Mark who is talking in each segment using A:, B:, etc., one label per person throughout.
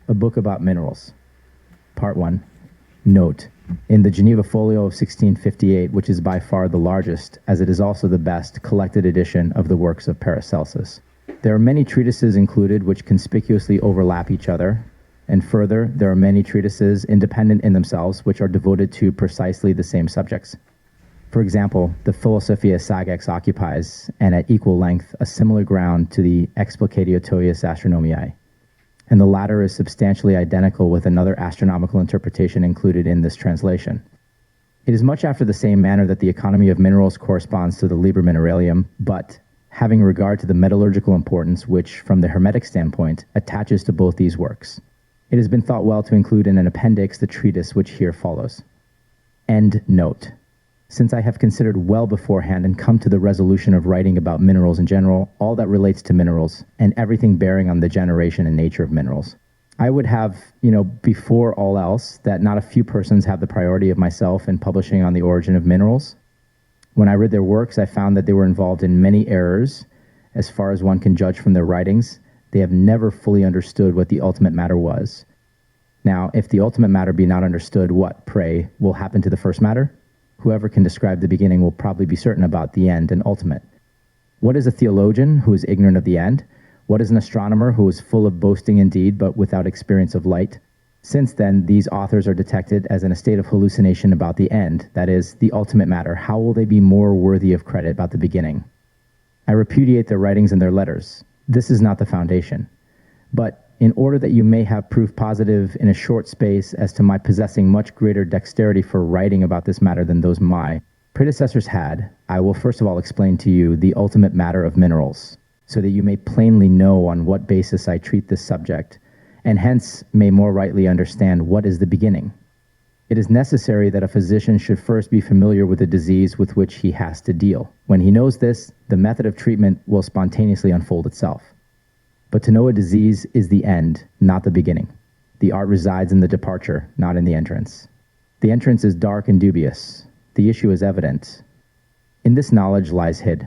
A: A book about minerals. Part 1. Note: in the Geneva Folio of 1658, which is by far the largest, as it is also the best, collected edition of the works of Paracelsus, there are many treatises included which conspicuously overlap each other, and further, there are many treatises independent in themselves which are devoted to precisely the same subjects. For example, the Philosophia Sagax occupies, and at equal length, a similar ground to the Explicatio Toius Astronomiae, and the latter is substantially identical with another astronomical interpretation included in this translation. It is much after the same manner that the economy of minerals corresponds to the Liber Mineralium, but, having regard to the metallurgical importance which, from the Hermetic standpoint, attaches to both these works, it has been thought well to include in an appendix the treatise which here follows. End note. Since I have considered well beforehand and come to the resolution of writing about minerals in general, all that relates to minerals, and everything bearing on the generation and nature of minerals, I would have, before all else, that not a few persons have the priority of myself in publishing on the origin of minerals. When I read their works, I found that they were involved in many errors. As far as one can judge from their writings, they have never fully understood what the ultimate matter was. Now, if the ultimate matter be not understood, what, pray, will happen to the first matter? Whoever can describe the beginning will probably be certain about the end and ultimate. What is a theologian who is ignorant of the end? What is an astronomer who is full of boasting indeed, but without experience of light? Since then, these authors are detected as in a state of hallucination about the end, that is, the ultimate matter, how will they be more worthy of credit about the beginning? I repudiate their writings and their letters. This is not the foundation. But in order that you may have proof positive in a short space as to my possessing much greater dexterity for writing about this matter than those my predecessors had, I will first of all explain to you the ultimate matter of minerals, so that you may plainly know on what basis I treat this subject, and hence may more rightly understand what is the beginning. It is necessary that a physician should first be familiar with the disease with which he has to deal. When he knows this, the method of treatment will spontaneously unfold itself. But to know a disease is the end, not the beginning. The art resides in the departure, not in the entrance. The entrance is dark and dubious. The issue is evident. In this knowledge lies hid.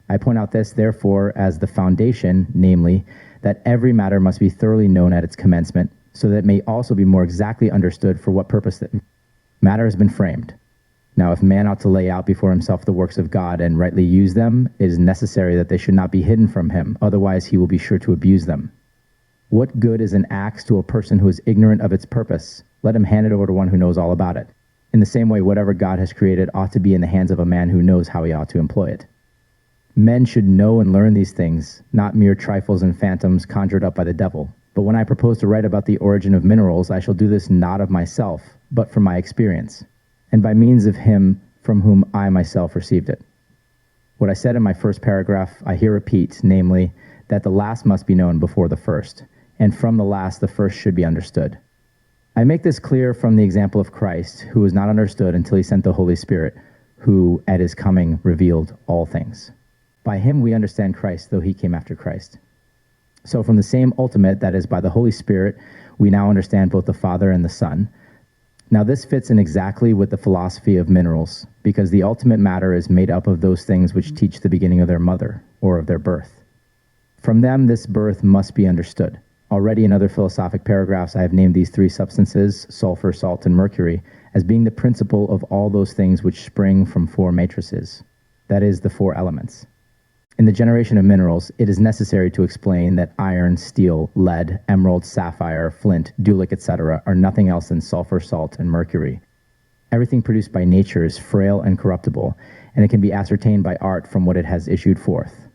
A: I point out this, therefore, as the foundation, namely, that every matter must be thoroughly known at its commencement, so that it may also be more exactly understood for what purpose the matter has been framed. Now, if man ought to lay out before himself the works of God and rightly use them, it is necessary that they should not be hidden from him, otherwise he will be sure to abuse them. What good is an axe to a person who is ignorant of its purpose? Let him hand it over to one who knows all about it. In the same way, whatever God has created ought to be in the hands of a man who knows how he ought to employ it. Men should know and learn these things, not mere trifles and phantoms conjured up by the devil. But when I propose to write about the origin of minerals, I shall do this not of myself, but from my experience, and by means of him from whom I myself received it. What I said in my first paragraph, I here repeat, namely, that the last must be known before the first, and from the last the first should be understood. I make this clear from the example of Christ, who was not understood until he sent the Holy Spirit, who at his coming revealed all things. By him we understand Christ, though he came after Christ. So from the same ultimate, that is, by the Holy Spirit, we now understand both the Father and the Son. Now this fits in exactly with the philosophy of minerals, because the ultimate matter is made up of those things which teach the beginning of their mother, or of their birth. From them this birth must be understood. Already in other philosophic paragraphs I have named these three substances, sulfur, salt, and mercury, as being the principle of all those things which spring from four matrices, that is, the four elements. In the generation of minerals, it is necessary to explain that iron, steel, lead, emerald, sapphire, flint, dulic, etc. are nothing else than sulfur, salt, and mercury. Everything produced by nature is frail and corruptible, and it can be ascertained by art from what it has issued forth.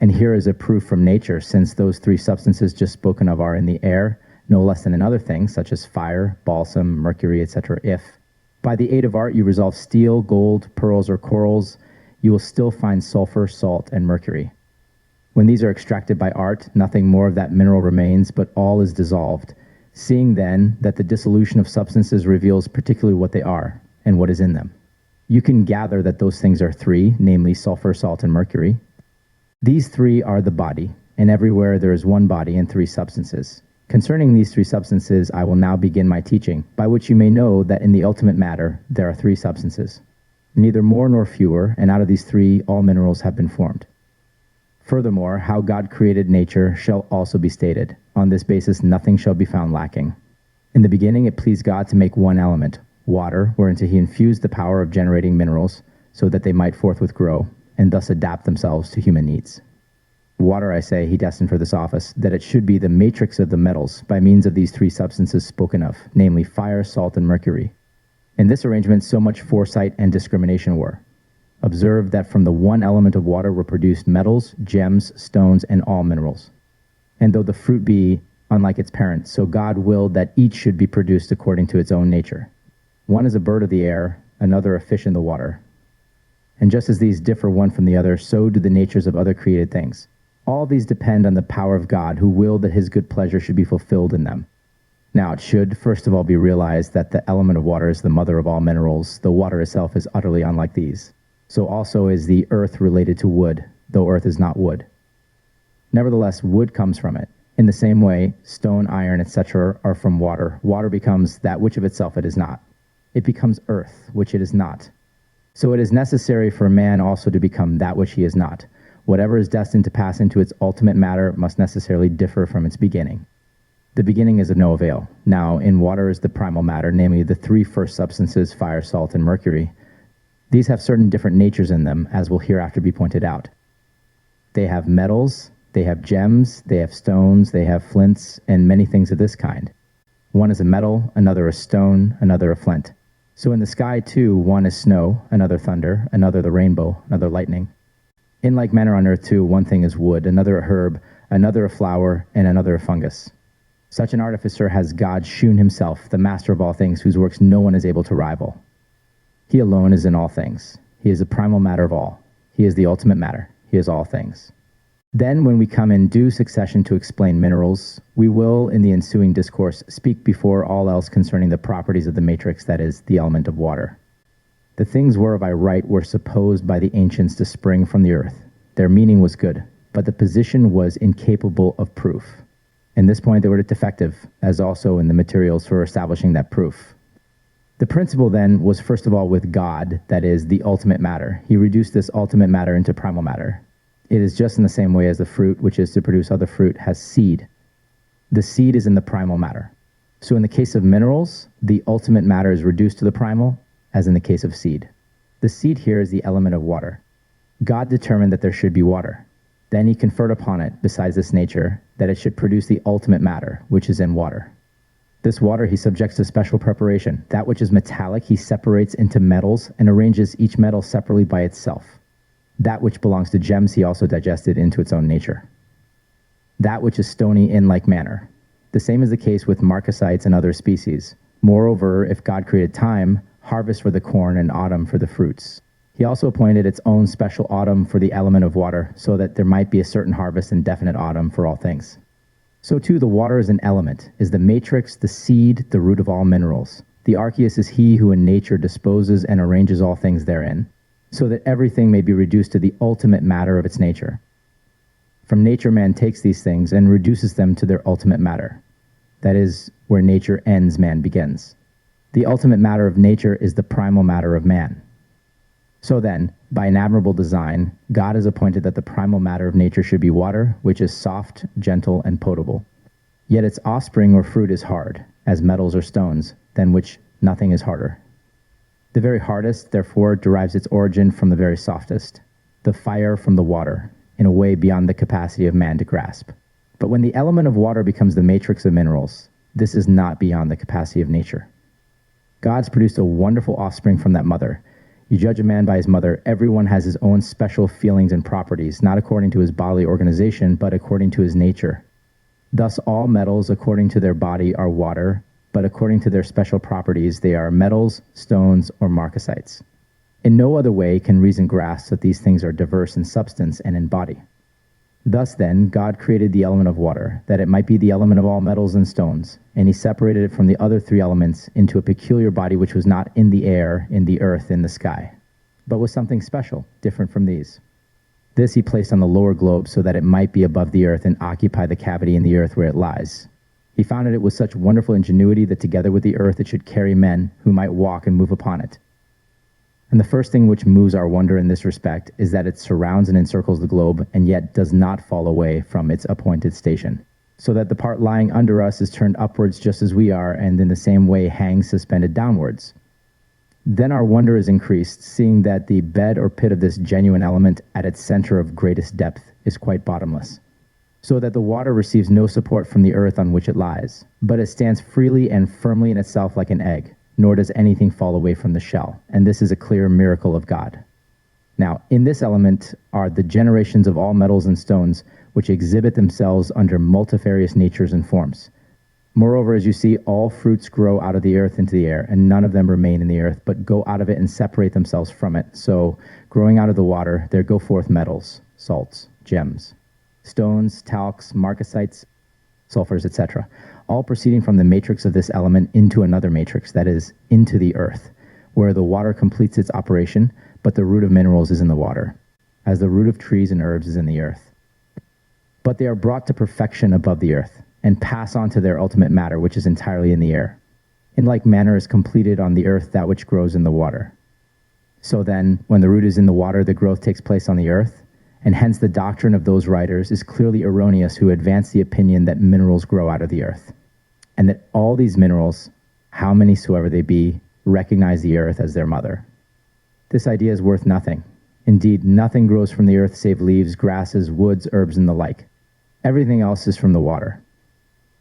A: And here is a proof from nature, since those three substances just spoken of are in the air, no less than in other things, such as fire, balsam, mercury, etc. If, by the aid of art, you resolve steel, gold, pearls, or corals, you will still find sulfur, salt, and mercury. When these are extracted by art, nothing more of that mineral remains, but all is dissolved, seeing then that the dissolution of substances reveals particularly what they are, and what is in them. You can gather that those things are three, namely sulfur, salt, and mercury. These three are the body, and everywhere there is one body and three substances. Concerning these three substances, I will now begin my teaching, by which you may know that in the ultimate matter there are three substances. Neither more nor fewer, and out of these three all minerals have been formed. Furthermore, how God created nature shall also be stated. On this basis, nothing shall be found lacking. In the beginning, it pleased God to make one element, water, whereinto he infused the power of generating minerals, so that they might forthwith grow, and thus adapt themselves to human needs. Water, I say, he destined for this office, that it should be the matrix of the metals by means of these three substances spoken of, namely fire, salt, and mercury. In this arrangement, so much foresight and discrimination were. Observe that from the one element of water were produced metals, gems, stones, and all minerals. And though the fruit be unlike its parent, so God willed that each should be produced according to its own nature. One is a bird of the air, another a fish in the water. And just as these differ one from the other, so do the natures of other created things. All these depend on the power of God, who willed that his good pleasure should be fulfilled in them. Now it should, first of all, be realized that the element of water is the mother of all minerals, though water itself is utterly unlike these. So also is the earth related to wood, though earth is not wood. Nevertheless, wood comes from it. In the same way, stone, iron, etc. are from water. Water becomes that which of itself it is not. It becomes earth, which it is not. So it is necessary for man also to become that which he is not. Whatever is destined to pass into its ultimate matter must necessarily differ from its beginning. The beginning is of no avail. Now, in water is the primal matter, namely the three first substances, fire, salt, and mercury. These have certain different natures in them, as will hereafter be pointed out. They have metals, they have gems, they have stones, they have flints, and many things of this kind. One is a metal, another a stone, another a flint. So in the sky, too, one is snow, another thunder, another the rainbow, another lightning. In like manner on earth, too, one thing is wood, another a herb, another a flower, and another a fungus. Such an artificer has God shewn himself, the master of all things, whose works no one is able to rival. He alone is in all things. He is the primal matter of all. He is the ultimate matter. He is all things. Then, when we come in due succession to explain minerals, we will, in the ensuing discourse, speak before all else concerning the properties of the matrix, that is, the element of water. The things whereof I write were supposed by the ancients to spring from the earth. Their meaning was good, but the position was incapable of proof. In this point they were defective, as also in the materials for establishing that proof. The principle then was first of all with God, that is, the ultimate matter. He reduced this ultimate matter into primal matter. It is just in the same way as the fruit, which is to produce other fruit, has seed. The seed is in the primal matter. So in the case of minerals, the ultimate matter is reduced to the primal, as in the case of seed. The seed here is the element of water. God determined that there should be water. Then he conferred upon it, besides this nature, that it should produce the ultimate matter, which is in water. This water he subjects to special preparation. That which is metallic he separates into metals and arranges each metal separately by itself. That which belongs to gems he also digested into its own nature. That which is stony in like manner. The same is the case with marcasites and other species. Moreover, if God created time, harvest for the corn and autumn for the fruits. He also appointed its own special autumn for the element of water, so that there might be a certain harvest and definite autumn for all things. So too the water is an element, is the matrix, the seed, the root of all minerals. The archeus is he who in nature disposes and arranges all things therein, so that everything may be reduced to the ultimate matter of its nature. From nature man takes these things and reduces them to their ultimate matter. That is, where nature ends, man begins. The ultimate matter of nature is the primal matter of man. So then, by an admirable design, God has appointed that the primal matter of nature should be water, which is soft, gentle, and potable. Yet its offspring or fruit is hard, as metals or stones, than which nothing is harder. The very hardest, therefore, derives its origin from the very softest, the fire from the water, in a way beyond the capacity of man to grasp. But when the element of water becomes the matrix of minerals, this is not beyond the capacity of nature. God's produced a wonderful offspring from that mother. You judge a man by his mother. Everyone has his own special feelings and properties, not according to his bodily organization, but according to his nature. Thus all metals, according to their body, are water, but according to their special properties, they are metals, stones, or marcasites. In no other way can reason grasp that these things are diverse in substance and in body. Thus then, God created the element of water, that it might be the element of all metals and stones, and he separated it from the other three elements into a peculiar body which was not in the air, in the earth, in the sky, but was something special, different from these. This he placed on the lower globe so that it might be above the earth and occupy the cavity in the earth where it lies. He founded it with such wonderful ingenuity that together with the earth it should carry men who might walk and move upon it. And the first thing which moves our wonder in this respect is that it surrounds and encircles the globe and yet does not fall away from its appointed station, so that the part lying under us is turned upwards just as we are, and in the same way hangs suspended downwards. Then our wonder is increased, seeing that the bed or pit of this genuine element at its center of greatest depth is quite bottomless, so that the water receives no support from the earth on which it lies, but it stands freely and firmly in itself like an egg, nor does anything fall away from the shell, and this is a clear miracle of God. Now, in this element are the generations of all metals and stones, which exhibit themselves under multifarious natures and forms. Moreover, as you see, all fruits grow out of the earth into the air, and none of them remain in the earth, but go out of it and separate themselves from it. So, growing out of the water, there go forth metals, salts, gems, stones, talcs, marcasites, sulfurs, etc., all proceeding from the matrix of this element into another matrix, that is, into the earth, where the water completes its operation, but the root of minerals is in the water, as the root of trees and herbs is in the earth. But they are brought to perfection above the earth, and pass on to their ultimate matter, which is entirely in the air. In like manner is completed on the earth that which grows in the water. So then, when the root is in the water, the growth takes place on the earth, and hence the doctrine of those writers is clearly erroneous who advance the opinion that minerals grow out of the earth, and that all these minerals, how many soever they be, recognize the earth as their mother. This idea is worth nothing. Indeed, nothing grows from the earth save leaves, grasses, woods, herbs, and the like. Everything else is from the water.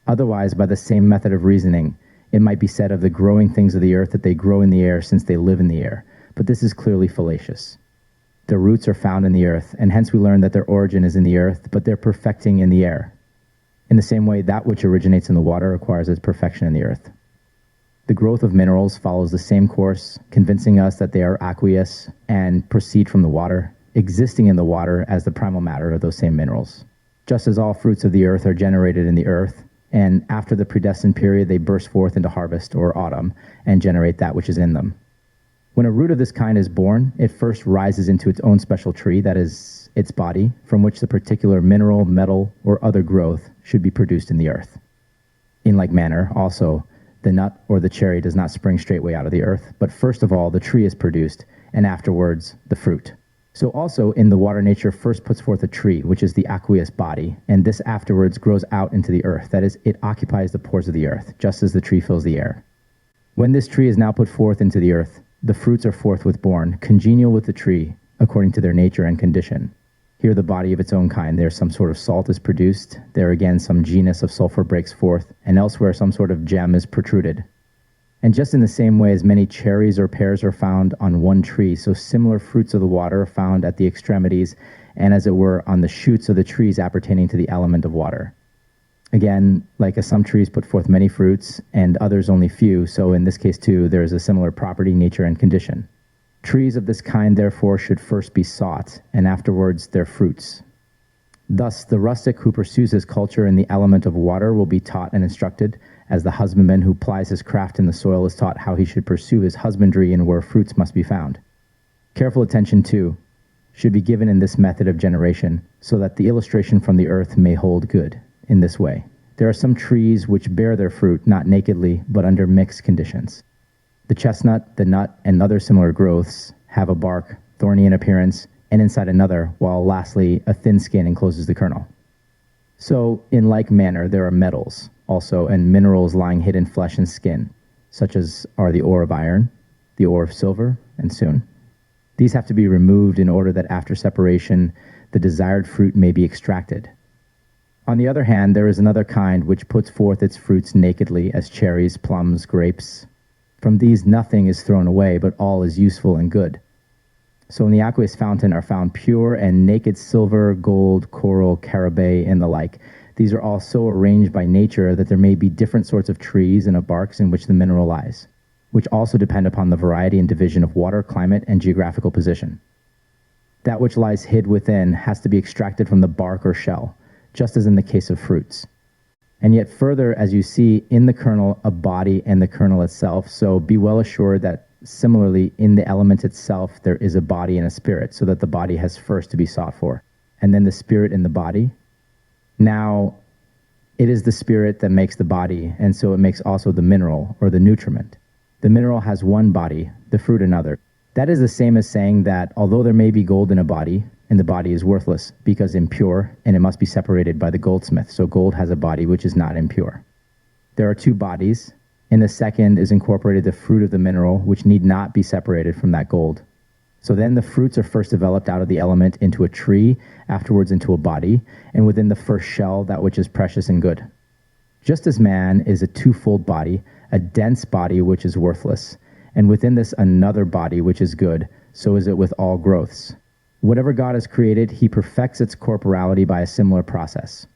A: Otherwise, by the same method of reasoning, it might be said of the growing things of the earth that they grow in the air since they live in the air, but this is clearly fallacious. Their roots are found in the earth, and hence we learn that their origin is in the earth, but their perfecting in the air. In the same way, that which originates in the water acquires its perfection in the earth. The growth of minerals follows the same course, convincing us that they are aqueous and proceed from the water, existing in the water as the primal matter of those same minerals. Just as all fruits of the earth are generated in the earth, and after the predestined period they burst forth into harvest or autumn and generate that which is in them. When a root of this kind is born, it first rises into its own special tree, that is, its body, from which the particular mineral, metal, or other growth should be produced in the earth. In like manner, also, the nut or the cherry does not spring straightway out of the earth, but first of all the tree is produced, and afterwards the fruit. So also in the water nature first puts forth a tree, which is the aqueous body, and this afterwards grows out into the earth, that is, it occupies the pores of the earth, just as the tree fills the air. When this tree is now put forth into the earth, the fruits are forthwith born, congenial with the tree, according to their nature and condition. Here the body of its own kind, there some sort of salt is produced, there again some genus of sulfur breaks forth, and elsewhere some sort of gem is protruded. And just in the same way as many cherries or pears are found on one tree, so similar fruits of the water are found at the extremities, and as it were on the shoots of the trees appertaining to the element of water. Again, like as some trees put forth many fruits, and others only few, so in this case too, there is a similar property, nature, and condition. Trees of this kind, therefore, should first be sought, and afterwards their fruits. Thus, the rustic who pursues his culture in the element of water will be taught and instructed, as the husbandman who plies his craft in the soil is taught how he should pursue his husbandry and where fruits must be found. Careful attention, too, should be given in this method of generation, so that the illustration from the earth may hold good. In this way, there are some trees which bear their fruit not nakedly, but under mixed conditions. The chestnut, the nut, and other similar growths have a bark, thorny in appearance, and inside another, while lastly a thin skin encloses the kernel. So, in like manner, there are metals, also, and minerals lying hid in flesh and skin, such as are the ore of iron, the ore of silver, and soon. These have to be removed in order that after separation, the desired fruit may be extracted. On the other hand, there is another kind which puts forth its fruits nakedly, as cherries, plums, grapes. From these nothing is thrown away, but all is useful and good. So in the aqueous fountain are found pure and naked silver, gold, coral, carabe, and the like. These are all so arranged by nature that there may be different sorts of trees and of barks in which the mineral lies, which also depend upon the variety and division of water, climate, and geographical position. That which lies hid within has to be extracted from the bark or shell, just as in the case of fruits. And yet further, as you see in the kernel, a body and the kernel itself, so be well assured that similarly in the element itself there is a body and a spirit, so that the body has first to be sought for, and then the spirit in the body. Now, it is the spirit that makes the body, and so it makes also the mineral or the nutriment. The mineral has one body, the fruit another. That is the same as saying that although there may be gold in a body, and the body is worthless because impure, and it must be separated by the goldsmith, so gold has a body which is not impure. There are two bodies. In the second is incorporated the fruit of the mineral, which need not be separated from that gold. So then the fruits are first developed out of the element into a tree, afterwards into a body, and within the first shell, that which is precious and good. Just as man is a twofold body, a dense body which is worthless, and within this another body which is good, so is it with all growths. Whatever God has created, he perfects its corporality by a similar process.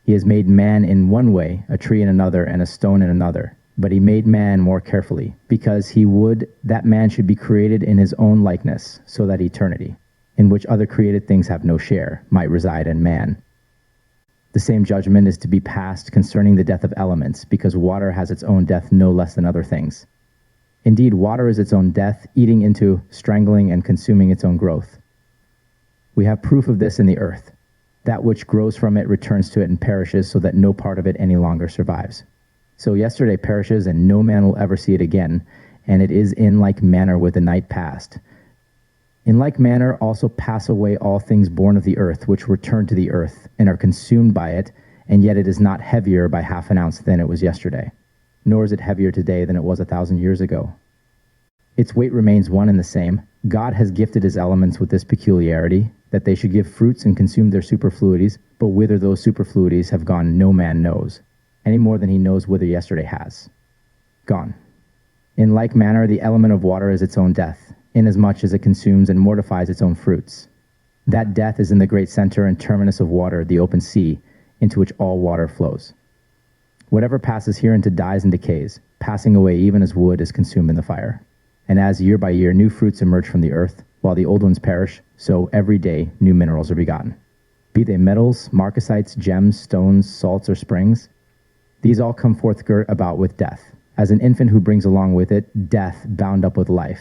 A: He has made man in one way, a tree in another, and a stone in another. But he made man more carefully, because he would that man should be created in his own likeness, so that eternity, in which other created things have no share, might reside in man. The same judgment is to be passed concerning the death of elements, because water has its own death no less than other things. Indeed, water is its own death, eating into, strangling, and consuming its own growth. We have proof of this in the earth. That which grows from it returns to it and perishes, so that no part of it any longer survives. So yesterday perishes, and no man will ever see it again, and it is in like manner with the night past. In like manner also pass away all things born of the earth, which return to the earth, and are consumed by it, and yet it is not heavier by half an ounce than it was yesterday, nor is it heavier today than it was 1,000 years ago. Its weight remains one and the same. God has gifted his elements with this peculiarity, that they should give fruits and consume their superfluities, but whither those superfluities have gone no man knows, any more than he knows whither yesterday has gone. In like manner, the element of water is its own death, inasmuch as it consumes and mortifies its own fruits. That death is in the great center and terminus of water, the open sea, into which all water flows. Whatever passes hereinto dies and decays, passing away even as wood is consumed in the fire. And as year by year new fruits emerge from the earth, while the old ones perish, so every day new minerals are begotten. Be they metals, marcasites, gems, stones, salts, or springs, these all come forth girt about with death, as an infant who brings along with it death bound up with life.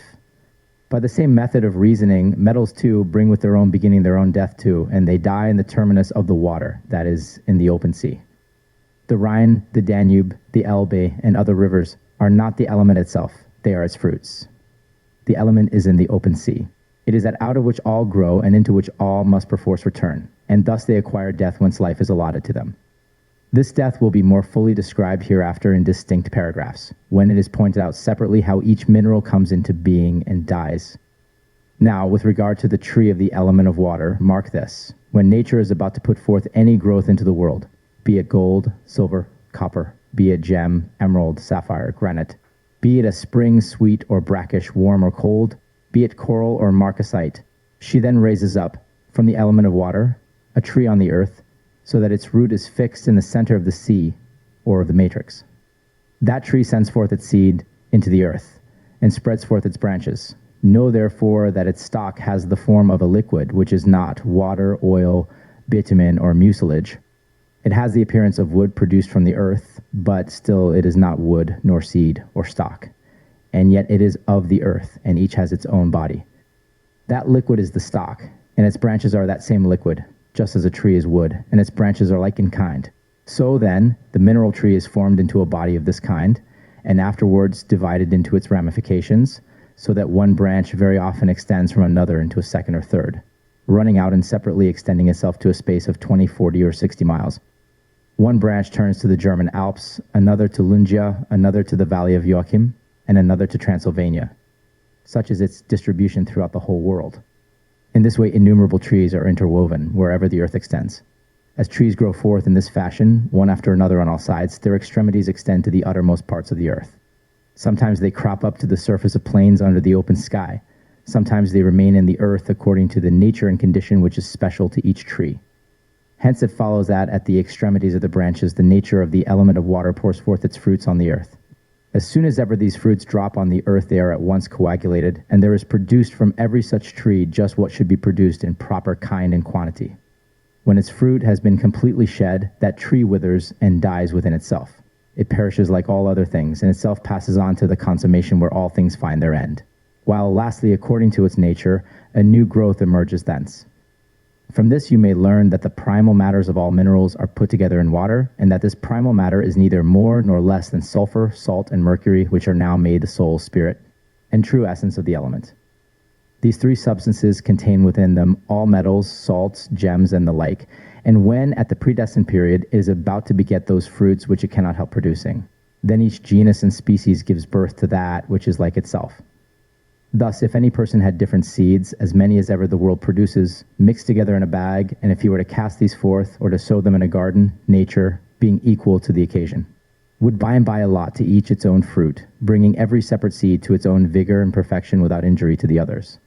A: By the same method of reasoning, metals too bring with their own beginning their own death too, and they die in the terminus of the water, that is, in the open sea. The Rhine, the Danube, the Elbe, and other rivers are not the element itself, they are its fruits. The element is in the open sea. It is that out of which all grow, and into which all must perforce return, and thus they acquire death whence life is allotted to them. This death will be more fully described hereafter in distinct paragraphs, when it is pointed out separately how each mineral comes into being and dies. Now, with regard to the tree of the element of water, mark this. When nature is about to put forth any growth into the world, be it gold, silver, copper, be it gem, emerald, sapphire, granite, be it a spring sweet or brackish, warm or cold, be it coral or marcasite, she then raises up, from the element of water, a tree on the earth, so that its root is fixed in the center of the sea, or of the matrix. That tree sends forth its seed into the earth, and spreads forth its branches. Know therefore that its stalk has the form of a liquid, which is not water, oil, bitumen, or mucilage. It has the appearance of wood produced from the earth, but still it is not wood, nor seed, or stalk. And yet it is of the earth, and each has its own body. That liquid is the stalk, and its branches are that same liquid, just as a tree is wood, and its branches are like in kind. So then, the mineral tree is formed into a body of this kind, and afterwards divided into its ramifications, so that one branch very often extends from another into a second or third, running out and separately extending itself to a space of 20, 40, or 60 miles. One branch turns to the German Alps, another to Lungia, another to the Valley of Joachim, and another to Transylvania. Such is its distribution throughout the whole world. In this way, innumerable trees are interwoven wherever the earth extends. As trees grow forth in this fashion, one after another on all sides, their extremities extend to the uttermost parts of the earth. Sometimes they crop up to the surface of plains under the open sky. Sometimes they remain in the earth according to the nature and condition which is special to each tree. Hence it follows that at the extremities of the branches, the nature of the element of water pours forth its fruits on the earth. As soon as ever these fruits drop on the earth, they are at once coagulated, and there is produced from every such tree just what should be produced in proper kind and quantity. When its fruit has been completely shed, that tree withers and dies within itself. It perishes like all other things, and itself passes on to the consummation where all things find their end. While lastly, according to its nature, a new growth emerges thence. From this you may learn that the primal matters of all minerals are put together in water, and that this primal matter is neither more nor less than sulfur, salt, and mercury, which are now made the soul, spirit, and true essence of the element. These three substances contain within them all metals, salts, gems, and the like, and when at the predestined period it is about to beget those fruits which it cannot help producing, then each genus and species gives birth to that which is like itself. Thus, if any person had different seeds, as many as ever the world produces, mixed together in a bag, and if he were to cast these forth, or to sow them in a garden, nature, being equal to the occasion, would by and by allot to each its own fruit, bringing every separate seed to its own vigor and perfection without injury to the others.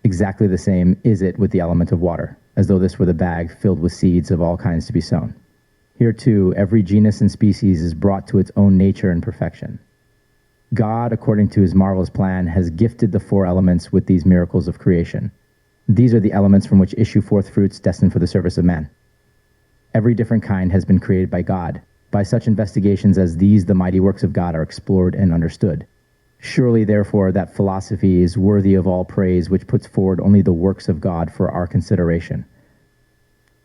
A: Exactly the same is it with the element of water, as though this were the bag filled with seeds of all kinds to be sown. Here too, every genus and species is brought to its own nature and perfection. God, according to his marvelous plan, has gifted the four elements with these miracles of creation. These are the elements from which issue forth fruits destined for the service of man. Every different kind has been created by God. By such investigations as these, the mighty works of God are explored and understood. Surely, therefore, that philosophy is worthy of all praise which puts forward only the works of God for our consideration.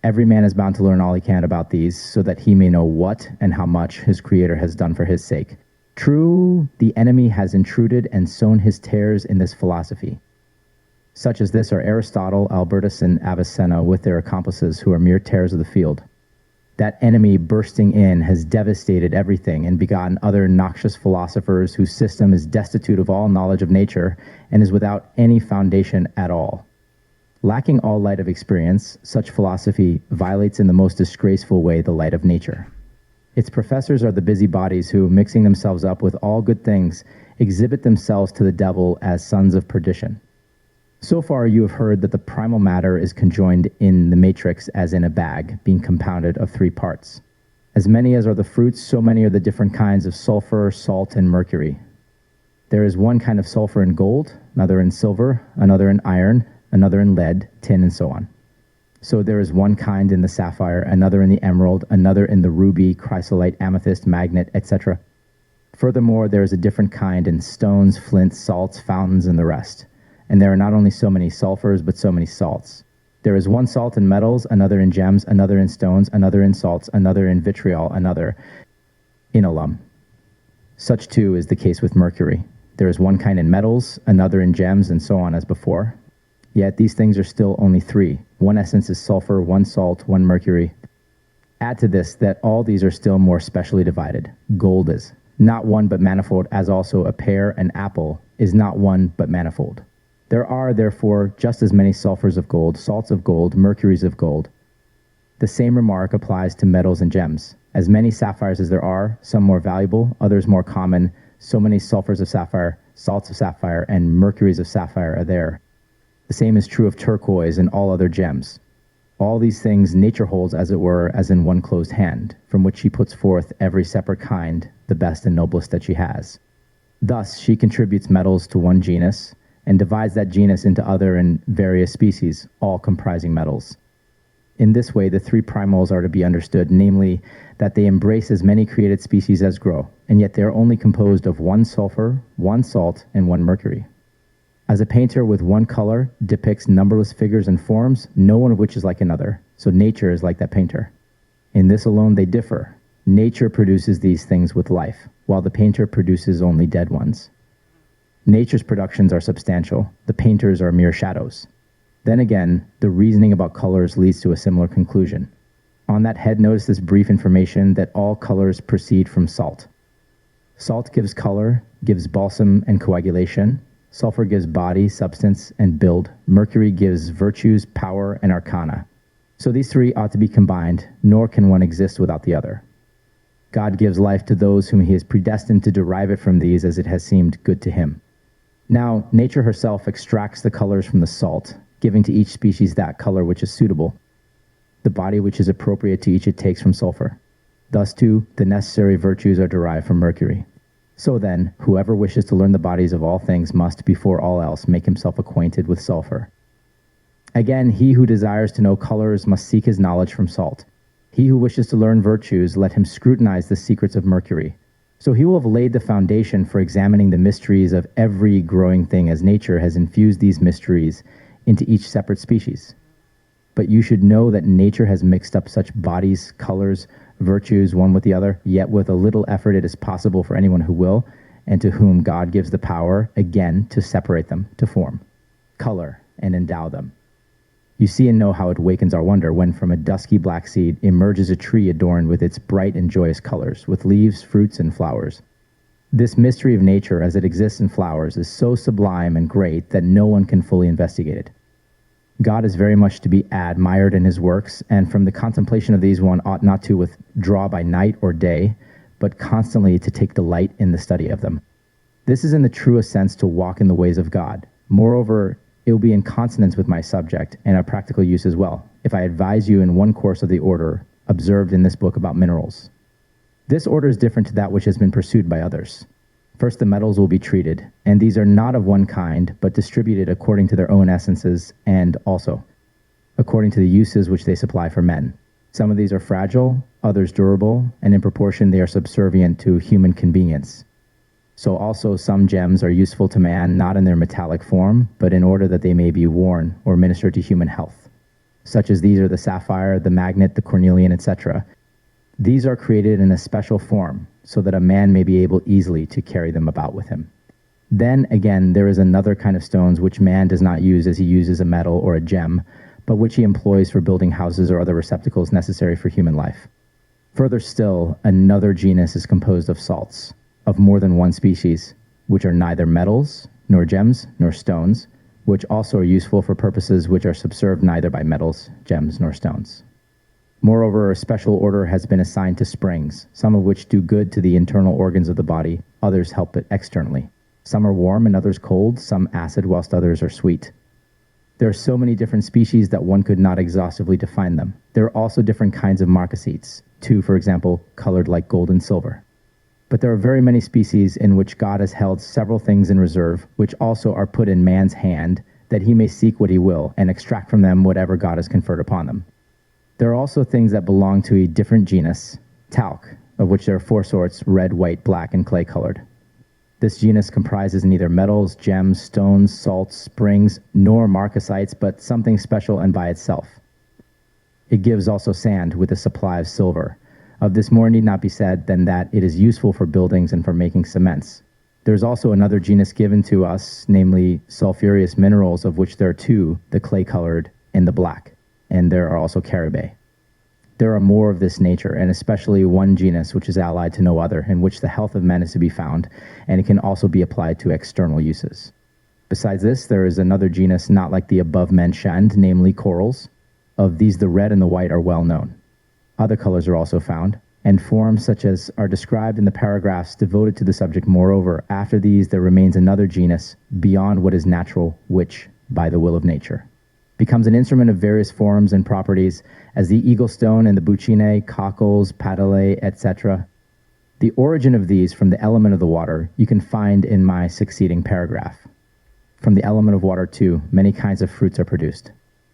A: Every man is bound to learn all he can about these, so that he may know what and how much his Creator has done for his sake. True, the enemy has intruded and sown his tares in this philosophy. Such as this are Aristotle, Albertus, and Avicenna with their accomplices, who are mere tares of the field. That enemy bursting in has devastated everything and begotten other noxious philosophers whose system is destitute of all knowledge of nature and is without any foundation at all. Lacking all light of experience, such philosophy violates in the most disgraceful way the light of nature. Its professors are the busybodies who, mixing themselves up with all good things, exhibit themselves to the devil as sons of perdition. So far you have heard that the primal matter is conjoined in the matrix as in a bag, being compounded of three parts. As many as are the fruits, so many are the different kinds of sulfur, salt, and mercury. There is one kind of sulfur in gold, another in silver, another in iron, another in lead, tin, and so on. So there is one kind in the sapphire, another in the emerald, another in the ruby, chrysolite, amethyst, magnet, etc. Furthermore, there is a different kind in stones, flints, salts, fountains, and the rest. And there are not only so many sulfurs, but so many salts. There is one salt in metals, another in gems, another in stones, another in salts, another in vitriol, another in alum. Such too is the case with mercury. There is one kind in metals, another in gems, and so on as before. Yet these things are still only three. One essence is sulfur, one salt, one mercury. Add to this that all these are still more specially divided. Gold is not one but manifold, as also a pear and apple is not one but manifold. There are, therefore, just as many sulfurs of gold, salts of gold, mercuries of gold. The same remark applies to metals and gems. As many sapphires as there are, some more valuable, others more common, so many sulfurs of sapphire, salts of sapphire, and mercuries of sapphire are there. The same is true of turquoise and all other gems. All these things nature holds, as it were, as in one closed hand, from which she puts forth every separate kind, the best and noblest that she has. Thus she contributes metals to one genus, and divides that genus into other and various species, all comprising metals. In this way, the three primals are to be understood, namely, that they embrace as many created species as grow, and yet they are only composed of one sulfur, one salt, and one mercury. As a painter with one color depicts numberless figures and forms, no one of which is like another, so nature is like that painter. In this alone they differ. Nature produces these things with life, while the painter produces only dead ones. Nature's productions are substantial, the painter's are mere shadows. Then again, the reasoning about colors leads to a similar conclusion. On that head, notice this brief information that all colors proceed from salt. Salt gives color, gives balsam and coagulation. Sulfur gives body, substance, and build. Mercury gives virtues, power, and arcana. So these three ought to be combined, nor can one exist without the other. God gives life to those whom he has predestined to derive it from these as it has seemed good to him. Now, nature herself extracts the colors from the salt, giving to each species that color which is suitable, the body which is appropriate to each it takes from sulfur. Thus, too, the necessary virtues are derived from mercury. So then, whoever wishes to learn the bodies of all things must, before all else, make himself acquainted with sulfur. Again, he who desires to know colors must seek his knowledge from salt. He who wishes to learn virtues, let him scrutinize the secrets of mercury. So he will have laid the foundation for examining the mysteries of every growing thing, as nature has infused these mysteries into each separate species. But you should know that nature has mixed up such bodies, colors, virtues, one with the other, yet with a little effort it is possible for anyone who will, and to whom God gives the power, again, to separate them, to form. color, and endow them. You see and know how it wakens our wonder when from a dusky black seed emerges a tree adorned with its bright and joyous colors, with leaves, fruits, and flowers. This mystery of nature as it exists in flowers is so sublime and great that no one can fully investigate it. God is very much to be admired in his works, and from the contemplation of these one ought not to withdraw by night or day, but constantly to take delight in the study of them. This is in the truest sense to walk in the ways of God. Moreover, it will be in consonance with my subject and a practical use as well, if I advise you in one course of the order observed in this book about minerals. This order is different to that which has been pursued by others. First, the metals will be treated, and these are not of one kind, but distributed according to their own essences and also according to the uses which they supply for men. Some of these are fragile, others durable, and in proportion they are subservient to human convenience. So also some gems are useful to man, not in their metallic form, but in order that they may be worn or minister to human health. Such as these are the sapphire, the magnet, the cornelian, etc. These are created in a special form, so that a man may be able easily to carry them about with him. Then again, there is another kind of stones which man does not use as he uses a metal or a gem, but which he employs for building houses or other receptacles necessary for human life. Further still, another genus is composed of salts, of more than one species, which are neither metals, nor gems, nor stones, which also are useful for purposes which are subserved neither by metals, gems, nor stones. Moreover, a special order has been assigned to springs, some of which do good to the internal organs of the body, others help it externally. Some are warm and others cold, some acid whilst others are sweet. There are so many different species that one could not exhaustively define them. There are also different kinds of marcasites, two, for example, colored like gold and silver. But there are very many species in which God has held several things in reserve, which also are put in man's hand, that he may seek what he will, and extract from them whatever God has conferred upon them. There are also things that belong to a different genus, talc, of which there are 4 sorts, red, white, black, and clay-colored. This genus comprises neither metals, gems, stones, salts, springs, nor marcasites, but something special and by itself. It gives also sand with a supply of silver. Of this more need not be said than that it is useful for buildings and for making cements. There is also another genus given to us, namely sulfurous minerals, of which there are 2, the clay-colored and the black, and there are also caribe. There are more of this nature, and especially one genus which is allied to no other, in which the health of men is to be found, and it can also be applied to external uses. Besides this, there is another genus not like the above mentioned, namely corals. Of these the red and the white are well known. Other colors are also found, and forms such as are described in the paragraphs devoted to the subject. Moreover, after these there remains another genus beyond what is natural, which, by the will of nature, becomes an instrument of various forms and properties, as the eagle stone and the buccine, cockles, padale, etc. The origin of these from the element of the water you can find in my succeeding paragraph. From the element of water, too, many kinds of fruits are produced.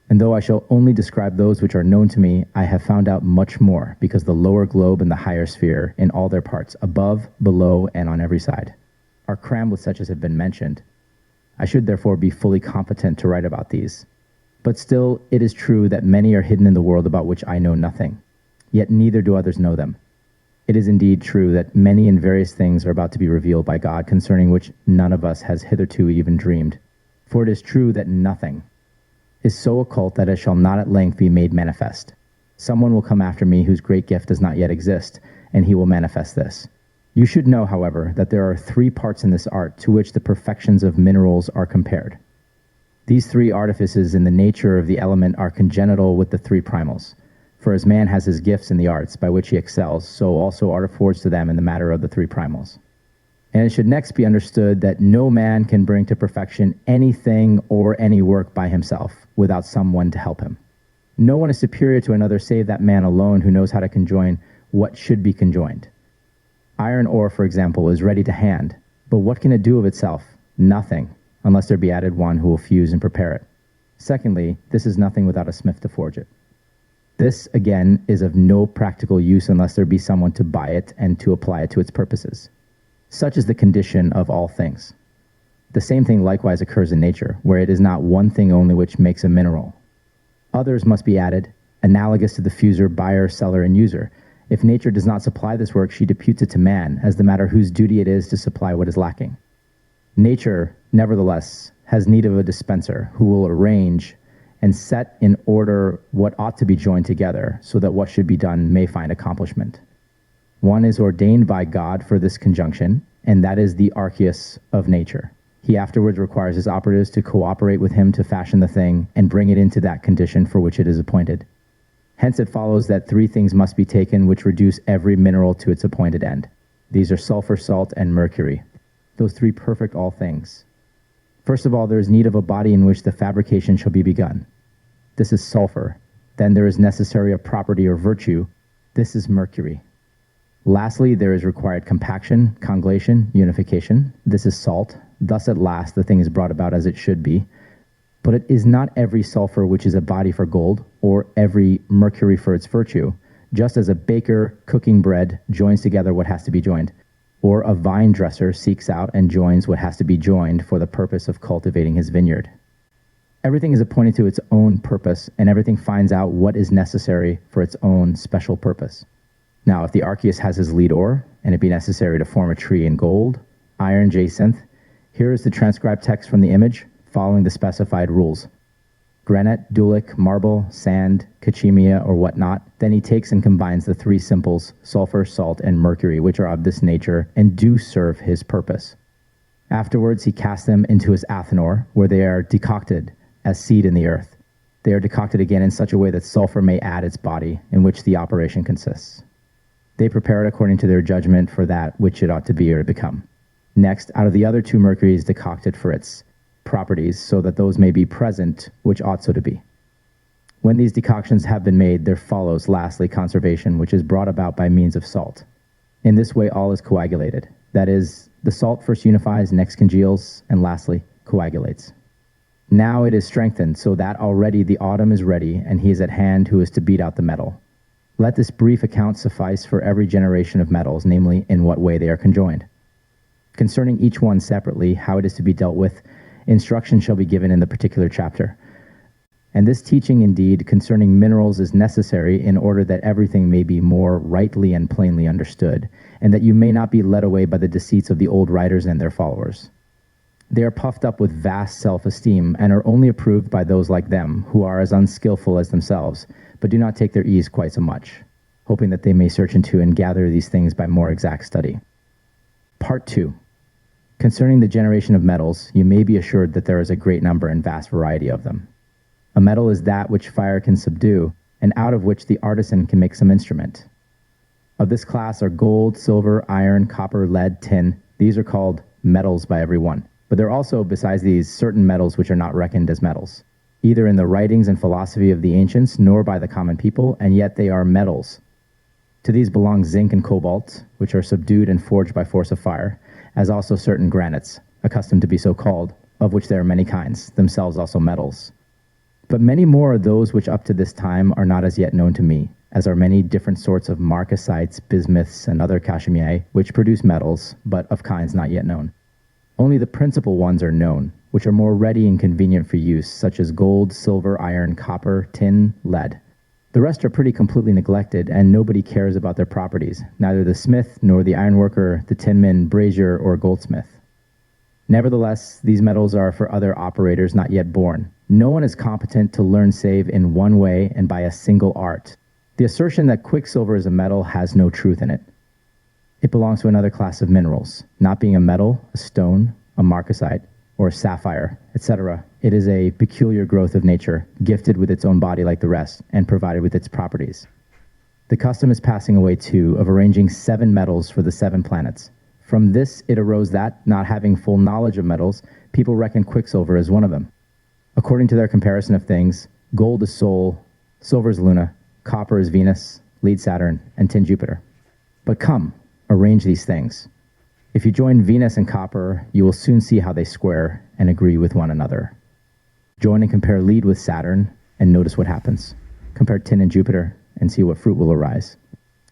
A: And though I shall only describe those which are known to me, I have found out much more, because the lower globe and the higher sphere, in all their parts, above, below, and on every side, are crammed with such as have been mentioned. I should therefore be fully competent to write about these. But still, it is true that many are hidden in the world about which I know nothing, yet neither do others know them. It is indeed true that many and various things are about to be revealed by God, concerning which none of us has hitherto even dreamed. For it is true that nothing is so occult that it shall not at length be made manifest. Someone will come after me whose great gift does not yet exist, and he will manifest this. You should know, however, that there are 3 parts in this art to which the perfections of minerals are compared. These 3 artifices in the nature of the element are congenital with the 3 primals. For as man has his gifts in the arts by which he excels, so also art affords to them in the matter of the 3 primals. And it should next be understood that no man can bring to perfection anything or any work by himself, without someone to help him. No one is superior to another save that man alone who knows how to conjoin what should be conjoined. Iron ore, for example, is ready to hand, but what can it do of itself? Nothing, unless there be added one who will fuse and prepare it. Secondly, this is nothing without a smith to forge it. This, again, is of no practical use unless there be someone to buy it and to apply it to its purposes. Such is the condition of all things. The same thing likewise occurs in nature, where it is not one thing only which makes a mineral. Others must be added, analogous to the fuser, buyer, seller, and user. If nature does not supply this work, she deputes it to man, as the matter whose duty it is to supply what is lacking. Nature, nevertheless, has need of a dispenser who will arrange and set in order what ought to be joined together so that what should be done may find accomplishment. One is ordained by God for this conjunction, and that is the archeus of nature. He afterwards requires his operatives to cooperate with him to fashion the thing and bring it into that condition for which it is appointed. Hence it follows that three things must be taken which reduce every mineral to its appointed end. These are sulfur, salt, and mercury. Those three perfect all things. First of all, there is need of a body in which the fabrication shall be begun. This is sulfur. Then there is necessary a property or virtue. This is mercury. Lastly, there is required compaction, congelation, unification. This is salt. Thus at last the thing is brought about as it should be. But it is not every sulfur which is a body for gold, or every mercury for its virtue, just as a baker cooking bread joins together what has to be joined, or a vine dresser seeks out and joins what has to be joined for the purpose of cultivating his vineyard. Everything is appointed to its own purpose, and everything finds out what is necessary for its own special purpose. Now, if the archeus has his lead ore, and it be necessary to form a tree in gold, iron, jacinth, here is the transcribed text from the image, following the specified rules. Granite, dulic, marble, sand, cachemia, or whatnot. Then he takes and combines the three simples, sulfur, salt, and mercury, which are of this nature, and do serve his purpose. Afterwards he casts them into his athanor, where they are decocted as seed in the earth. They are decocted again in such a way that sulfur may add its body, in which the operation consists. They prepare it according to their judgment for that which it ought to be or to become. Next, out of the other two mercuries decocted for its properties, so that those may be present which ought so to be. When these decoctions have been made, there follows lastly conservation, which is brought about by means of salt. In this way all is coagulated. That is, the salt first unifies, next congeals, and lastly coagulates. Now it is strengthened, so that already the autumn is ready, and he is at hand who is to beat out the metal. Let this brief account suffice for every generation of metals, namely, in what way they are conjoined. Concerning each one separately, how it is to be dealt with, instruction shall be given in the particular chapter. And this teaching indeed concerning minerals is necessary in order that everything may be more rightly and plainly understood, and that you may not be led away by the deceits of the old writers and their followers. They are puffed up with vast self-esteem, and are only approved by those like them, who are as unskillful as themselves, but do not take their ease quite so much, hoping that they may search into and gather these things by more exact study. Part 2. Concerning the generation of metals, you may be assured that there is a great number and vast variety of them. A metal is that which fire can subdue, and out of which the artisan can make some instrument. Of this class are gold, silver, iron, copper, lead, tin. These are called metals by every one. But there are also, besides these, certain metals which are not reckoned as metals, either in the writings and philosophy of the ancients, nor by the common people, and yet they are metals. To these belong zinc and cobalt, which are subdued and forged by force of fire, as also certain granites, accustomed to be so called, of which there are many kinds, themselves also metals. But many more are those which up to this time are not as yet known to me, as are many different sorts of marcasites, bismuths, and other cachemiae, which produce metals, but of kinds not yet known. Only the principal ones are known, which are more ready and convenient for use, such as gold, silver, iron, copper, tin, lead. The rest are pretty completely neglected, and nobody cares about their properties, neither the smith, nor the ironworker, the tinman, brazier, or goldsmith. Nevertheless, these metals are for other operators not yet born. No one is competent to learn save in one way and by a single art. The assertion that quicksilver is a metal has no truth in it. It belongs to another class of minerals, not being a metal, a stone, a marcasite, or a sapphire, etc. It is a peculiar growth of nature, gifted with its own body like the rest, and provided with its properties. The custom is passing away, too, of arranging 7 metals for the 7 planets. From this it arose that, not having full knowledge of metals, people reckon quicksilver as one of them. According to their comparison of things, gold is Sol, silver is Luna, copper is Venus, lead Saturn, and tin Jupiter. But come, arrange these things. If you join Venus and copper, you will soon see how they square and agree with one another. Join and compare lead with Saturn, and notice what happens. Compare tin and Jupiter, and see what fruit will arise.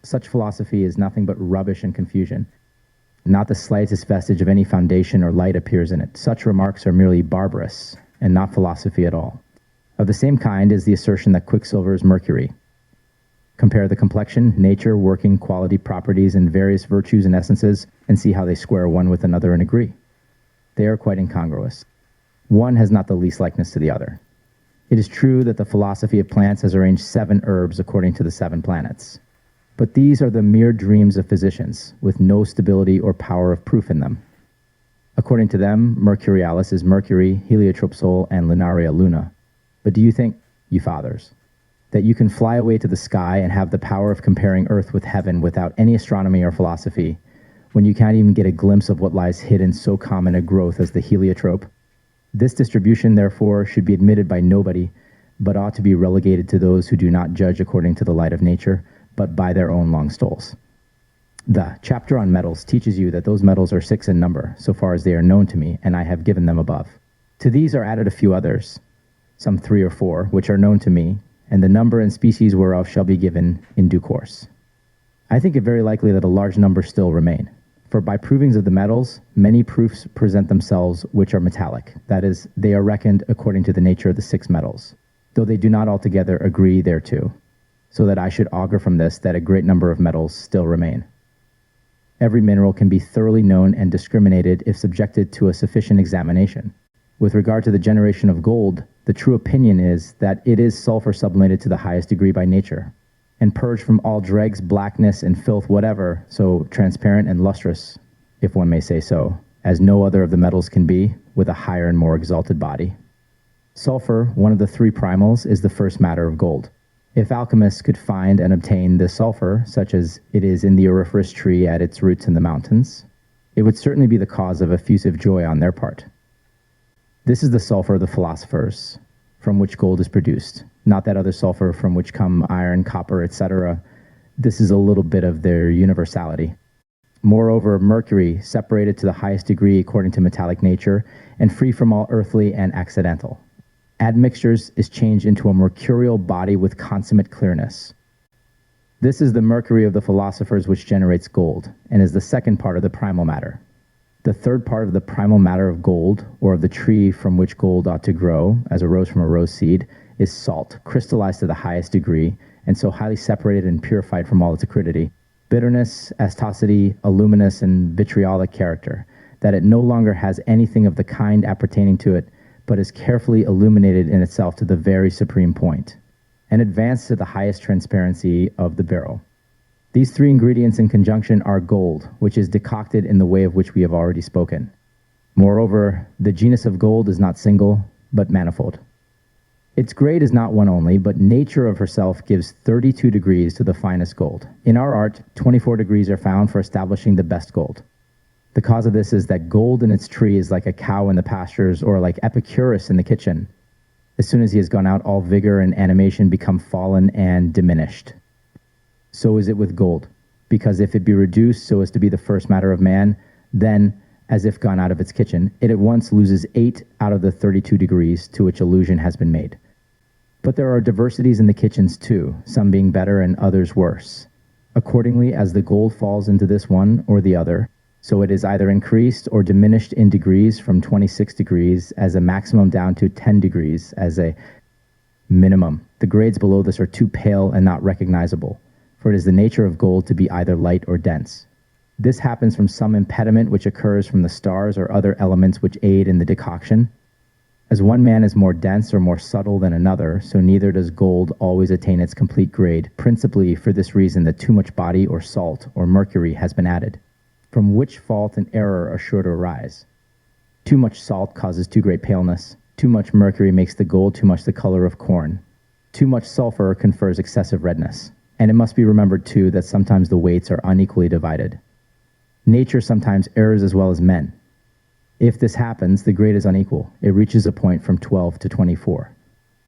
A: Such philosophy is nothing but rubbish and confusion. Not the slightest vestige of any foundation or light appears in it. Such remarks are merely barbarous, and not philosophy at all. Of the same kind is the assertion that quicksilver is mercury. Compare the complexion, nature, working, quality, properties, and various virtues and essences, and see how they square one with another and agree. They are quite incongruous. One has not the least likeness to the other. It is true that the philosophy of plants has arranged 7 herbs according to the 7 planets. But these are the mere dreams of physicians, with no stability or power of proof in them. According to them, Mercurialis is Mercury, Heliotrope Sol, and Lunaria Luna. But do you think, you fathers, that you can fly away to the sky and have the power of comparing Earth with heaven without any astronomy or philosophy, when you can't even get a glimpse of what lies hidden so common a growth as the heliotrope? This distribution, therefore, should be admitted by nobody, but ought to be relegated to those who do not judge according to the light of nature, but by their own long stoles. The chapter on metals teaches you that those metals are 6 in number, so far as they are known to me, and I have given them above. To these are added a few others, some 3 or 4, which are known to me, and the number and species whereof shall be given in due course. I think it very likely that a large number still remain, for by provings of the metals, many proofs present themselves which are metallic, that is, they are reckoned according to the nature of the 6 metals, though they do not altogether agree thereto, so that I should augur from this that a great number of metals still remain. Every mineral can be thoroughly known and discriminated if subjected to a sufficient examination. With regard to the generation of gold, the true opinion is that it is sulfur sublimated to the highest degree by nature, and purged from all dregs, blackness, and filth whatever, so transparent and lustrous, if one may say so, as no other of the metals can be, with a higher and more exalted body. Sulfur, one of the 3 primals, is the first matter of gold. If alchemists could find and obtain this sulfur, such as it is in the auriferous tree at its roots in the mountains, it would certainly be the cause of effusive joy on their part. This is the sulfur of the philosophers, from which gold is produced, not that other sulfur from which come iron, copper, etc. This is a little bit of their universality. Moreover, mercury, separated to the highest degree according to metallic nature, and free from all earthly and accidental admixtures, is changed into a mercurial body with consummate clearness. This is the mercury of the philosophers which generates gold, and is the second part of the primal matter. The third part of the primal matter of gold, or of the tree from which gold ought to grow, as a rose from a rose seed, is salt, crystallized to the highest degree, and so highly separated and purified from all its acridity, bitterness, astosity, a luminous and vitriolic character, that it no longer has anything of the kind appertaining to it, but is carefully illuminated in itself to the very supreme point, and advanced to the highest transparency of the beryl. These 3 ingredients in conjunction are gold, which is decocted in the way of which we have already spoken. Moreover, the genus of gold is not single, but manifold. Its grade is not one only, but nature of herself gives 32 degrees to the finest gold. In our art, 24 degrees are found for establishing the best gold. The cause of this is that gold in its tree is like a cow in the pastures, or like Epicurus in the kitchen. As soon as he has gone out, all vigor and animation become fallen and diminished. So is it with gold, because if it be reduced so as to be the first matter of man, then, as if gone out of its kitchen, it at once loses 8 out of the 32 degrees to which allusion has been made. But there are diversities in the kitchens too, some being better and others worse. Accordingly, as the gold falls into this one or the other, so it is either increased or diminished in degrees from 26 degrees as a maximum down to 10 degrees as a minimum. The grades below this are too pale and not recognizable, for it is the nature of gold to be either light or dense. This happens from some impediment which occurs from the stars or other elements which aid in the decoction. As one man is more dense or more subtle than another, so neither does gold always attain its complete grade, principally for this reason that too much body or salt or mercury has been added, from which fault and error are sure to arise. Too much salt causes too great paleness. Too much mercury makes the gold too much the color of corn. Too much sulfur confers excessive redness. And it must be remembered too that sometimes the weights are unequally divided. Nature sometimes errs as well as men. If this happens, the grade is unequal. It reaches a point from 12 to 24.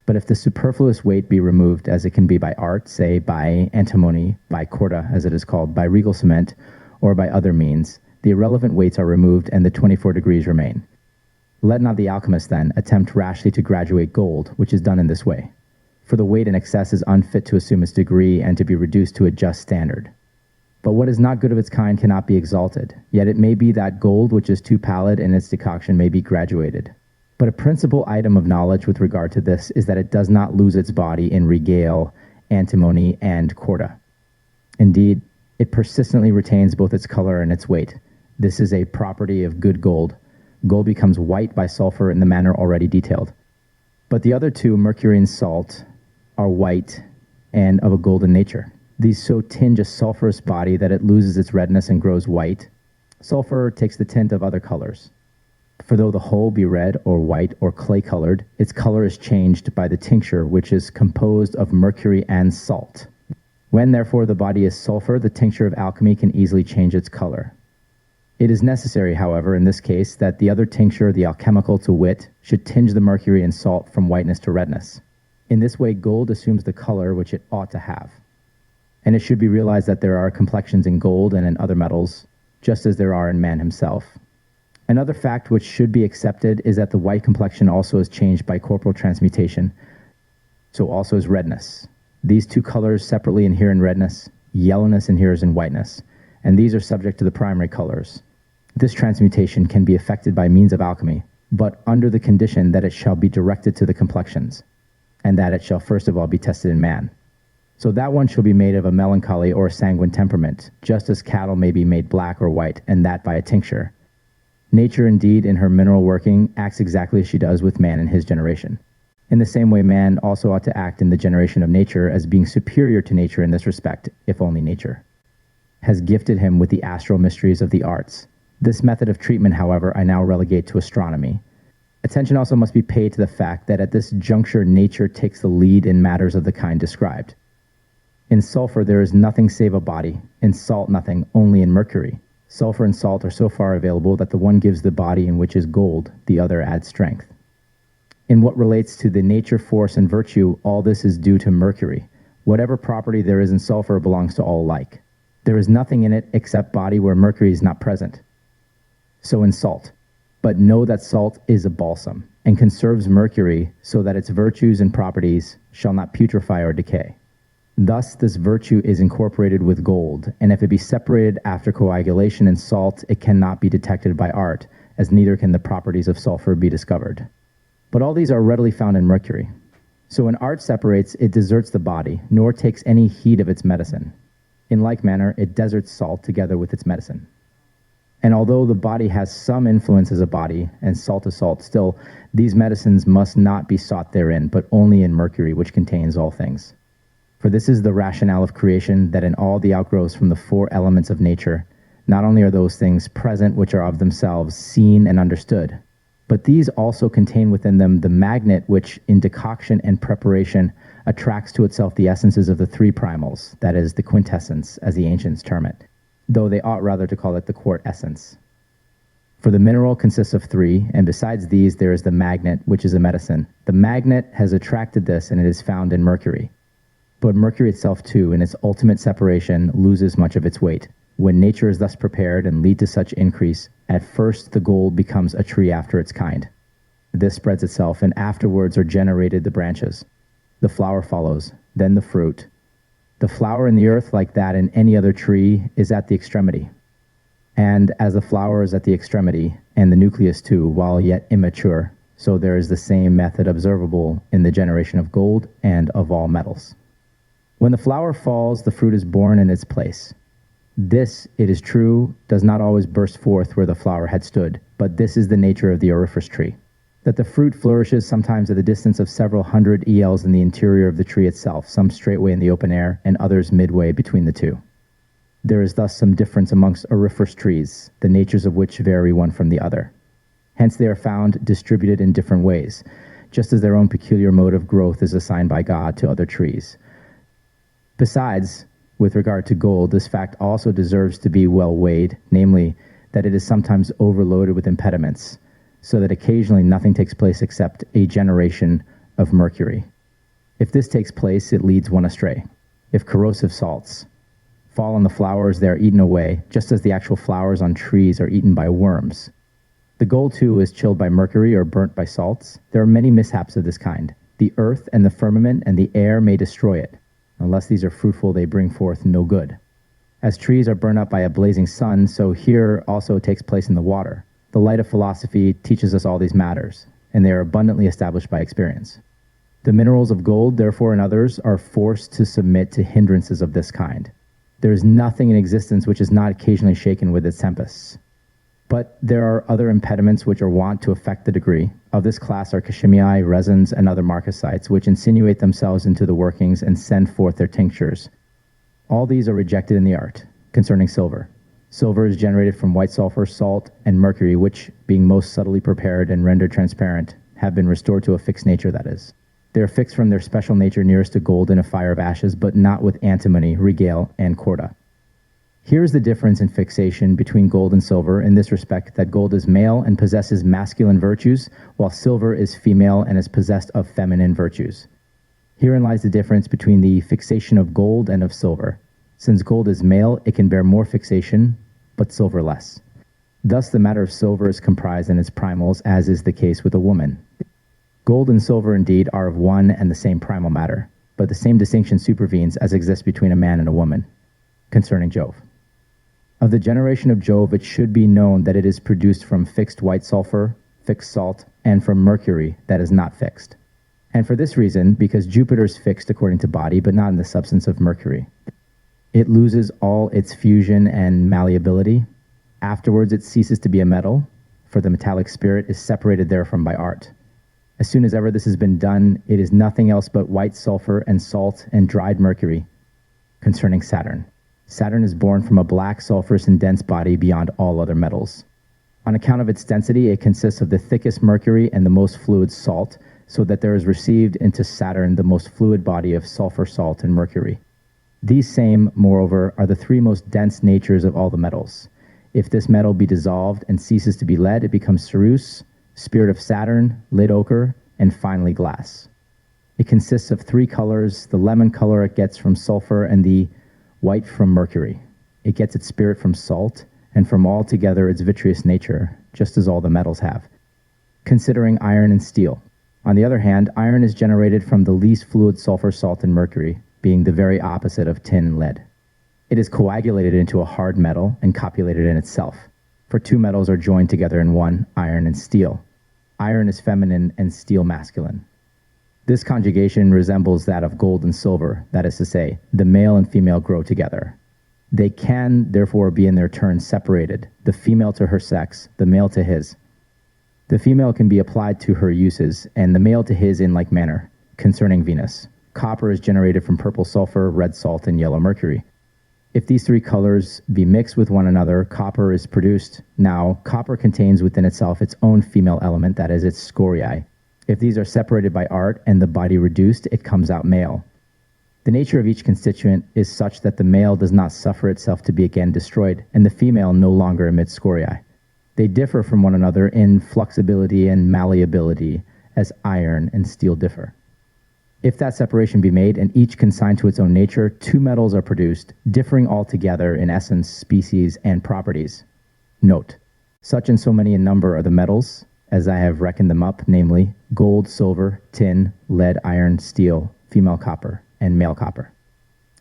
A: But if the superfluous weight be removed, as it can be by art, say by antimony, by corda, as it is called, by regal cement, or by other means, the irrelevant weights are removed and the 24 degrees remain. Let not the alchemist, then, attempt rashly to graduate gold, which is done in this way. For the weight in excess is unfit to assume its degree and to be reduced to a just standard. But what is not good of its kind cannot be exalted, yet it may be that gold which is too pallid in its decoction may be graduated. But a principal item of knowledge with regard to this is that it does not lose its body in regale, antimony, and corda. Indeed, it persistently retains both its color and its weight. This is a property of good gold, Gold becomes white by sulfur in the manner already detailed. But the other two, mercury and salt, are white and of a golden nature. These so tinge a sulfurous body that it loses its redness and grows white. Sulfur takes the tint of other colors. For though the whole be red or white or clay-colored, its color is changed by the tincture, which is composed of mercury and salt. When, therefore, the body is sulfur, the tincture of alchemy can easily change its color. It is necessary, however, in this case, that the other tincture, the alchemical to wit, should tinge the mercury and salt from whiteness to redness. In this way, gold assumes the color which it ought to have. And it should be realized that there are complexions in gold and in other metals, just as there are in man himself. Another fact which should be accepted is that the white complexion also is changed by corporal transmutation, so also is redness. These two colors separately inhere in redness, yellowness inheres in whiteness, and these are subject to the primary colors. This transmutation can be effected by means of alchemy, but under the condition that it shall be directed to the complexions, and that it shall first of all be tested in man. So that one shall be made of a melancholy or a sanguine temperament, just as cattle may be made black or white, and that by a tincture. Nature, indeed, in her mineral working, acts exactly as she does with man in his generation. In the same way, man also ought to act in the generation of nature as being superior to nature in this respect, if only nature has gifted him with the astral mysteries of the arts. This method of treatment, however, I now relegate to astronomy. Attention also must be paid to the fact that at this juncture nature takes the lead in matters of the kind described. In sulfur there is nothing save a body, in salt nothing, only in mercury. Sulfur and salt are so far available that the one gives the body in which is gold, the other adds strength. In what relates to the nature, force, and virtue, all this is due to mercury. Whatever property there is in sulfur belongs to all alike. There is nothing in it except body where mercury is not present. So in salt. But know that salt is a balsam, and conserves mercury so that its virtues and properties shall not putrefy or decay. Thus this virtue is incorporated with gold, and if it be separated after coagulation in salt, it cannot be detected by art, as neither can the properties of sulfur be discovered. But all these are readily found in mercury. So when art separates, it deserts the body, nor takes any heed of its medicine. In like manner, it deserts salt together with its medicine. And although the body has some influence as a body, and salt is salt, still, these medicines must not be sought therein, but only in mercury, which contains all things. For this is the rationale of creation, that in all the outgrowths from the four elements of nature, not only are those things present which are of themselves seen and understood, but these also contain within them the magnet which, in decoction and preparation, attracts to itself the essences of the three primals, that is, the quintessence, as the ancients term it, though they ought rather to call it the quart essence. For the mineral consists of three, and besides these there is the magnet, which is a medicine. The magnet has attracted this, and it is found in mercury. But mercury itself, too, in its ultimate separation, loses much of its weight. When nature is thus prepared and lead to such increase, at first the gold becomes a tree after its kind. This spreads itself, and afterwards are generated the branches. The flower follows, then the fruit. The flower in the earth, like that in any other tree, is at the extremity. And as the flower is at the extremity, and the nucleus too, while yet immature, so there is the same method observable in the generation of gold and of all metals. When the flower falls, the fruit is born in its place. This, it is true, does not always burst forth where the flower had stood, but this is the nature of the auriferous tree, that the fruit flourishes sometimes at the distance of several hundred ells in the interior of the tree itself, some straightway in the open air, and others midway between the two. There is thus some difference amongst auriferous trees, the natures of which vary one from the other. Hence they are found distributed in different ways, just as their own peculiar mode of growth is assigned by God to other trees. Besides, with regard to gold, this fact also deserves to be well weighed, namely, that it is sometimes overloaded with impediments, so that occasionally nothing takes place except a generation of mercury. If this takes place, it leads one astray. If corrosive salts fall on the flowers, they are eaten away, just as the actual flowers on trees are eaten by worms. The gold, too, is chilled by mercury or burnt by salts. There are many mishaps of this kind. The earth and the firmament and the air may destroy it. Unless these are fruitful, they bring forth no good. As trees are burned up by a blazing sun, so here also takes place in the water. The light of philosophy teaches us all these matters, and they are abundantly established by experience. The minerals of gold, therefore, and others, are forced to submit to hindrances of this kind. There is nothing in existence which is not occasionally shaken with its tempests. But there are other impediments which are wont to affect the degree. Of this class are chimiae, resins, and other marcasites, which insinuate themselves into the workings and send forth their tinctures. All these are rejected in the art. Concerning silver. Silver is generated from white sulfur, salt, and mercury, which, being most subtly prepared and rendered transparent, have been restored to a fixed nature, that is. They are fixed from their special nature nearest to gold in a fire of ashes, but not with antimony, regale, and corda. Here is the difference in fixation between gold and silver in this respect, that gold is male and possesses masculine virtues, while silver is female and is possessed of feminine virtues. Herein lies the difference between the fixation of gold and of silver. Since gold is male, it can bear more fixation, but silver less. Thus the matter of silver is comprised in its primals, as is the case with a woman. Gold and silver indeed are of one and the same primal matter, but the same distinction supervenes as exists between a man and a woman. Concerning Jove. Of the generation of Jove, it should be known that it is produced from fixed white sulfur, fixed salt, and from mercury that is not fixed. And for this reason, because Jupiter is fixed according to body, but not in the substance of Mercury. It loses all its fusion and malleability. Afterwards, it ceases to be a metal, for the metallic spirit is separated therefrom by art. As soon as ever this has been done, it is nothing else but white sulfur and salt and dried mercury. Concerning Saturn. Saturn is born from a black, sulfurous, and dense body beyond all other metals. On account of its density, it consists of the thickest mercury and the most fluid salt, so that there is received into Saturn the most fluid body of sulfur, salt, and mercury. These same, moreover, are the three most dense natures of all the metals. If this metal be dissolved and ceases to be lead, it becomes ceruse, spirit of Saturn, lead ochre, and finally glass. It consists of three colors. The lemon color it gets from sulfur, and the white from mercury. It gets its spirit from salt, and from all together its vitreous nature, just as all the metals have. Considering iron and steel. On the other hand, iron is generated from the least fluid sulfur, salt, and mercury, being the very opposite of tin and lead. It is coagulated into a hard metal and copulated in itself, for two metals are joined together in one, iron and steel. Iron is feminine and steel masculine. This conjugation resembles that of gold and silver, that is to say, the male and female grow together. They can, therefore, be in their turn separated, the female to her sex, the male to his. The female can be applied to her uses, and the male to his in like manner. Concerning Venus. Copper is generated from purple sulfur, red salt, and yellow mercury. If these three colors be mixed with one another, copper is produced. Now, copper contains within itself its own female element, that is, its scoriae. If these are separated by art and the body reduced, it comes out male. The nature of each constituent is such that the male does not suffer itself to be again destroyed, and the female no longer emits scoriae. They differ from one another in flexibility and malleability, as iron and steel differ. If that separation be made, and each consigned to its own nature, two metals are produced, differing altogether in essence, species, and properties. Note, such and so many in number are the metals, as I have reckoned them up, namely, gold, silver, tin, lead, iron, steel, female copper, and male copper.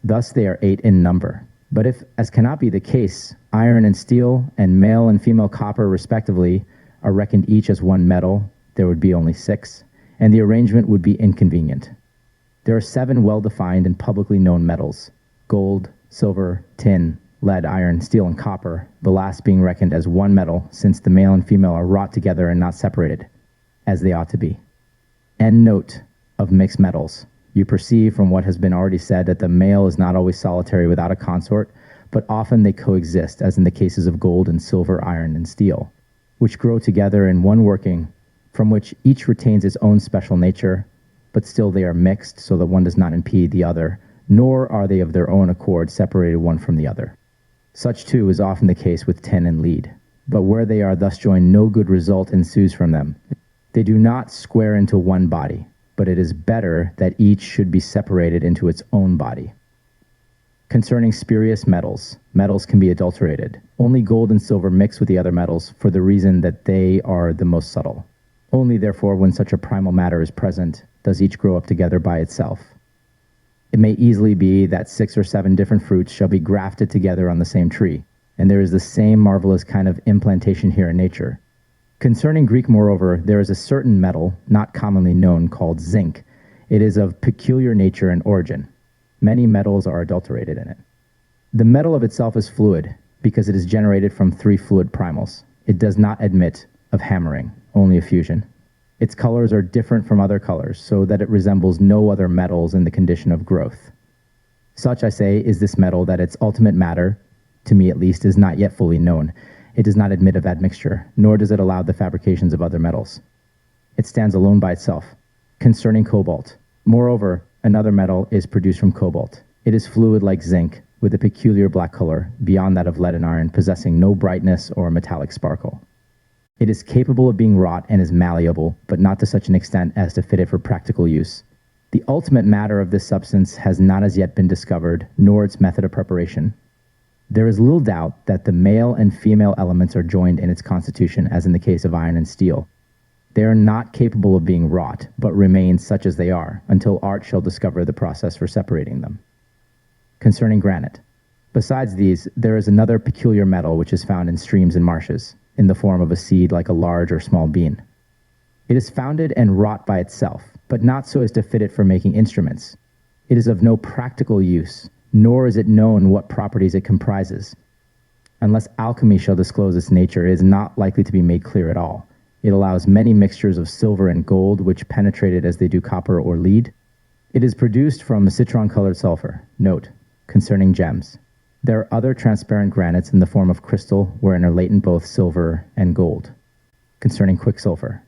A: Thus they are 8 in number. But if, as cannot be the case, iron and steel, and male and female copper respectively, are reckoned each as one metal, there would be only 6, and the arrangement would be inconvenient. There are 7 well-defined and publicly known metals: gold, silver, tin, lead, iron, steel, and copper, the last being reckoned as one metal, since the male and female are wrought together and not separated, as they ought to be. End note of mixed metals. You perceive from what has been already said that the male is not always solitary without a consort, but often they coexist, as in the cases of gold and silver, iron, and steel, which grow together in one working, from which each retains its own special nature, but still they are mixed so that one does not impede the other, nor are they of their own accord separated one from the other. Such too is often the case with tin and lead, but where they are thus joined no good result ensues from them. They do not square into one body, but it is better that each should be separated into its own body. Concerning spurious metals, metals can be adulterated. Only gold and silver mix with the other metals for the reason that they are the most subtle. Only, therefore, when such a primal matter is present, does each grow up together by itself. It may easily be that 6 or 7 different fruits shall be grafted together on the same tree, and there is the same marvelous kind of implantation here in nature. Concerning Greek, moreover, there is a certain metal, not commonly known, called zinc. It is of peculiar nature and origin. Many metals are adulterated in it. The metal of itself is fluid, because it is generated from 3 fluid primals. It does not admit of hammering, only of fusion. Its colors are different from other colors, so that it resembles no other metals in the condition of growth. Such, I say, is this metal that its ultimate matter, to me at least, is not yet fully known. It does not admit of admixture, nor does it allow the fabrications of other metals. It stands alone by itself. Concerning cobalt. Moreover, another metal is produced from cobalt. It is fluid like zinc, with a peculiar black color, beyond that of lead and iron, possessing no brightness or metallic sparkle. It is capable of being wrought and is malleable, but not to such an extent as to fit it for practical use. The ultimate matter of this substance has not as yet been discovered, nor its method of preparation. There is little doubt that the male and female elements are joined in its constitution, as in the case of iron and steel. They are not capable of being wrought, but remain such as they are, until art shall discover the process for separating them. Concerning granite. Besides these, there is another peculiar metal which is found in streams and marshes, in the form of a seed like a large or small bean. It is founded and wrought by itself, but not so as to fit it for making instruments. It is of no practical use, nor is it known what properties it comprises. Unless alchemy shall disclose its nature, it is not likely to be made clear at all. It allows many mixtures of silver and gold, which penetrate it as they do copper or lead. It is produced from citron-colored sulfur. Note, concerning gems. There are other transparent granites in the form of crystal, wherein are latent both silver and gold. Concerning quicksilver.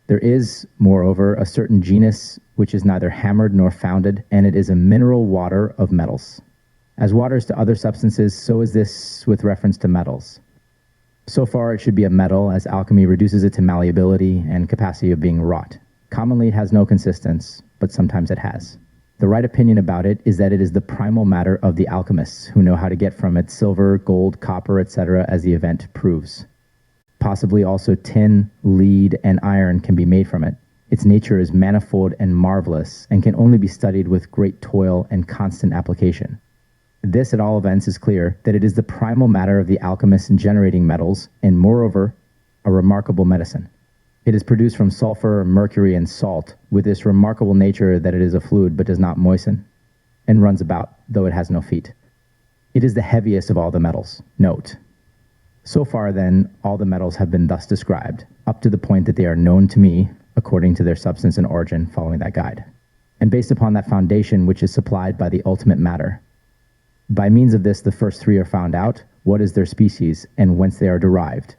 A: There is, moreover, a certain genus which is neither hammered nor founded, and it is a mineral water of metals. As water is to other substances, so is this with reference to metals. So far it should be a metal, as alchemy reduces it to malleability and capacity of being wrought. Commonly it has no consistence, but sometimes it has. The right opinion about it is that it is the primal matter of the alchemists, who know how to get from it silver, gold, copper, etc., as the event proves. Possibly also tin, lead, and iron can be made from it. Its nature is manifold and marvelous, and can only be studied with great toil and constant application. This, at all events, is clear that it is the primal matter of the alchemists in generating metals, and moreover, a remarkable medicine. It is produced from sulfur, mercury, and salt, with this remarkable nature that it is a fluid but does not moisten, and runs about, though it has no feet. It is the heaviest of all the metals. Note. So far, then, all the metals have been thus described, up to the point that they are known to me, according to their substance and origin, following that guide, and based upon that foundation which is supplied by the ultimate matter. By means of this, the first three are found out, what is their species, and whence they are derived.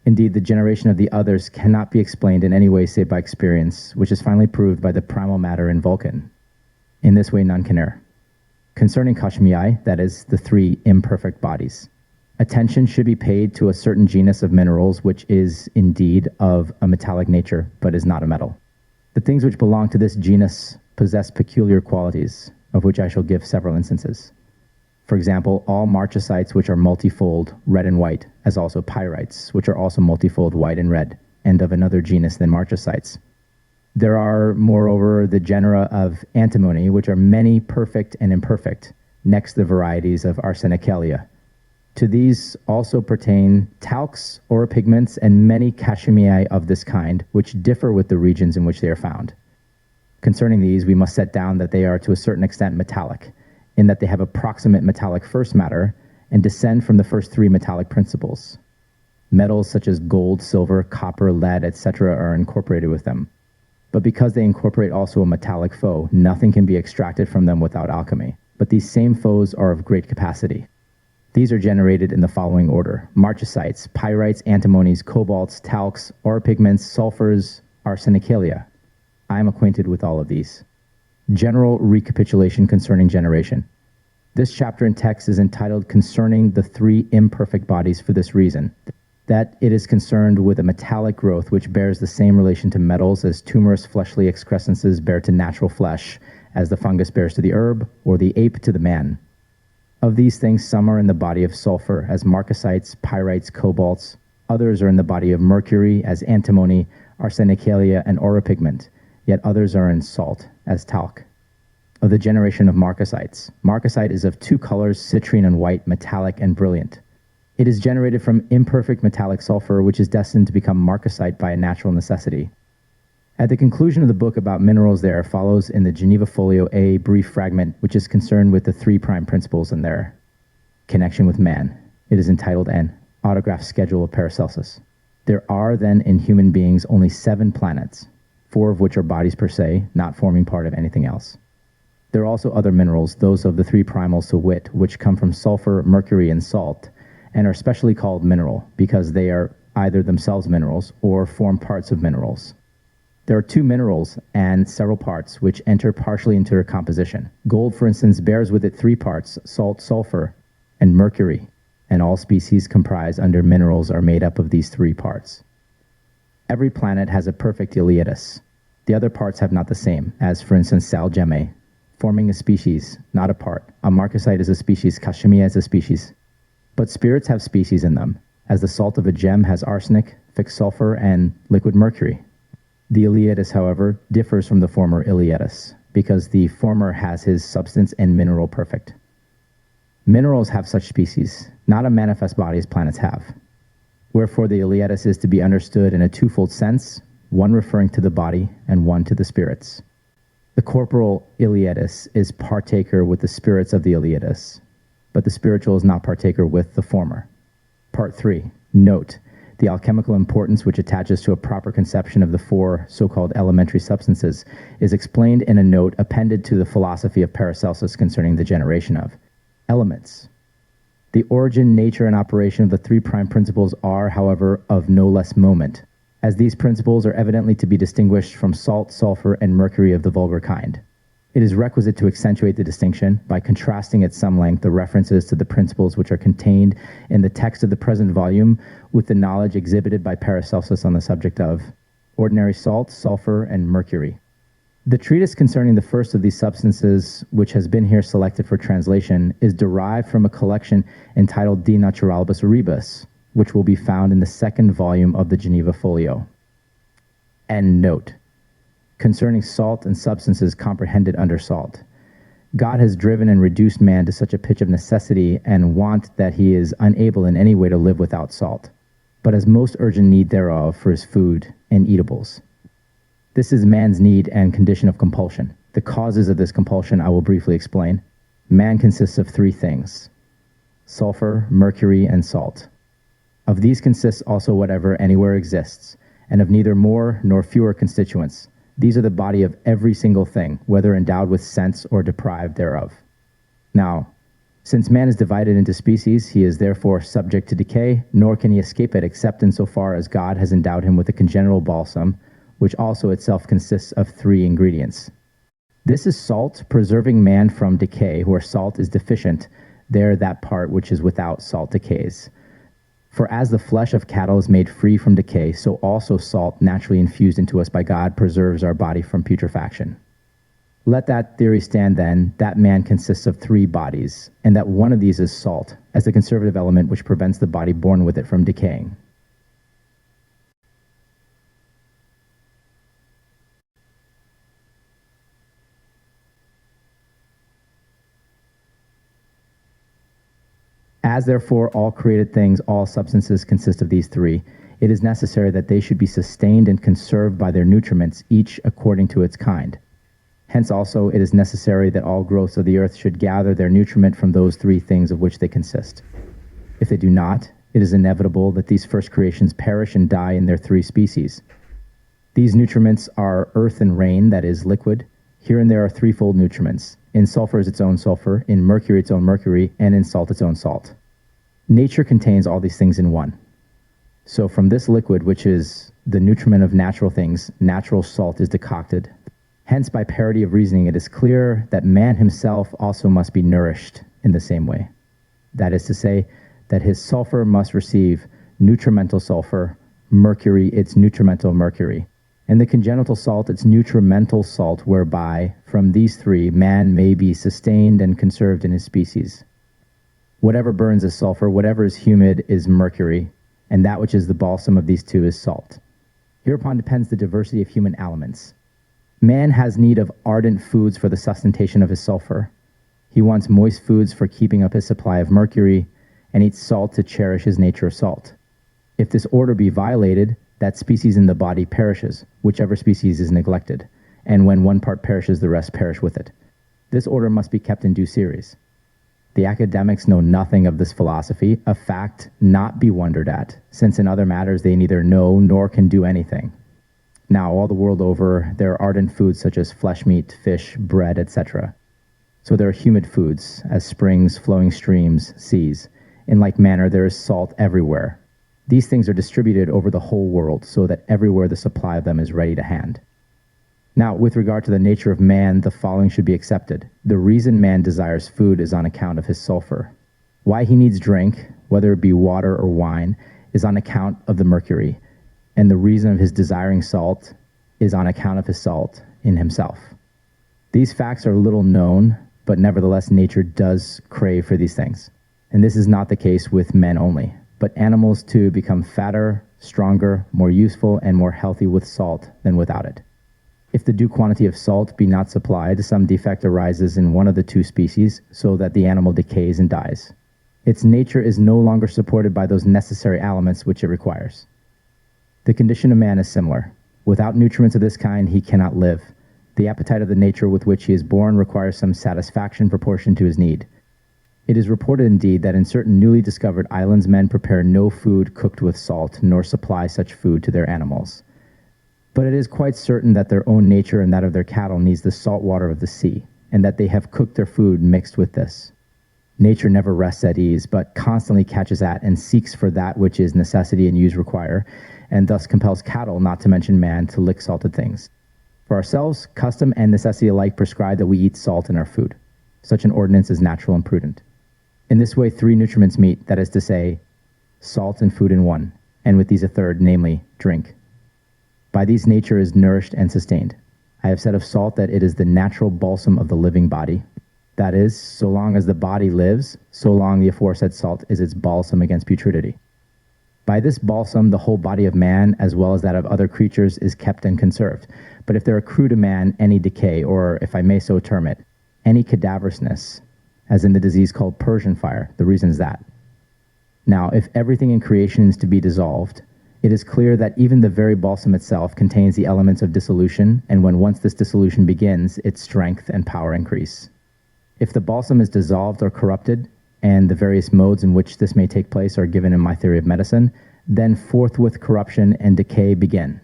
A: Indeed, the generation of the others cannot be explained in any way save by experience, which is finally proved by the primal matter in Vulcan. In this way, none can err. Concerning kashmiai, that is, the three imperfect bodies, attention should be paid to a certain genus of minerals which is, indeed, of a metallic nature, but is not a metal. The things which belong to this genus possess peculiar qualities, of which I shall give several instances. For example, all marchesites which are multifold, red and white, as also pyrites, which are also multifold, white and red, and of another genus than marchesites. There are, moreover, the genera of antimony, which are many perfect and imperfect, next the varieties of arsenicalia. To these also pertain talcs, auropigments, and many kashmiai of this kind, which differ with the regions in which they are found. Concerning these, we must set down that they are to a certain extent metallic, in that they have approximate metallic first matter and descend from the first three metallic principles. Metals such as gold, silver, copper, lead, etc. are incorporated with them. But because they incorporate also a metallic foe, nothing can be extracted from them without alchemy. But these same foes are of great capacity. These are generated in the following order: marchesites, pyrites, antimonies, cobalts, talcs, auropigments, sulfurs, arsenicalia. I am acquainted with all of these. General recapitulation concerning generation. This chapter in text is entitled Concerning the Three Imperfect Bodies for this reason, that it is concerned with a metallic growth which bears the same relation to metals as tumorous fleshly excrescences bear to natural flesh, as the fungus bears to the herb, or the ape to the man. Of these things, some are in the body of sulfur, as marcasites, pyrites, cobalts. Others are in the body of mercury, as antimony, arsenicalia, and auropigment. Yet others are in salt, as talc. Of the generation of marcasites, marcasite is of two colors, citrine and white, metallic and brilliant. It is generated from imperfect metallic sulfur, which is destined to become marcasite by a natural necessity. At the conclusion of the book about minerals there follows in the Geneva Folio a brief fragment which is concerned with the three prime principles in their connection with man. It is entitled an autograph schedule of Paracelsus. There are then in human beings only 7 planets, 4 of which are bodies per se, not forming part of anything else. There are also other minerals, those of the 3 primals to wit, which come from sulfur, mercury, and salt, and are specially called mineral because they are either themselves minerals or form parts of minerals. There are 2 minerals and several parts which enter partially into their composition. Gold, for instance, bears with it 3 parts, salt, sulfur, and mercury, and all species comprised under minerals are made up of these 3 parts. Every planet has a perfect Iliadus. The other parts have not the same, as for instance Sal Gemme, forming a species, not a part. A marcasite is a species, Kashmia is a species. But spirits have species in them, as the salt of a gem has arsenic, fixed sulfur, and liquid mercury. The Iliadus, however, differs from the former Iliadus, because the former has his substance and mineral perfect. Minerals have such species, not a manifest body as planets have. Wherefore the Iliadus is to be understood in a twofold sense, one referring to the body and one to the spirits. The corporal Iliadus is partaker with the spirits of the Iliadus, but the spiritual is not partaker with the former. Part 3. Note: the alchemical importance which attaches to a proper conception of the 4 so-called elementary substances is explained in a note appended to the philosophy of Paracelsus concerning the generation of elements. The origin, nature, and operation of the 3 prime principles are, however, of no less moment, as these principles are evidently to be distinguished from salt, sulfur, and mercury of the vulgar kind. It is requisite to accentuate the distinction by contrasting at some length the references to the principles which are contained in the text of the present volume with the knowledge exhibited by Paracelsus on the subject of ordinary salt, sulfur, and mercury. The treatise concerning the first of these substances, which has been here selected for translation, is derived from a collection entitled De Naturalibus Rebus, which will be found in the 2nd volume of the Geneva Folio. End note. Concerning salt and substances comprehended under salt. God has driven and reduced man to such a pitch of necessity and want that he is unable in any way to live without salt, but has most urgent need thereof for his food and eatables. This is man's need and condition of compulsion. The causes of this compulsion I will briefly explain. Man consists of 3 things: sulfur, mercury, and salt. Of these consists also whatever anywhere exists, and of neither more nor fewer constituents. These are the body of every single thing, whether endowed with sense or deprived thereof. Now, since man is divided into species, he is therefore subject to decay, nor can he escape it except in so far as God has endowed him with a congenital balsam, which also itself consists of 3 ingredients. This is salt, preserving man from decay. Where salt is deficient, there that part which is without salt decays. For as the flesh of cattle is made free from decay, so also salt, naturally infused into us by God, preserves our body from putrefaction. Let that theory stand then, that man consists of 3 bodies, and that one of these is salt, as the conservative element which prevents the body born with it from decaying. As therefore all created things, all substances consist of these 3, it is necessary that they should be sustained and conserved by their nutriments, each according to its kind. Hence also it is necessary that all growths of the earth should gather their nutriment from those 3 things of which they consist. If they do not, it is inevitable that these first creations perish and die in their 3 species. These nutriments are earth and rain, that is, liquid. Here and there are 3-fold nutriments. In sulfur is its own sulfur, in mercury its own mercury, and in salt its own salt. Nature contains all these things in one. So from this liquid, which is the nutriment of natural things, natural salt is decocted. Hence, by parity of reasoning, it is clear that man himself also must be nourished in the same way. That is to say, that his sulfur must receive nutrimental sulfur, mercury its nutrimental mercury, and the congenital salt its nutrimental salt, whereby, from these 3, man may be sustained and conserved in his species. Whatever burns is sulfur, whatever is humid is mercury, and that which is the balsam of these 2 is salt. Hereupon depends the diversity of human aliments. Man has need of ardent foods for the sustentation of his sulfur. He wants moist foods for keeping up his supply of mercury, and eats salt to cherish his nature of salt. If this order be violated, that species in the body perishes, whichever species is neglected, and when one part perishes, the rest perish with it. This order must be kept in due series. The academics know nothing of this philosophy, a fact not be wondered at, since in other matters they neither know nor can do anything. Now, all the world over, there are ardent foods such as flesh meat, fish, bread, etc. So there are humid foods, as springs, flowing streams, seas. In like manner, there is salt everywhere. These things are distributed over the whole world, so that everywhere the supply of them is ready to hand. Now, with regard to the nature of man, the following should be accepted. The reason man desires food is on account of his sulfur. Why he needs drink, whether it be water or wine, is on account of the mercury. And the reason of his desiring salt is on account of his salt in himself. These facts are little known, but nevertheless nature does crave for these things. And this is not the case with men only, but animals too become fatter, stronger, more useful, and more healthy with salt than without it. If the due quantity of salt be not supplied, some defect arises in one of the two species, so that the animal decays and dies. Its nature is no longer supported by those necessary elements which it requires. The condition of man is similar. Without nutriments of this kind, he cannot live. The appetite of the nature with which he is born requires some satisfaction proportioned to his need. It is reported indeed that in certain newly discovered islands men prepare no food cooked with salt, nor supply such food to their animals. But it is quite certain that their own nature and that of their cattle needs the salt water of the sea, and that they have cooked their food mixed with this. Nature never rests at ease, but constantly catches at and seeks for that which is necessity and use require, and thus compels cattle, not to mention man, to lick salted things. For ourselves, custom and necessity alike prescribe that we eat salt in our food. Such an ordinance is natural and prudent. In this way, three nutriments meet, that is to say, salt and food in one, and with these a third, namely, drink. By these nature is nourished and sustained. I have said of salt that it is the natural balsam of the living body. That is, so long as the body lives, so long the aforesaid salt is its balsam against putridity. By this balsam, the whole body of man, as well as that of other creatures, is kept and conserved. But if there accrue to man any decay, or, if I may so term it, any cadaverousness, as in the disease called Persian fire, the reason is that. Now, if everything in creation is to be dissolved, it is clear that even the very balsam itself contains the elements of dissolution, and when once this dissolution begins, its strength and power increase. If the balsam is dissolved or corrupted, and the various modes in which this may take place are given in my theory of medicine, then forthwith corruption and decay begin,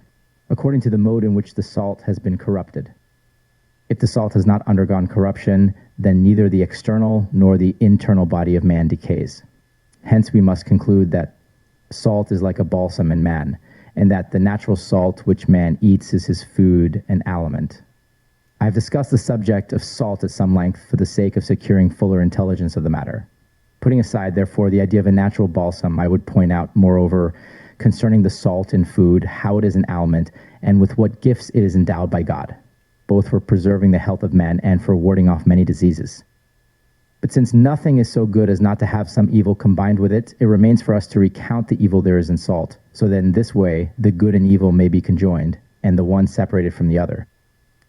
A: according to the mode in which the salt has been corrupted. If the salt has not undergone corruption, then neither the external nor the internal body of man decays. Hence we must conclude that salt is like a balsam in man, and that the natural salt which man eats is his food and aliment. I have discussed the subject of salt at some length for the sake of securing fuller intelligence of the matter. Putting aside, therefore, the idea of a natural balsam, I would point out, moreover, concerning the salt in food, how it is an aliment, and with what gifts it is endowed by God, both for preserving the health of men and for warding off many diseases. But since nothing is so good as not to have some evil combined with it, it remains for us to recount the evil there is in salt, so that in this way the good and evil may be conjoined, and the one separated from the other.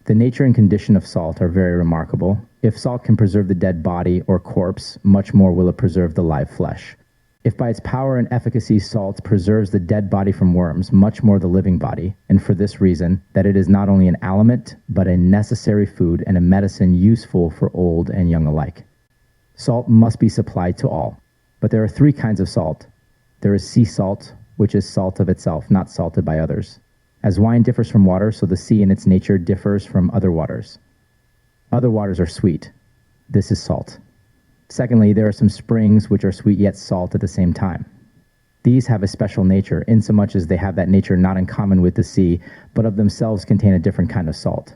A: The nature and condition of salt are very remarkable. If salt can preserve the dead body or corpse, much more will it preserve the live flesh. If by its power and efficacy salt preserves the dead body from worms, much more the living body, and for this reason, that it is not only an aliment, but a necessary food and a medicine useful for old and young alike. Salt must be supplied to all, but there are three kinds of salt. There is sea salt, which is salt of itself, not salted by others. As wine differs from water, so the sea in its nature differs from other waters. Other waters are sweet. This is salt. Secondly, there are some springs which are sweet yet salt at the same time. These have a special nature, insomuch as they have that nature not in common with the sea, but of themselves contain a different kind of salt.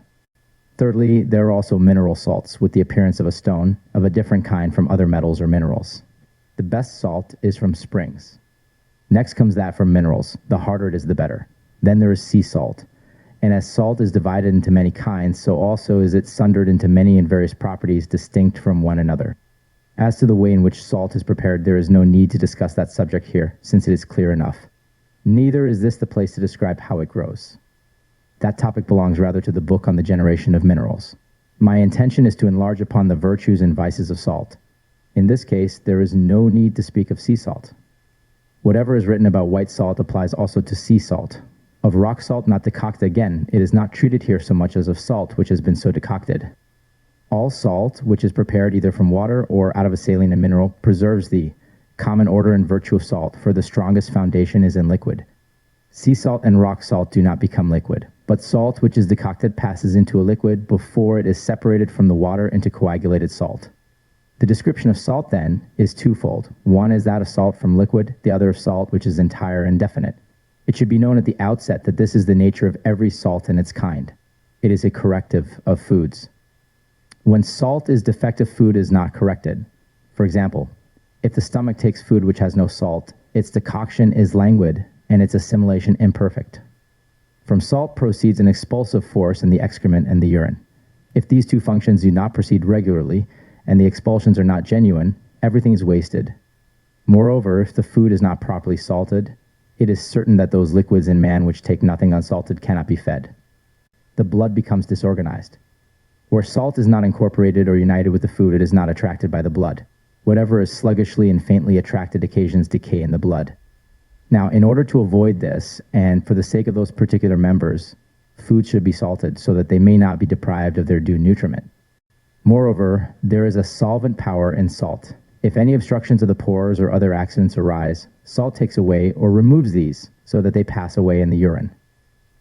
A: Thirdly, there are also mineral salts, with the appearance of a stone, of a different kind from other metals or minerals. The best salt is from springs. Next comes that from minerals. The harder it is, the better. Then there is sea salt. And as salt is divided into many kinds, so also is it sundered into many and various properties distinct from one another. As to the way in which salt is prepared, there is no need to discuss that subject here, since it is clear enough. Neither is this the place to describe how it grows. That topic belongs rather to the book on the generation of minerals. My intention is to enlarge upon the virtues and vices of salt. In this case, there is no need to speak of sea salt. Whatever is written about white salt applies also to sea salt. Of rock salt not decocted again, it is not treated here so much as of salt which has been so decocted. All salt, which is prepared either from water or out of a saline and mineral, preserves the common order and virtue of salt, for the strongest foundation is in liquid. Sea salt and rock salt do not become liquid, but salt which is decocted passes into a liquid before it is separated from the water into coagulated salt. The description of salt, then, is twofold. One is that of salt from liquid, the other of salt which is entire and definite. It should be known at the outset that this is the nature of every salt in its kind. It is a corrective of foods. When salt is defective, food is not corrected. For example, if the stomach takes food which has no salt, its decoction is languid and its assimilation imperfect. From salt proceeds an expulsive force in the excrement and the urine. If these two functions do not proceed regularly, and the expulsions are not genuine, everything is wasted. Moreover, if the food is not properly salted, it is certain that those liquids in man which take nothing unsalted cannot be fed. The blood becomes disorganized. Where salt is not incorporated or united with the food, it is not attracted by the blood. Whatever is sluggishly and faintly attracted occasions decay in the blood. Now, in order to avoid this, and for the sake of those particular members, food should be salted so that they may not be deprived of their due nutriment. Moreover, there is a solvent power in salt. If any obstructions of the pores or other accidents arise, salt takes away or removes these so that they pass away in the urine.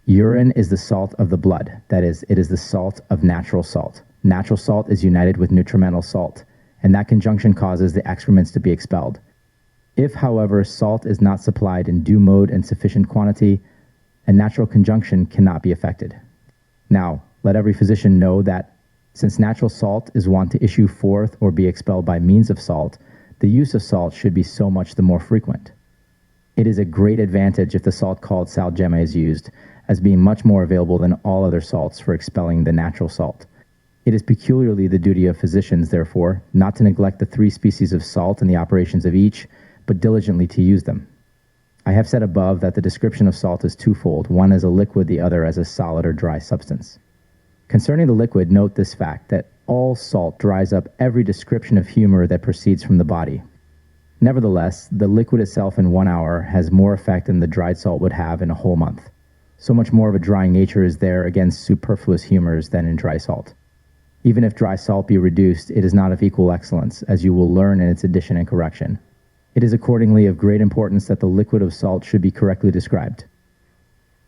A: Urine is the salt of the blood. That is, it is the salt of natural salt. Natural salt is united with nutrimental salt, and that conjunction causes the excrements to be expelled. If, however, salt is not supplied in due mode and sufficient quantity, a natural conjunction cannot be effected. Now, let every physician know that since natural salt is wont to issue forth or be expelled by means of salt, the use of salt should be so much the more frequent. It is a great advantage if the salt called sal gemme is used, as being much more available than all other salts for expelling the natural salt. It is peculiarly the duty of physicians, therefore, not to neglect the three species of salt and the operations of each, but diligently to use them. I have said above that the description of salt is twofold, one as a liquid, the other as a solid or dry substance. Concerning the liquid, note this fact, that all salt dries up every description of humor that proceeds from the body. Nevertheless, the liquid itself in 1 hour has more effect than the dried salt would have in a whole month. So much more of a drying nature is there against superfluous humors than in dry salt. Even if dry salt be reduced, it is not of equal excellence, as you will learn in its addition and correction. It is accordingly of great importance that the liquid of salt should be correctly described.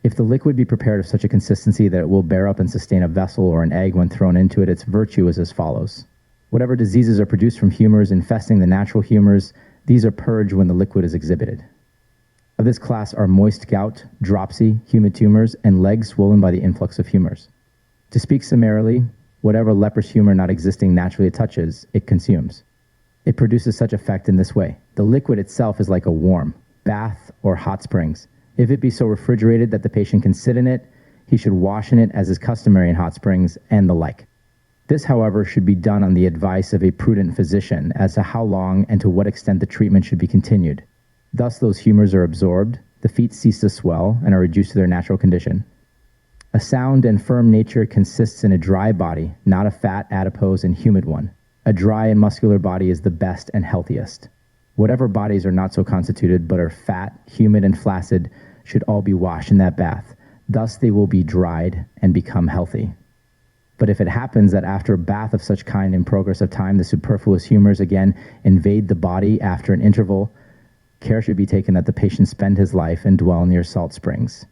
A: If the liquid be prepared of such a consistency that it will bear up and sustain a vessel or an egg when thrown into it, its virtue is as follows. Whatever diseases are produced from humors infesting the natural humors, these are purged when the liquid is exhibited. Of this class are moist gout, dropsy, humid tumors, and legs swollen by the influx of humors. To speak summarily, whatever leprous humor not existing naturally it touches, it consumes. It produces such effect in this way. The liquid itself is like a warm bath or hot springs. If it be so refrigerated that the patient can sit in it, he should wash in it as is customary in hot springs, and the like. This, however, should be done on the advice of a prudent physician as to how long and to what extent the treatment should be continued. Thus those humors are absorbed, the feet cease to swell, and are reduced to their natural condition. A sound and firm nature consists in a dry body, not a fat, adipose, and humid one. A dry and muscular body is the best and healthiest. Whatever bodies are not so constituted, but are fat, humid, and flaccid, should all be washed in that bath. Thus they will be dried and become healthy. But if it happens that after a bath of such kind in progress of time, the superfluous humors again invade the body after an interval, care should be taken that the patient spend his life and dwell near salt springs.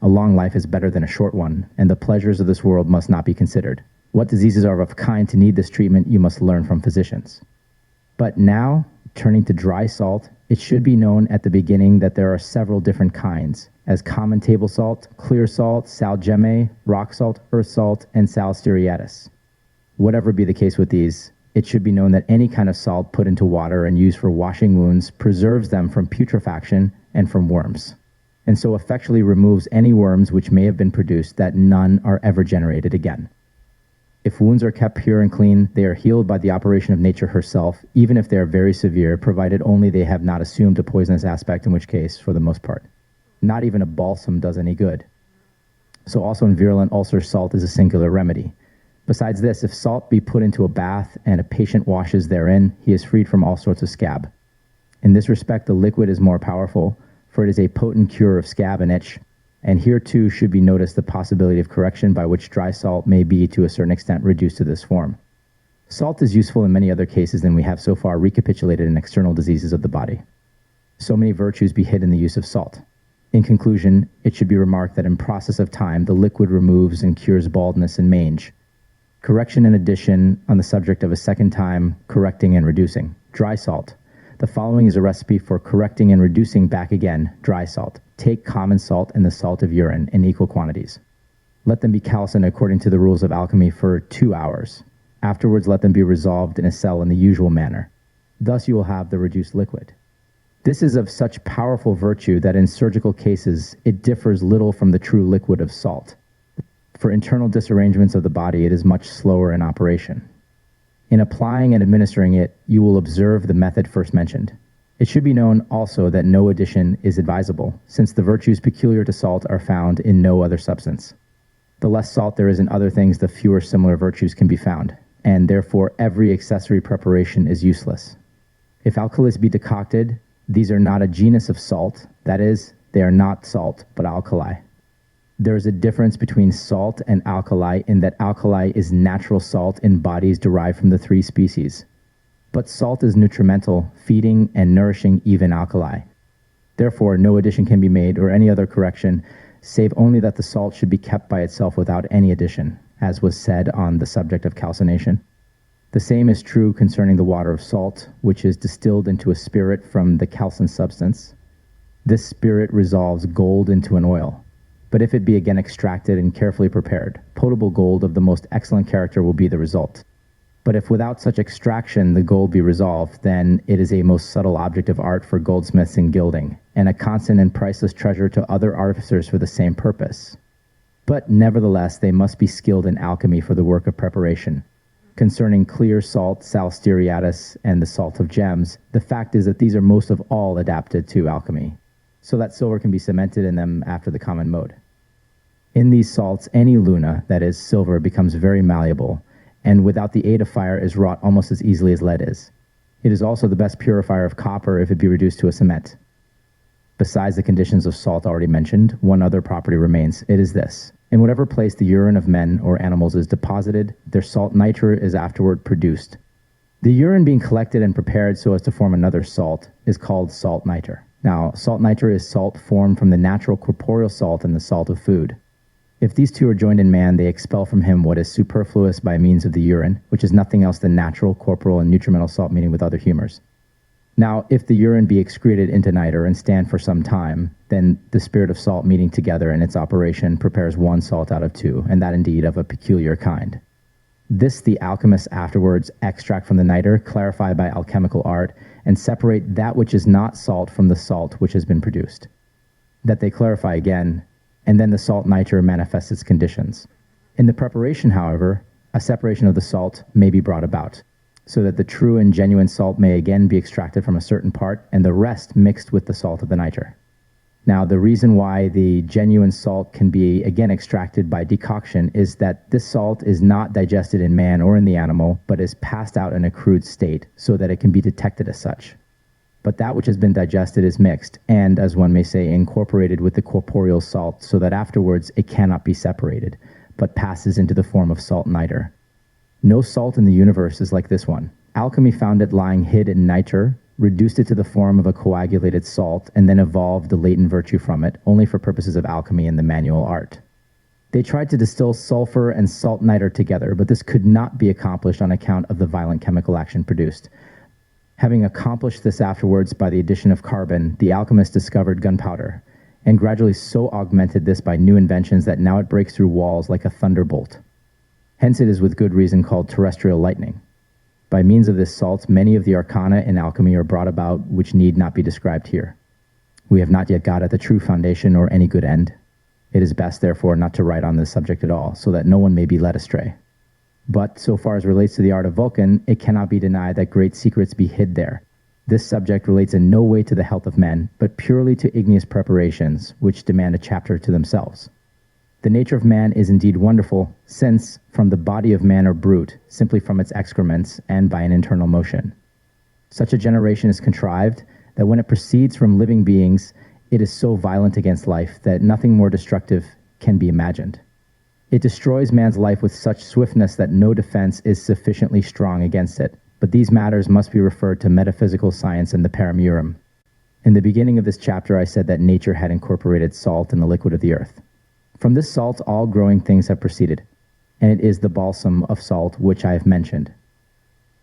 A: A long life is better than a short one, and the pleasures of this world must not be considered. What diseases are of kind to need this treatment you must learn from physicians. But now, turning to dry salt, it should be known at the beginning that there are several different kinds, as common table salt, clear salt, sal gemme, rock salt, earth salt, and sal styriatus. Whatever be the case with these, it should be known that any kind of salt put into water and used for washing wounds preserves them from putrefaction and from worms, and so effectually removes any worms which may have been produced, that none are ever generated again. If wounds are kept pure and clean, they are healed by the operation of nature herself, even if they are very severe, provided only they have not assumed a poisonous aspect, in which case, for the most part, not even a balsam does any good. So also in virulent ulcers, salt is a singular remedy. Besides this, if salt be put into a bath and a patient washes therein, he is freed from all sorts of scab. In this respect, the liquid is more powerful, for it is a potent cure of scab and itch. And here too should be noticed the possibility of correction by which dry salt may be to a certain extent reduced to this form. Salt is useful in many other cases than we have so far recapitulated in external diseases of the body. So many virtues be hid in the use of salt. In conclusion, it should be remarked that in process of time, the liquid removes and cures baldness and mange. Correction and addition on the subject of a second time, correcting and reducing. Dry salt. The following is a recipe for correcting and reducing back again, dry salt. Take common salt and the salt of urine in equal quantities. Let them be calcined according to the rules of alchemy for 2 hours. Afterwards, let them be resolved in a cell in the usual manner. Thus you will have the reduced liquid. This is of such powerful virtue that in surgical cases it differs little from the true liquid of salt. For internal disarrangements of the body, it is much slower in operation. In applying and administering it, you will observe the method first mentioned. It should be known also that no addition is advisable, since the virtues peculiar to salt are found in no other substance. The less salt there is in other things, the fewer similar virtues can be found, and therefore every accessory preparation is useless. If alkalis be decocted, these are not a genus of salt, that is, they are not salt, but alkali. There is a difference between salt and alkali in that alkali is natural salt in bodies derived from the 3 species. But salt is nutrimental, feeding and nourishing even alkali. Therefore, no addition can be made or any other correction, save only that the salt should be kept by itself without any addition, as was said on the subject of calcination. The same is true concerning the water of salt, which is distilled into a spirit from the calcined substance. This spirit resolves gold into an oil. But if it be again extracted and carefully prepared, potable gold of the most excellent character will be the result. But if without such extraction the gold be resolved, then it is a most subtle object of art for goldsmiths in gilding, and a constant and priceless treasure to other artificers for the same purpose. But nevertheless they must be skilled in alchemy for the work of preparation. Concerning clear salt, sal styriatus, and the salt of gems, the fact is that these are most of all adapted to alchemy, so that silver can be cemented in them after the common mode. In these salts, any luna, that is, silver, becomes very malleable, and without the aid of fire is wrought almost as easily as lead is. It is also the best purifier of copper if it be reduced to a cement. Besides the conditions of salt already mentioned, one other property remains. It is this. In whatever place the urine of men or animals is deposited, their salt nitre is afterward produced. The urine being collected and prepared so as to form another salt is called salt nitre. Now, salt nitre is salt formed from the natural corporeal salt and the salt of food. If these two are joined in man, they expel from him what is superfluous by means of the urine, which is nothing else than natural, corporal, and nutrimental salt meeting with other humors. Now, if the urine be excreted into nitre and stand for some time, then the spirit of salt meeting together in its operation prepares one salt out of 2, and that indeed of a peculiar kind. This the alchemists afterwards extract from the nitre, clarify by alchemical art, and separate that which is not salt from the salt which has been produced. That they clarify again, and then the salt nitre manifests its conditions. In the preparation, however, a separation of the salt may be brought about, so that the true and genuine salt may again be extracted from a certain part, and the rest mixed with the salt of the nitre. Now, the reason why the genuine salt can be again extracted by decoction is that this salt is not digested in man or in the animal, but is passed out in a crude state, so that it can be detected as such. But that which has been digested is mixed, and, as one may say, incorporated with the corporeal salt, so that afterwards it cannot be separated, but passes into the form of salt nitre. No salt in the universe is like this one. Alchemy found it lying hid in nitre, reduced it to the form of a coagulated salt, and then evolved the latent virtue from it, only for purposes of alchemy and the manual art. They tried to distill sulfur and salt nitre together, but this could not be accomplished on account of the violent chemical action produced. Having accomplished this afterwards by the addition of carbon, the alchemists discovered gunpowder, and gradually so augmented this by new inventions that now it breaks through walls like a thunderbolt. Hence it is with good reason called terrestrial lightning. By means of this salt, many of the arcana in alchemy are brought about which need not be described here. We have not yet got at the true foundation or any good end. It is best, therefore, not to write on this subject at all, so that no one may be led astray. But, so far as relates to the art of Vulcan, it cannot be denied that great secrets be hid there. This subject relates in no way to the health of men, but purely to igneous preparations, which demand a chapter to themselves. The nature of man is indeed wonderful, since, from the body of man or brute, simply from its excrements, and by an internal motion. Such a generation is contrived, that when it proceeds from living beings, it is so violent against life, that nothing more destructive can be imagined. It destroys man's life with such swiftness that no defense is sufficiently strong against it. But these matters must be referred to metaphysical science and the paramurum. In the beginning of this chapter, I said that nature had incorporated salt in the liquid of the earth. From this salt, all growing things have proceeded, and it is the balsam of salt which I have mentioned.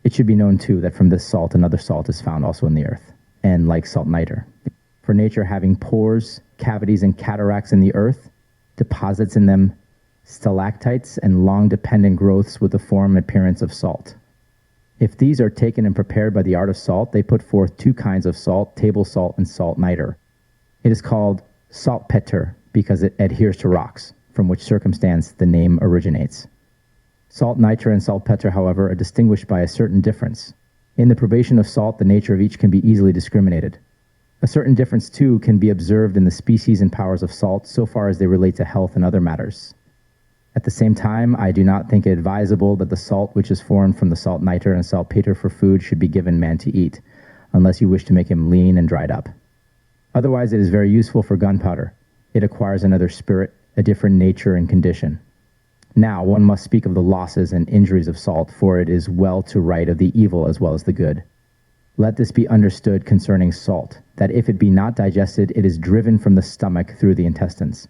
A: It should be known, too, that from this salt another salt is found also in the earth, and like salt nitre. For nature having pores, cavities, and cataracts in the earth, deposits in them stalactites and long dependent growths with the form and appearance of salt. If these are taken and prepared by the art of salt, they put forth two kinds of salt, table salt and salt nitre. It is called saltpeter because it adheres to rocks, from which circumstance the name originates. Salt nitre and saltpeter, however, are distinguished by a certain difference. In the probation of salt, the nature of each can be easily discriminated. A certain difference, too, can be observed in the species and powers of salt so far as they relate to health and other matters. At the same time, I do not think it advisable that the salt which is formed from the salt nitre and saltpeter for food should be given man to eat, unless you wish to make him lean and dried up. Otherwise, it is very useful for gunpowder. It acquires another spirit, a different nature and condition. Now, one must speak of the losses and injuries of salt, for it is well to write of the evil as well as the good. Let this be understood concerning salt, that if it be not digested, it is driven from the stomach through the intestines,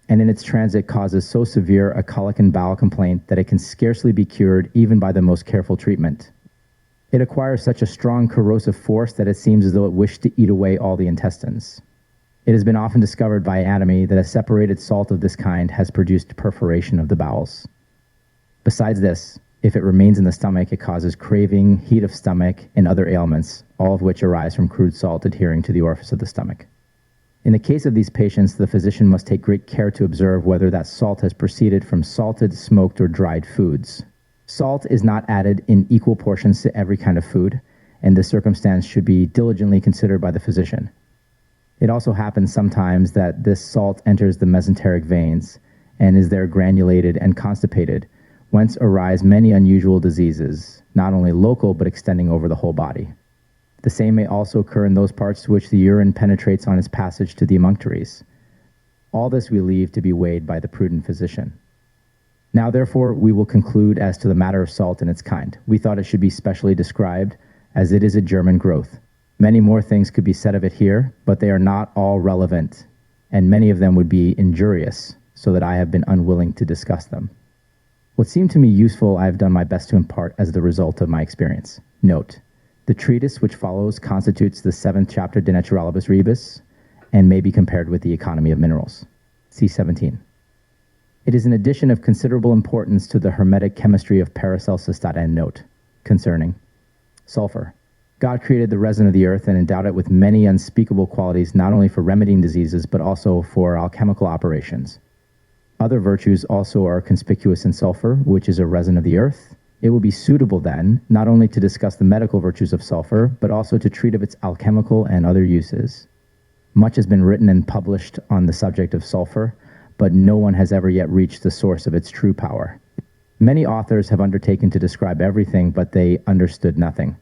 A: and in its transit causes so severe a colic and bowel complaint that it can scarcely be cured even by the most careful treatment. It acquires such a strong corrosive force that it seems as though it wished to eat away all the intestines. It has been often discovered by anatomy that a separated salt of this kind has produced perforation of the bowels. Besides this, if it remains in the stomach, it causes craving, heat of stomach, and other ailments, all of which arise from crude salt adhering to the orifice of the stomach. In the case of these patients, the physician must take great care to observe whether that salt has proceeded from salted, smoked, or dried foods. Salt is not added in equal portions to every kind of food, and this circumstance should be diligently considered by the physician. It also happens sometimes that this salt enters the mesenteric veins and is there granulated and constipated, whence arise many unusual diseases, not only local but extending over the whole body. The same may also occur in those parts to which the urine penetrates on its passage to the emunctories. All this we leave to be weighed by the prudent physician. Now, therefore, we will conclude as to the matter of salt and its kind. We thought it should be specially described, as it is a German growth. Many more things could be said of it here, but they are not all relevant, and many of them would be injurious, so that I have been unwilling to discuss them. What seemed to me useful I have done my best to impart as the result of my experience. Note: the treatise which follows constitutes the 7th chapter De Naturalibus Rebus, and may be compared with the Economy of Minerals. See 17. It is an addition of considerable importance to the hermetic chemistry of Paracelsus. End note. Concerning sulfur. God created the resin of the earth and endowed it with many unspeakable qualities, not only for remedying diseases, but also for alchemical operations. Other virtues also are conspicuous in sulfur, which is a resin of the earth. It will be suitable then, not only to discuss the medical virtues of sulfur, but also to treat of its alchemical and other uses. Much has been written and published on the subject of sulfur, but no one has ever yet reached the source of its true power. Many authors have undertaken to describe everything, but they understood nothing.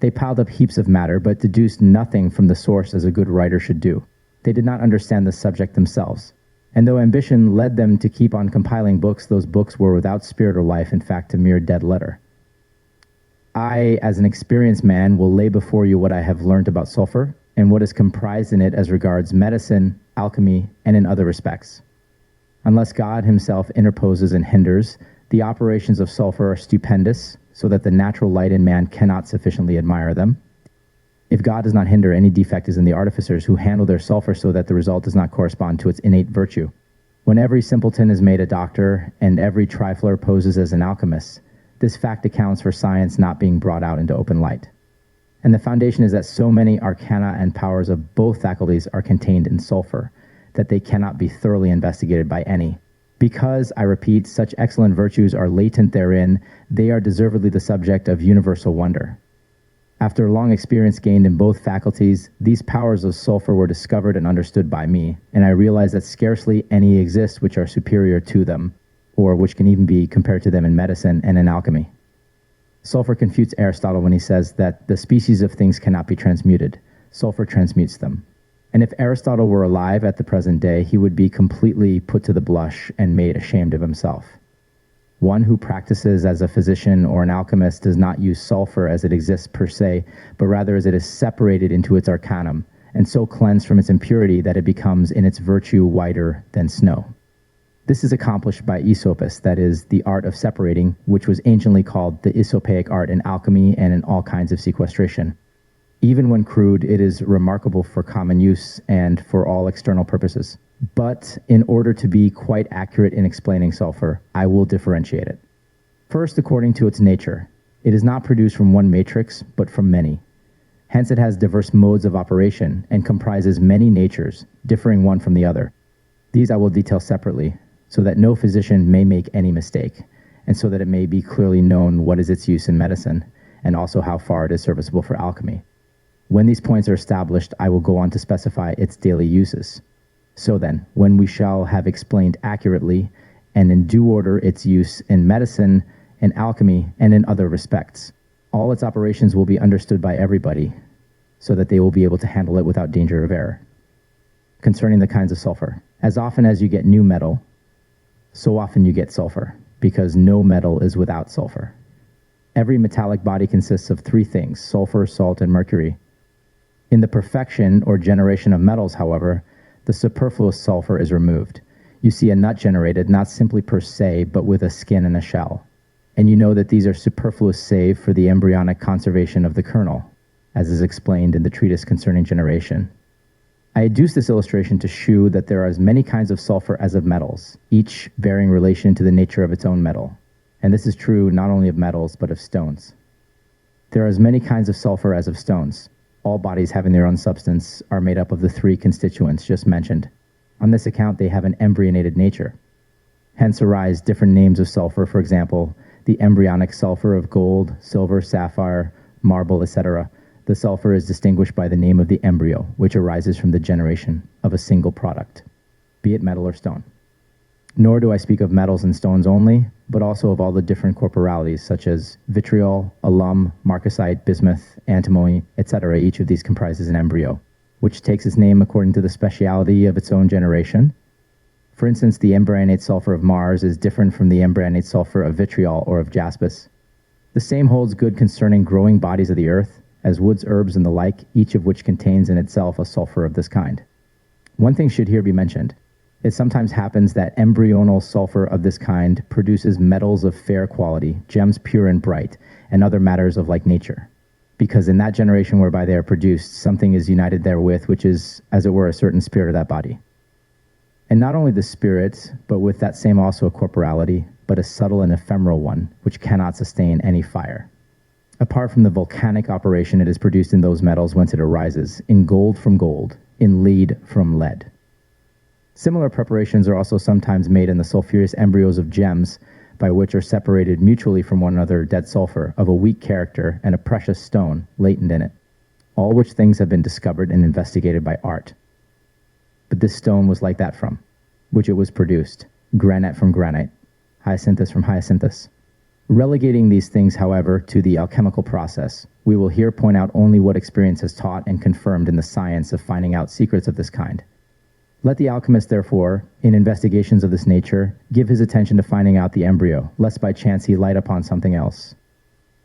A: They piled up heaps of matter, but deduced nothing from the source as a good writer should do. They did not understand the subject themselves. And though ambition led them to keep on compiling books, those books were without spirit or life, in fact, a mere dead letter. I, as an experienced man, will lay before you what I have learned about sulfur, and what is comprised in it as regards medicine, alchemy, and in other respects. Unless God himself interposes and hinders, the operations of sulfur are stupendous, so that the natural light in man cannot sufficiently admire them. If God does not hinder, any defect is in the artificers who handle their sulfur so that the result does not correspond to its innate virtue. When every simpleton is made a doctor, and every trifler poses as an alchemist, this fact accounts for science not being brought out into open light. And the foundation is that so many arcana and powers of both faculties are contained in sulfur, that they cannot be thoroughly investigated by any. Because, I repeat, such excellent virtues are latent therein, they are deservedly the subject of universal wonder. After long experience gained in both faculties, these powers of sulfur were discovered and understood by me, and I realized that scarcely any exist which are superior to them, or which can even be compared to them in medicine and in alchemy. Sulfur confutes Aristotle when he says that the species of things cannot be transmuted. Sulfur transmutes them. And if Aristotle were alive at the present day, he would be completely put to the blush and made ashamed of himself. One who practices as a physician or an alchemist does not use sulfur as it exists per se, but rather as it is separated into its arcanum, and so cleansed from its impurity that it becomes in its virtue whiter than snow. This is accomplished by isopus, that is, the art of separating, which was anciently called the isopaic art in alchemy and in all kinds of sequestration. Even when crude, it is remarkable for common use and for all external purposes. But in order to be quite accurate in explaining sulfur, I will differentiate it. First, according to its nature, it is not produced from one matrix, but from many. Hence, it has diverse modes of operation and comprises many natures, differing one from the other. These I will detail separately, so that no physician may make any mistake, and so that it may be clearly known what is its use in medicine, and also how far it is serviceable for alchemy. When these points are established, I will go on to specify its daily uses. So then, when we shall have explained accurately and in due order its use in medicine, in alchemy, and in other respects, all its operations will be understood by everybody, so that they will be able to handle it without danger of error. Concerning the kinds of sulfur, as often as you get new metal, so often you get sulfur, because no metal is without sulfur. Every metallic body consists of three things: sulfur, salt, and mercury. In the perfection or generation of metals, however, the superfluous sulfur is removed. You see a nut generated not simply per se, but with a skin and a shell. And you know that these are superfluous save for the embryonic conservation of the kernel, as is explained in the treatise concerning generation. I adduce this illustration to shew that there are as many kinds of sulfur as of metals, each bearing relation to the nature of its own metal. And this is true not only of metals, but of stones. There are as many kinds of sulfur as of stones. All bodies having their own substance are made up of the three constituents just mentioned. On this account, they have an embryonated nature. Hence arise different names of sulfur, for example, the embryonic sulfur of gold, silver, sapphire, marble, etc. The sulfur is distinguished by the name of the embryo, which arises from the generation of a single product, be it metal or stone. Nor do I speak of metals and stones only, but also of all the different corporalities, such as vitriol, alum, marcasite, bismuth, antimony, etc. Each of these comprises an embryo, which takes its name according to the speciality of its own generation. For instance, the embryonate sulfur of Mars is different from the embryonate sulfur of vitriol or of jaspis. The same holds good concerning growing bodies of the earth, as woods, herbs, and the like, each of which contains in itself a sulfur of this kind. One thing should here be mentioned. It sometimes happens that embryonal sulfur of this kind produces metals of fair quality, gems pure and bright, and other matters of like nature. Because in that generation whereby they are produced, something is united therewith, which is, as it were, a certain spirit of that body. And not only the spirit, but with that same also a corporality, but a subtle and ephemeral one, which cannot sustain any fire. Apart from the volcanic operation, it is produced in those metals whence it arises, in gold from gold, in lead from lead. Similar preparations are also sometimes made in the sulfurous embryos of gems, by which are separated mutually from one another dead sulfur of a weak character and a precious stone latent in it, all which things have been discovered and investigated by art. But this stone was like that from which it was produced, granite from granite, hyacinthus from hyacinthus. Relegating these things, however, to the alchemical process, we will here point out only what experience has taught and confirmed in the science of finding out secrets of this kind. Let the alchemist, therefore, in investigations of this nature, give his attention to finding out the embryo, lest by chance he light upon something else.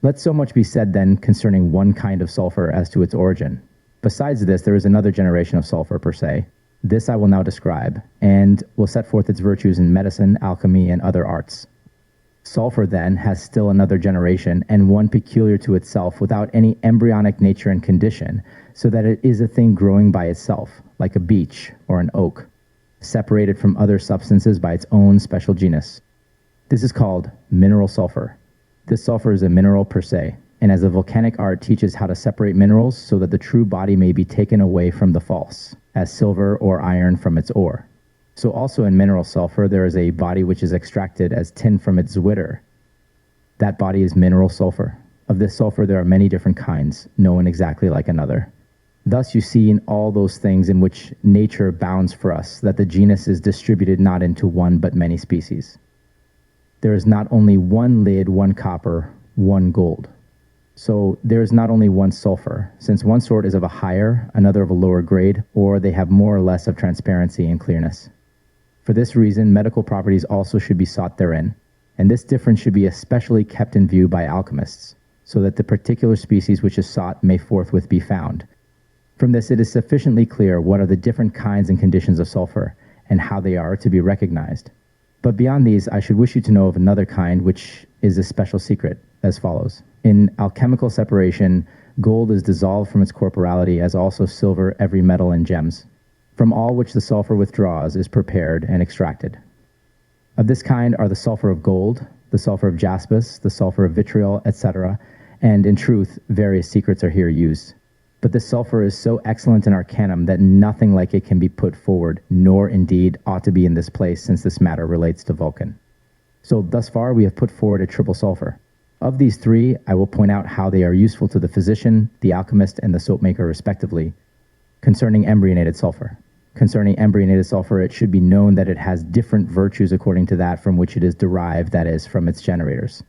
A: Let so much be said, then, concerning one kind of sulfur as to its origin. Besides this, there is another generation of sulfur per se. This I will now describe, and will set forth its virtues in medicine, alchemy, and other arts. Sulfur, then, has still another generation, and one peculiar to itself, without any embryonic nature and condition, so that it is a thing growing by itself, like a beech or an oak, separated from other substances by its own special genus. This is called mineral sulfur. This sulfur is a mineral per se, and as the volcanic art teaches how to separate minerals so that the true body may be taken away from the false, as silver or iron from its ore. So also in mineral sulfur there is a body which is extracted as tin from its zwitter. That body is mineral sulfur. Of this sulfur there are many different kinds, no one exactly like another. Thus you see in all those things in which nature bounds for us that the genus is distributed not into one but many species. There is not only one lead, one copper, one gold. So there is not only one sulfur, since one sort is of a higher, another of a lower grade, or they have more or less of transparency and clearness. For this reason, medical properties also should be sought therein, and this difference should be especially kept in view by alchemists, so that the particular species which is sought may forthwith be found. From this it is sufficiently clear what are the different kinds and conditions of sulfur, and how they are to be recognized. But beyond these, I should wish you to know of another kind which is a special secret, as follows. In alchemical separation, gold is dissolved from its corporality, as also silver, every metal, and gems. From all which the sulfur withdraws is prepared and extracted. Of this kind are the sulfur of gold, the sulfur of jaspis, the sulfur of vitriol, etc., and in truth, various secrets are here used. But this sulfur is so excellent in arcanum that nothing like it can be put forward, nor indeed ought to be in this place, since this matter relates to Vulcan. So thus far we have put forward a triple sulfur. Of these three, I will point out how they are useful to the physician, the alchemist, and the soap maker respectively. Concerning embryonated sulfur. Concerning embryonated sulfur, it should be known that it has different virtues according to that from which it is derived, that is, from its generators.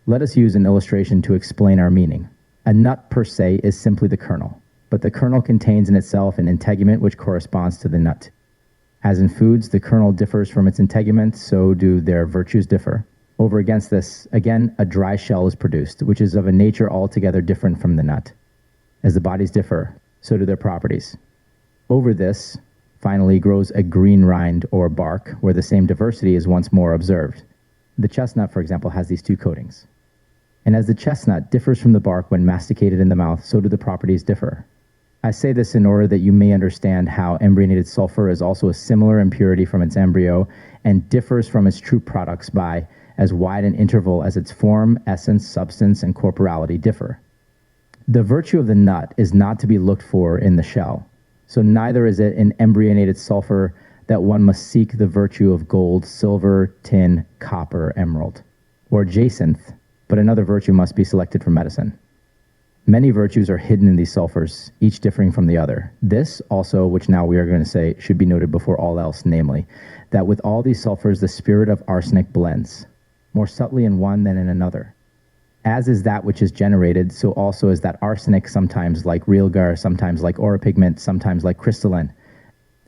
A: Let us use an illustration to explain our meaning. A nut per se is simply the kernel, but the kernel contains in itself an integument which corresponds to the nut. As in foods, the kernel differs from its integument, so do their virtues differ. Over against this, again, a dry shell is produced, which is of a nature altogether different from the nut. As the bodies differ, so do their properties. Over this, finally, grows a green rind or bark, where the same diversity is once more observed. The chestnut, for example, has these two coatings. And as the chestnut differs from the bark when masticated in the mouth, so do the properties differ. I say this in order that you may understand how embryonated sulfur is also a similar impurity from its embryo and differs from its true products by as wide an interval as its form, essence, substance, and corporality differ. The virtue of the nut is not to be looked for in the shell, so neither is it in embryonated sulfur that one must seek the virtue of gold, silver, tin, copper, emerald, or jacinth, but another virtue must be selected from medicine. Many virtues are hidden in these sulfurs, each differing from the other. This also, which now we are going to say, should be noted before all else, namely, that with all these sulfurs the spirit of arsenic blends, more subtly in one than in another. As is that which is generated, so also is that arsenic, sometimes like realgar, sometimes like auropigment, sometimes like crystalline,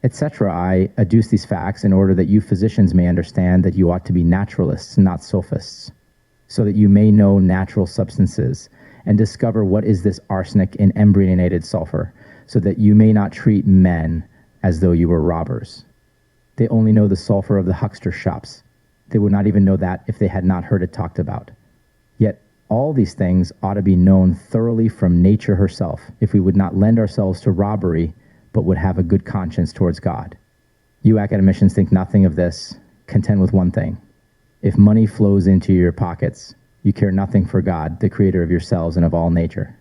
A: etc. I adduce these facts in order that you physicians may understand that you ought to be naturalists, not sophists, so that you may know natural substances and discover what is this arsenic in embryonated sulfur, so that you may not treat men as though you were robbers. They only know the sulfur of the huckster shops. They would not even know that if they had not heard it talked about. Yet all these things ought to be known thoroughly from nature herself, if we would not lend ourselves to robbery, but would have a good conscience towards God. You academicians think nothing of this, contend with one thing. If money flows into your pockets, you care nothing for God, the creator of yourselves and of all nature.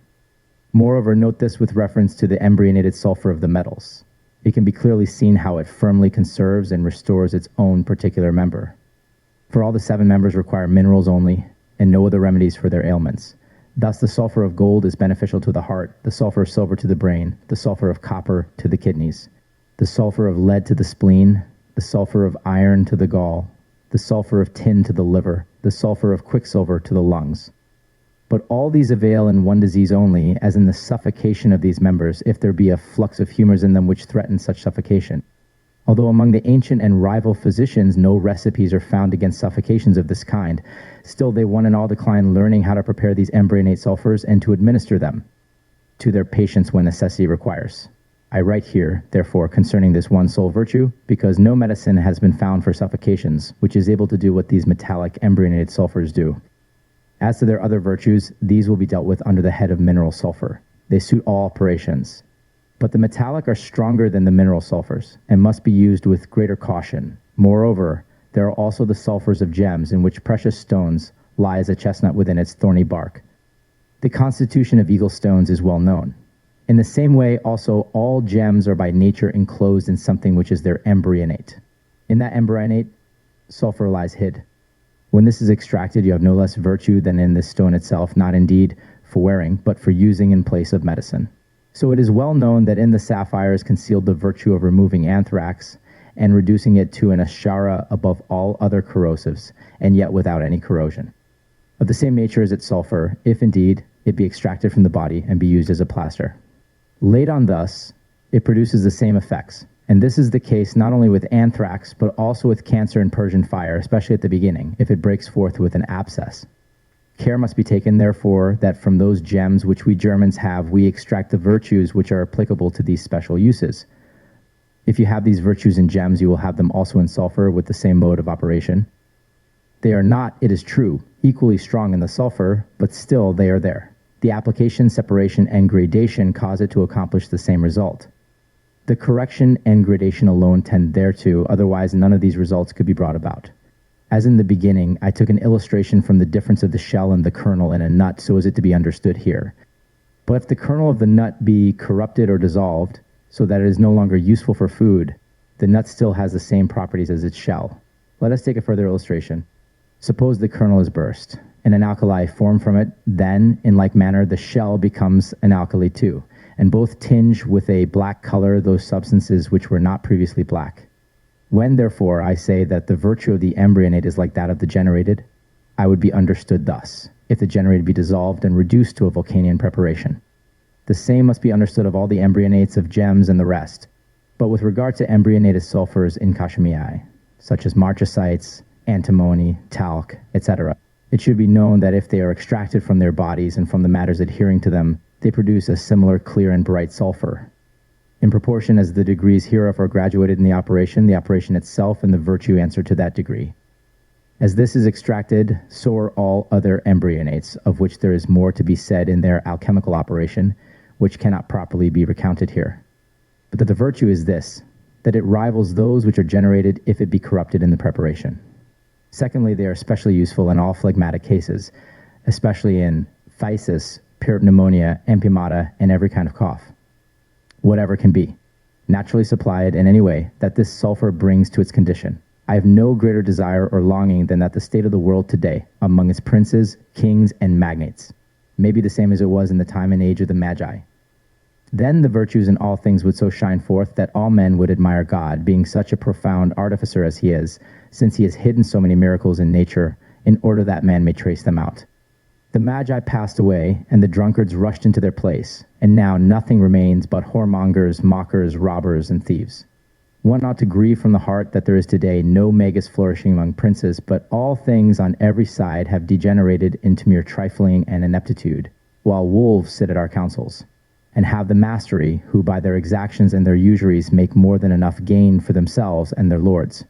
A: Moreover, note this with reference to the embryonated sulfur of the metals. It can be clearly seen how it firmly conserves and restores its own particular member. For all the 7 members require minerals only, and no other remedies for their ailments. Thus the sulfur of gold is beneficial to the heart, the sulfur of silver to the brain, the sulfur of copper to the kidneys, the sulfur of lead to the spleen, the sulfur of iron to the gall, the sulfur of tin to the liver, the sulfur of quicksilver to the lungs. But all these avail in one disease only, as in the suffocation of these members, if there be a flux of humors in them which threaten such suffocation. Although among the ancient and rival physicians no recipes are found against suffocations of this kind, still they one and all decline learning how to prepare these embryonate sulfurs and to administer them to their patients when necessity requires. I write here, therefore, concerning this one sole virtue, because no medicine has been found for suffocations, which is able to do what these metallic embryonated sulfurs do. As to their other virtues, these will be dealt with under the head of mineral sulfur. They suit all operations. But the metallic are stronger than the mineral sulfurs, and must be used with greater caution. Moreover, there are also the sulfurs of gems, in which precious stones lie as a chestnut within its thorny bark. The constitution of eagle stones is well known. In the same way, also, all gems are by nature enclosed in something which is their embryonate. In that embryonate, sulfur lies hid. When this is extracted, you have no less virtue than in this stone itself, not indeed for wearing, but for using in place of medicine. So it is well known that in the sapphire is concealed the virtue of removing anthrax and reducing it to an ashara above all other corrosives, and yet without any corrosion. Of the same nature is its sulfur, if indeed it be extracted from the body and be used as a plaster. Laid on thus, it produces the same effects. And this is the case not only with anthrax, but also with cancer and Persian fire, especially at the beginning, if it breaks forth with an abscess. Care must be taken, therefore, that from those gems which we Germans have, we extract the virtues which are applicable to these special uses. If you have these virtues in gems, you will have them also in sulfur with the same mode of operation. They are not, it is true, equally strong in the sulfur, but still they are there. The application, separation, and gradation cause it to accomplish the same result. The correction and gradation alone tend thereto, otherwise none of these results could be brought about. As in the beginning, I took an illustration from the difference of the shell and the kernel in a nut so as it to be understood here. But if the kernel of the nut be corrupted or dissolved, so that it is no longer useful for food, the nut still has the same properties as its shell. Let us take a further illustration. Suppose the kernel is burst, and an alkali formed from it, then, in like manner, the shell becomes an alkali too, and both tinge with a black color those substances which were not previously black. When, therefore, I say that the virtue of the embryonate is like that of the generated, I would be understood thus, if the generated be dissolved and reduced to a Vulcanian preparation. The same must be understood of all the embryonates of gems and the rest, but with regard to embryonated sulfurs in Kashmii, such as marchesites, antimony, talc, etc., it should be known that if they are extracted from their bodies and from the matters adhering to them, they produce a similar clear and bright sulfur. In proportion as the degrees hereof are graduated in the operation itself and the virtue answer to that degree. As this is extracted, so are all other embryonates, of which there is more to be said in their alchemical operation, which cannot properly be recounted here. But that the virtue is this, that it rivals those which are generated if it be corrupted in the preparation. Secondly, they are especially useful in all phlegmatic cases, especially in phthisis, pneumonia, empymata, and every kind of cough. Whatever can be, naturally supplied in any way that this sulfur brings to its condition. I have no greater desire or longing than that the state of the world today, among its princes, kings, and magnates, may be the same as it was in the time and age of the Magi. Then the virtues in all things would so shine forth that all men would admire God, being such a profound artificer as he is, since he has hidden so many miracles in nature, in order that man may trace them out. The Magi passed away, and the drunkards rushed into their place, and now nothing remains but whoremongers, mockers, robbers, and thieves. One ought to grieve from the heart that there is today no magus flourishing among princes, but all things on every side have degenerated into mere trifling and ineptitude, while wolves sit at our councils, and have the mastery, who by their exactions and their usuries make more than enough gain for themselves and their lords.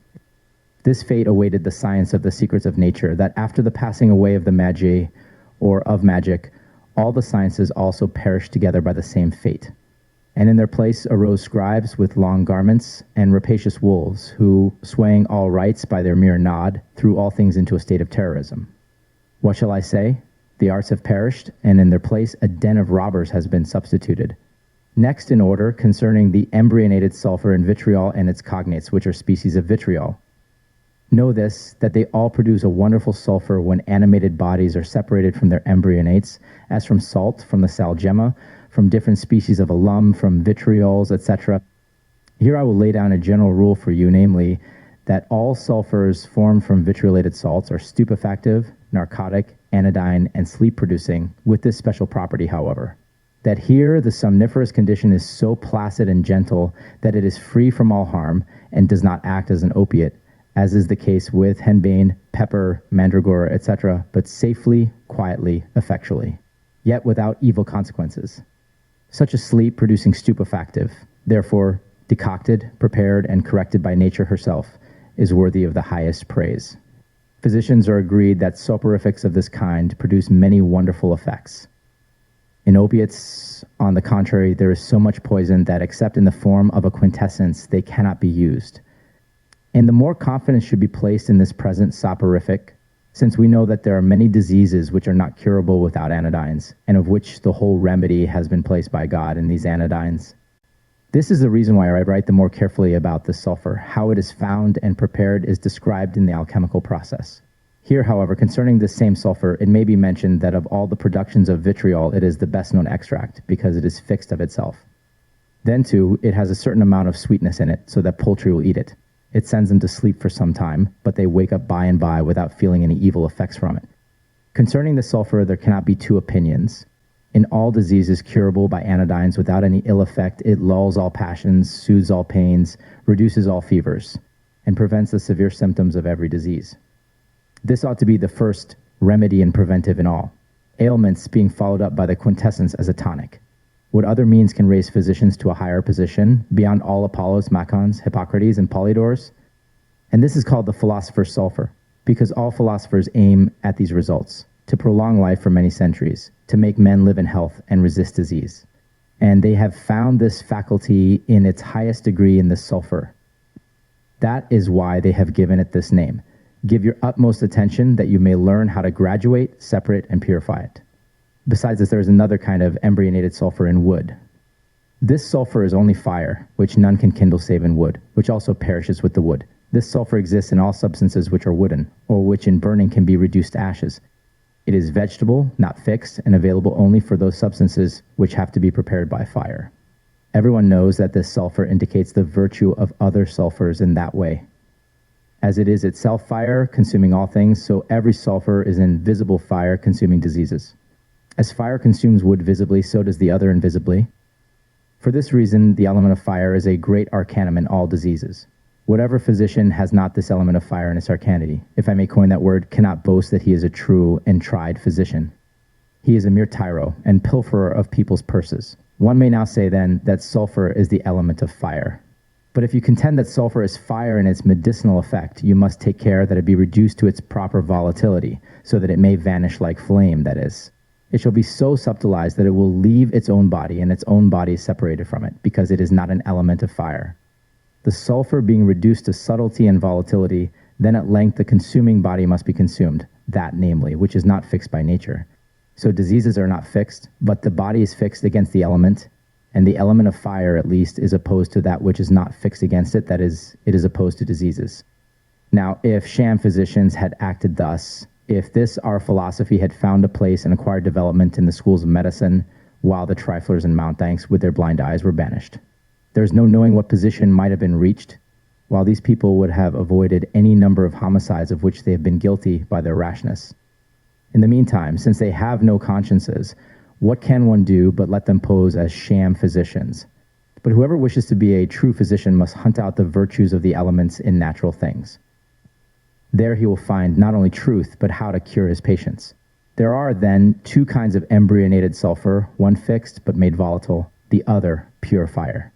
A: This fate awaited the science of the secrets of nature, that after the passing away of the Magi, or of magic, all the sciences also perished together by the same fate. And in their place arose scribes with long garments and rapacious wolves, who, swaying all rights by their mere nod, threw all things into a state of terrorism. What shall I say? The arts have perished, and in their place a den of robbers has been substituted. Next in order, concerning the embryonated sulfur in vitriol and its cognates, which are species of vitriol. Know this, that they all produce a wonderful sulfur when animated bodies are separated from their embryonates, as from salt, from the sal gemma, from different species of alum, from vitriols, etc. Here I will lay down a general rule for you, namely, that all sulfurs formed from vitriolated salts are stupefactive, narcotic, anodyne, and sleep-producing, with this special property, however, that here the somniferous condition is so placid and gentle that it is free from all harm and does not act as an opiate, as is the case with henbane, pepper, mandragora, etc., but safely, quietly, effectually, yet without evil consequences. Such a sleep producing stupefactive, therefore decocted, prepared, and corrected by nature herself, is worthy of the highest praise. Physicians are agreed that soporifics of this kind produce many wonderful effects. In opiates, on the contrary, there is so much poison that except in the form of a quintessence, they cannot be used. And the more confidence should be placed in this present soporific, since we know that there are many diseases which are not curable without anodynes, and of which the whole remedy has been placed by God in these anodynes. This is the reason why I write the more carefully about the sulfur. How it is found and prepared is described in the alchemical process. Here, however, concerning this same sulfur, it may be mentioned that of all the productions of vitriol, it is the best known extract, because it is fixed of itself. Then, too, it has a certain amount of sweetness in it, so that poultry will eat it. It sends them to sleep for some time, but they wake up by and by without feeling any evil effects from it. Concerning the sulfur, there cannot be two opinions. In all diseases curable by anodynes without any ill effect, it lulls all passions, soothes all pains, reduces all fevers, and prevents the severe symptoms of every disease. This ought to be the first remedy and preventive in all, ailments being followed up by the quintessence as a tonic. What other means can raise physicians to a higher position beyond all Apollos, Macons, Hippocrates, and Polydors? And this is called the philosopher's sulfur, because all philosophers aim at these results, to prolong life for many centuries, to make men live in health and resist disease. And they have found this faculty in its highest degree in the sulfur. That is why they have given it this name. Give your utmost attention that you may learn how to graduate, separate, and purify it. Besides this, there is another kind of embryonated sulfur in wood. This sulfur is only fire, which none can kindle save in wood, which also perishes with the wood. This sulfur exists in all substances which are wooden, or which in burning can be reduced to ashes. It is vegetable, not fixed, and available only for those substances which have to be prepared by fire. Everyone knows that this sulfur indicates the virtue of other sulfurs in that way. As it is itself fire, consuming all things, so every sulfur is invisible fire, consuming diseases. As fire consumes wood visibly, so does the other invisibly. For this reason, the element of fire is a great arcanum in all diseases. Whatever physician has not this element of fire in its arcanity, if I may coin that word, cannot boast that he is a true and tried physician. He is a mere tyro and pilferer of people's purses. One may now say, then, that sulfur is the element of fire. But if you contend that sulfur is fire in its medicinal effect, you must take care that it be reduced to its proper volatility, so that it may vanish like flame, that is. It shall be so subtilized that it will leave its own body, and its own body is separated from it, because it is not an element of fire. The sulfur being reduced to subtlety and volatility, then at length the consuming body must be consumed, that namely, which is not fixed by nature. So diseases are not fixed, but the body is fixed against the element, and the element of fire, at least, is opposed to that which is not fixed against it, that is, it is opposed to diseases. Now, if sham physicians had acted thus, if this our philosophy had found a place and acquired development in the schools of medicine, while the triflers and mountebanks with their blind eyes were banished, there is no knowing what position might have been reached, while these people would have avoided any number of homicides of which they have been guilty by their rashness. In the meantime, since they have no consciences, what can one do but let them pose as sham physicians? But whoever wishes to be a true physician must hunt out the virtues of the elements in natural things. There he will find not only truth, but how to cure his patients. There are, then, two kinds of embryonated sulfur, one fixed but made volatile, the other pure fire.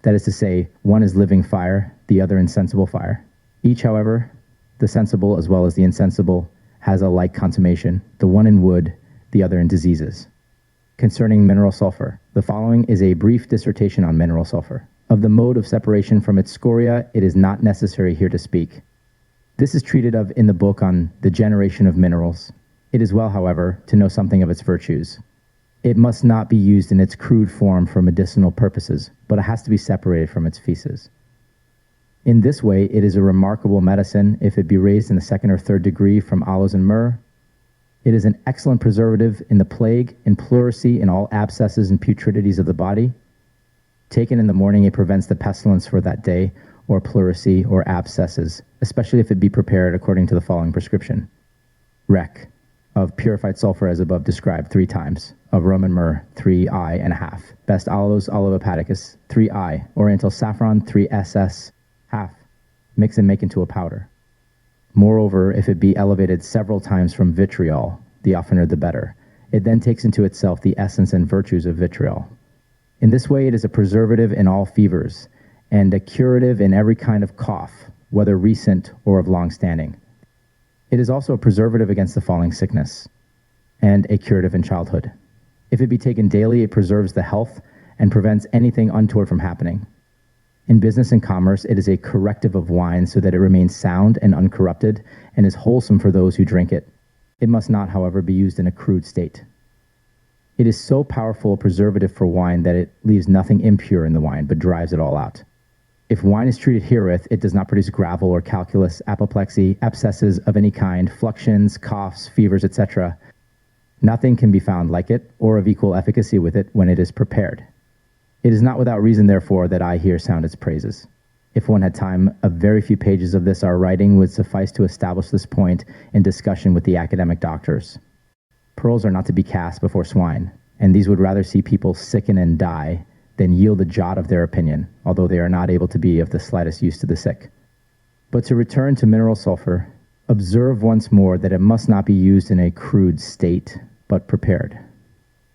A: That is to say, one is living fire, the other insensible fire. Each, however, the sensible as well as the insensible, has a like consummation, the one in wood, the other in diseases. Concerning mineral sulfur, the following is a brief dissertation on mineral sulfur. Of the mode of separation from its scoria, it is not necessary here to speak. This is treated of in the book on the generation of minerals. It is well, however, to know something of its virtues. It must not be used in its crude form for medicinal purposes, but it has to be separated from its feces. In this way, it is a remarkable medicine if it be raised in the second or third degree from aloes and myrrh. It is an excellent preservative in the plague, in pleurisy, in all abscesses and putridities of the body. Taken in the morning, it prevents the pestilence for that day, or pleurisy, or abscesses, especially if it be prepared according to the following prescription. Rec. Of purified sulfur as above described 3 times. Of Roman myrrh, 3 I and a half. Best aloes olivopaticus, 3 I. Oriental saffron, 3 SS, half. Mix and make into a powder. Moreover, if it be elevated several times from vitriol, the oftener the better. It then takes into itself the essence and virtues of vitriol. In this way, it is a preservative in all fevers, and a curative in every kind of cough, whether recent or of long standing. It is also a preservative against the falling sickness, and a curative in childhood. If it be taken daily, it preserves the health and prevents anything untoward from happening. In business and commerce, it is a corrective of wine so that it remains sound and uncorrupted, and is wholesome for those who drink it. It must not, however, be used in a crude state. It is so powerful a preservative for wine that it leaves nothing impure in the wine, but drives it all out. If wine is treated herewith, it does not produce gravel or calculus, apoplexy, abscesses of any kind, fluxions, coughs, fevers, etc. Nothing can be found like it, or of equal efficacy with it, when it is prepared. It is not without reason, therefore, that I here sound its praises. If one had time, a very few pages of this our writing would suffice to establish this point in discussion with the academic doctors. Pearls are not to be cast before swine, and these would rather see people sicken and die than yield a jot of their opinion, although they are not able to be of the slightest use to the sick. But to return to mineral sulfur, observe once more that it must not be used in a crude state, but prepared.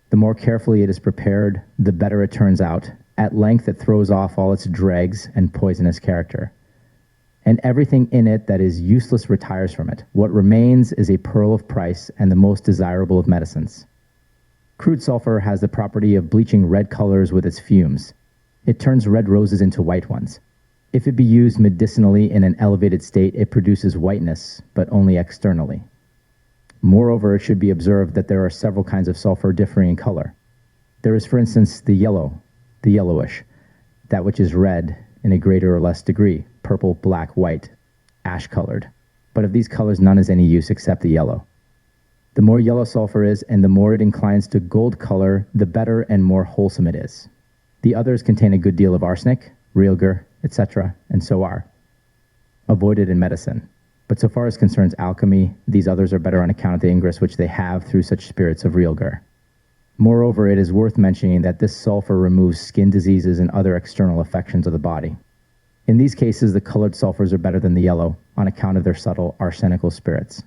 A: The more carefully it is prepared, the better it turns out. At length it throws off all its dregs and poisonous character. And everything in it that is useless retires from it. What remains is a pearl of price and the most desirable of medicines. Crude sulfur has the property of bleaching red colors with its fumes. It turns red roses into white ones. If it be used medicinally in an elevated state, it produces whiteness, but only externally. Moreover, it should be observed that there are several kinds of sulfur differing in color. There is, for instance, the yellowish, that which is red in a greater or less degree, purple, black, white, ash-colored. But of these colors, none is any use except the yellow. The more yellow sulfur is, and the more it inclines to gold color, the better and more wholesome it is. The others contain a good deal of arsenic, realgar, etc., and so are avoided in medicine. But so far as concerns alchemy, these others are better on account of the ingress which they have through such spirits of realgar. Moreover, it is worth mentioning that this sulfur removes skin diseases and other external affections of the body. In these cases, the colored sulfurs are better than the yellow on account of their subtle arsenical spirits.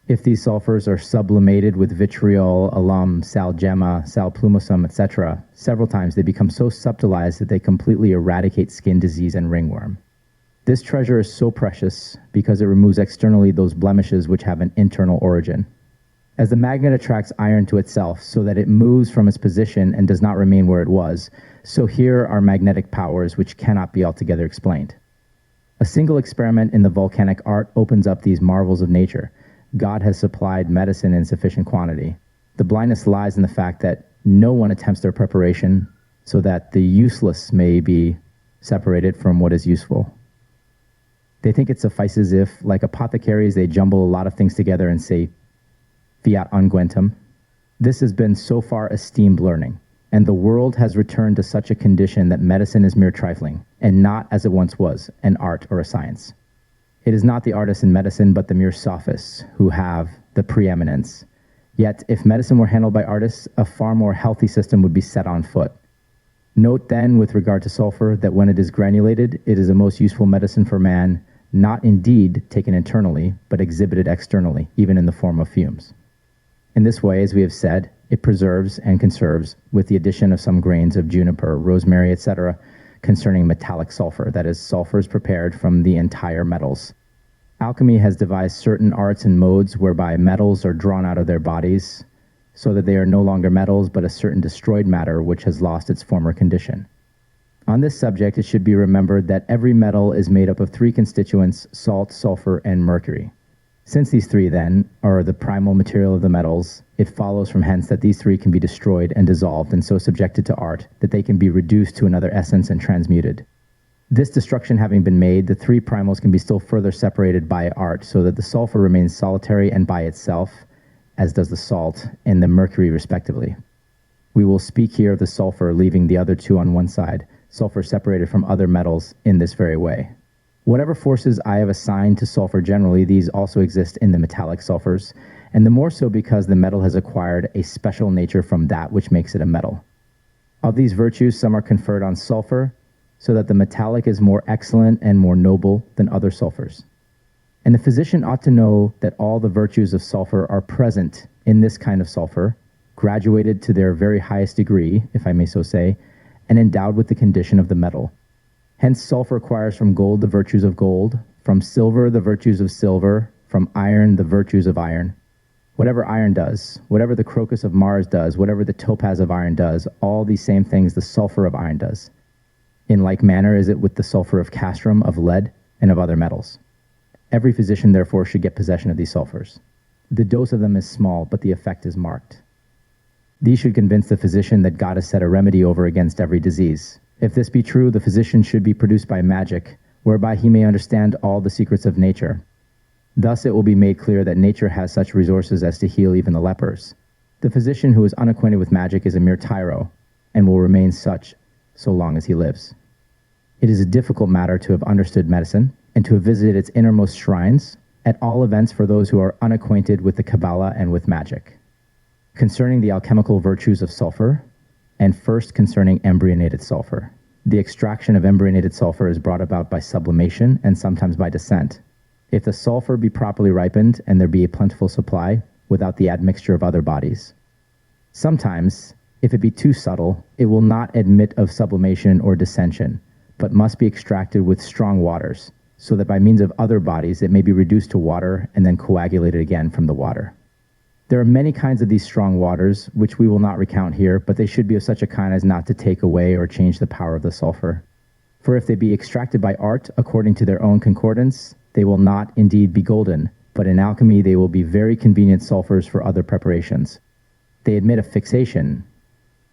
A: If these sulfurs are sublimated with vitriol, alum, sal gemma, sal plumosum, etc., several times they become so subtilized that they completely eradicate skin disease and ringworm. This treasure is so precious because it removes externally those blemishes which have an internal origin. As the magnet attracts iron to itself so that it moves from its position and does not remain where it was, so here are magnetic powers which cannot be altogether explained. A single experiment in the volcanic art opens up these marvels of nature. God has supplied medicine in sufficient quantity. The blindness lies in the fact that no one attempts their preparation so that the useless may be separated from what is useful. They think it suffices if, like apothecaries, they jumble a lot of things together and say, fiat unguentum. This has been so far esteemed learning, and the world has returned to such a condition that medicine is mere trifling, and not, as it once was, an art or a science. It is not the artists in medicine, but the mere sophists who have the preeminence. Yet, if medicine were handled by artists, a far more healthy system would be set on foot. Note then, with regard to sulfur, that when it is granulated, it is a most useful medicine for man, not indeed taken internally, but exhibited externally, even in the form of fumes. In this way, as we have said, it preserves and conserves, with the addition of some grains of juniper, rosemary, etc., concerning metallic sulfur, that is, sulfurs prepared from the entire metals. Alchemy has devised certain arts and modes whereby metals are drawn out of their bodies, so that they are no longer metals, but a certain destroyed matter which has lost its former condition. On this subject, it should be remembered that every metal is made up of three constituents: salt, sulfur, and mercury. Since these three, then, are the primal material of the metals, it follows from hence that these three can be destroyed and dissolved and so subjected to art that they can be reduced to another essence and transmuted. This destruction having been made, the three primals can be still further separated by art so that the sulfur remains solitary and by itself, as does the salt and the mercury respectively. We will speak here of the sulfur leaving the other two on one side, sulfur separated from other metals in this very way. Whatever forces I have assigned to sulfur generally, these also exist in the metallic sulfurs, and the more so because the metal has acquired a special nature from that which makes it a metal. Of these virtues, some are conferred on sulfur, so that the metallic is more excellent and more noble than other sulfurs. And the physician ought to know that all the virtues of sulfur are present in this kind of sulfur, graduated to their very highest degree, if I may so say, and endowed with the condition of the metal. Hence, sulfur acquires from gold the virtues of gold, from silver the virtues of silver, from iron the virtues of iron. Whatever iron does, whatever the crocus of Mars does, whatever the topaz of iron does, all these same things the sulfur of iron does. In like manner is it with the sulfur of castrum, of lead, and of other metals. Every physician, therefore, should get possession of these sulfurs. The dose of them is small, but the effect is marked. These should convince the physician that God has set a remedy over against every disease. If this be true, the physician should be produced by magic, whereby he may understand all the secrets of nature. Thus it will be made clear that nature has such resources as to heal even the lepers. The physician who is unacquainted with magic is a mere tyro, and will remain such so long as he lives. It is a difficult matter to have understood medicine, and to have visited its innermost shrines, at all events for those who are unacquainted with the Kabbalah and with magic. concerning the alchemical virtues of sulfur, and first concerning embryonated sulfur. The extraction of embryonated sulfur is brought about by sublimation and sometimes by descent. If the sulfur be properly ripened and there be a plentiful supply, without the admixture of other bodies. Sometimes, if it be too subtle, it will not admit of sublimation or dissension, but must be extracted with strong waters, so that by means of other bodies it may be reduced to water and then coagulated again from the water. There are many kinds of these strong waters, which we will not recount here, but they should be of such a kind as not to take away or change the power of the sulfur. For if they be extracted by art according to their own concordance, they will not indeed be golden, but in alchemy they will be very convenient sulfurs for other preparations. They admit of fixation,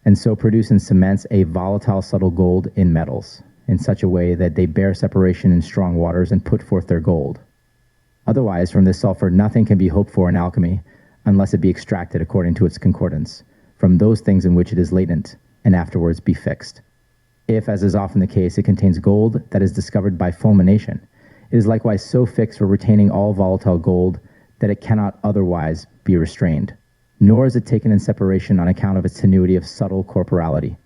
A: and so produce in cements a volatile subtle gold in metals, in such a way that they bear separation in strong waters and put forth their gold. Otherwise, from this sulfur nothing can be hoped for in alchemy, unless it be extracted according to its concordance, from those things in which it is latent, and afterwards be fixed. If, as is often the case, it contains gold that is discovered by fulmination, it is likewise so fixed for retaining all volatile gold that it cannot otherwise be restrained, nor is it taken in separation on account of its tenuity of subtle corporality.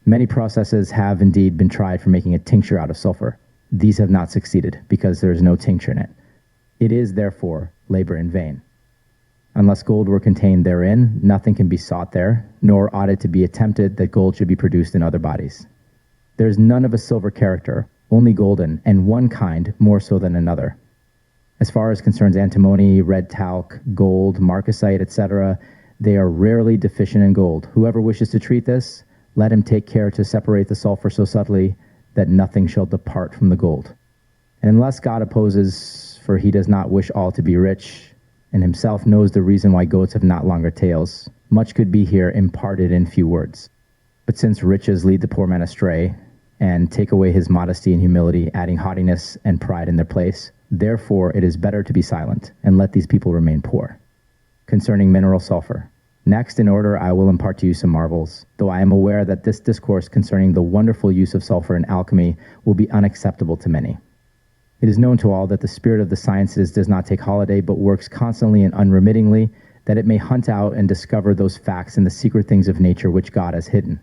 A: Many processes have indeed been tried for making a tincture out of sulfur. These have not succeeded, because there is no tincture in it. It is, therefore, labor in vain. Unless gold were contained therein, nothing can be sought there, nor ought it to be attempted that gold should be produced in other bodies. There is none of a silver character, only golden, and one kind more so than another. As far as concerns antimony, red talc, gold, marcasite, etc., they are rarely deficient in gold. Whoever wishes to treat this, let him take care to separate the sulfur so subtly that nothing shall depart from the gold. And unless God opposes, for he does not wish all to be rich, and himself knows the reason why goats have not longer tails, much could be here imparted in few words. But since riches lead the poor man astray, and take away his modesty and humility, adding haughtiness and pride in their place, therefore it is better to be silent, and let these people remain poor. Concerning mineral sulfur. Next in order I will impart to you some marvels, though I am aware that this discourse concerning the wonderful use of sulfur in alchemy will be unacceptable to many. It is known to all that the spirit of the sciences does not take holiday, but works constantly and unremittingly, that it may hunt out and discover those facts and the secret things of nature which God has hidden.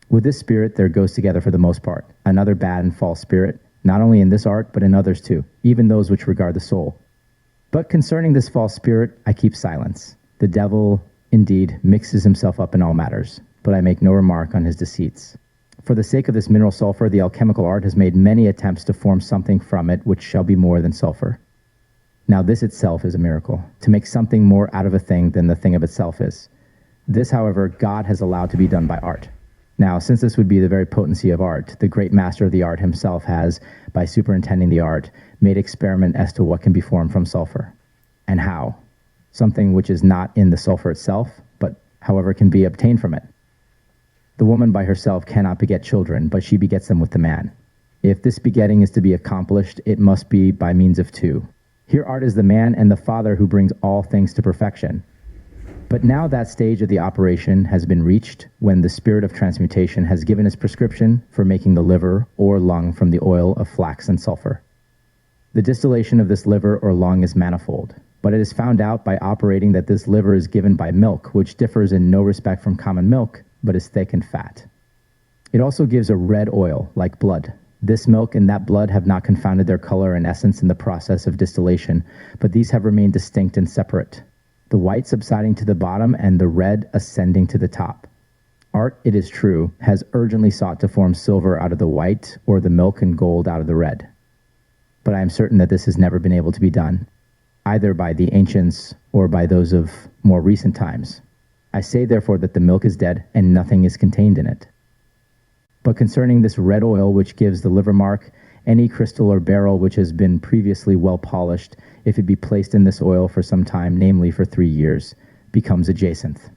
A: With this spirit there goes together for the most part another bad and false spirit, not only in this art, but in others too, even those which regard the soul. But concerning this false spirit, I keep silence. The devil, indeed, mixes himself up in all matters, but I make no remark on his deceits. For the sake of this mineral sulfur, the alchemical art has made many attempts to form something from it which shall be more than sulfur. Now this itself is a miracle, to make something more out of a thing than the thing of itself is. This, however, God has allowed to be done by art. Now, since this would be the very potency of art, the great master of the art himself has, by superintending the art, made experiment as to what can be formed from sulfur. And how. Something which is not in the sulfur itself, but, however, can be obtained from it. The woman by herself cannot beget children, but she begets them with the man. If this begetting is to be accomplished, it must be by means of two. Here art is the man and the father who brings all things to perfection. But now that stage of the operation has been reached, when the spirit of transmutation has given its prescription for making the liver or lung from the oil of flax and sulfur. The distillation of this liver or lung is manifold, but it is found out by operating that this liver is given by milk, which differs in no respect from common milk, but is thick and fat. It also gives a red oil, like blood. This milk and that blood have not confounded their color and essence in the process of distillation, but these have remained distinct and separate, the white subsiding to the bottom and the red ascending to the top. Art, it is true, has urgently sought to form silver out of the white, or the milk and gold out of the red. But I am certain that this has never been able to be done, either by the ancients or by those of more recent times. I say therefore that the milk is dead and nothing is contained in it. But concerning this red oil which gives the liver mark, any crystal or beryl which has been previously well polished, if it be placed in this oil for some time, namely for 3 years, becomes a jacinth.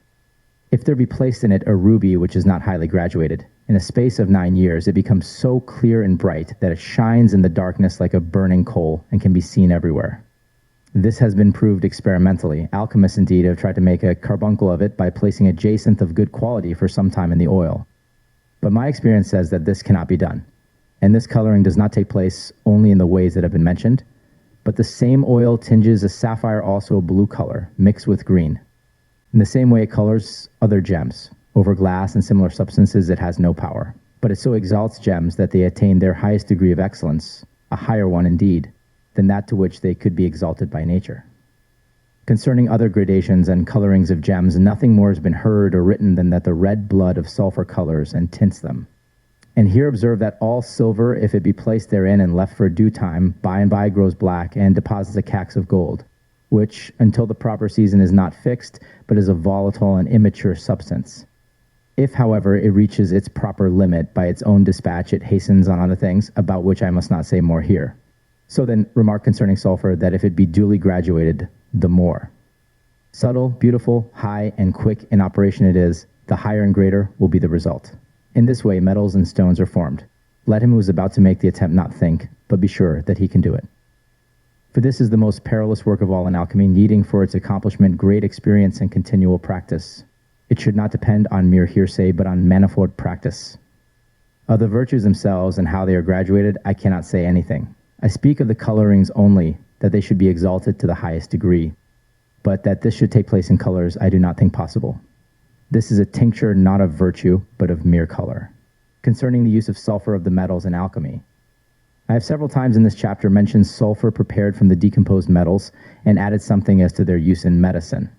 A: If there be placed in it a ruby which is not highly graduated, in a space of 9 years it becomes so clear and bright that it shines in the darkness like a burning coal and can be seen everywhere. This has been proved experimentally. Alchemists indeed have tried to make a carbuncle of it by placing a jacinth of good quality for some time in the oil. But my experience says that this cannot be done. And this coloring does not take place only in the ways that have been mentioned, but the same oil tinges a sapphire also a blue color, mixed with green. In the same way it colors other gems. Over glass and similar substances it has no power. But it so exalts gems that they attain their highest degree of excellence, a higher one indeed, than that to which they could be exalted by nature. Concerning other gradations and colorings of gems, nothing more has been heard or written than that the red blood of sulfur colors and tints them. And here observe that all silver, if it be placed therein and left for a due time, by and by grows black and deposits a cax of gold, which, until the proper season, is not fixed, but is a volatile and immature substance. If, however, it reaches its proper limit by its own dispatch, it hastens on other things, about which I must not say more here. So then, remark concerning sulfur, that if it be duly graduated, the more subtle, beautiful, high, and quick in operation it is, the higher and greater will be the result. In this way, metals and stones are formed. Let him who is about to make the attempt not think, but be sure that he can do it. For this is the most perilous work of all in alchemy, needing for its accomplishment great experience and continual practice. It should not depend on mere hearsay, but on manifold practice. Of the virtues themselves and how they are graduated, I cannot say anything. I speak of the colorings only, that they should be exalted to the highest degree. But that this should take place in colors, I do not think possible. This is a tincture not of virtue, but of mere color. Concerning the use of sulfur of the metals in alchemy, I have several times in this chapter mentioned sulfur prepared from the decomposed metals and added something as to their use in medicine.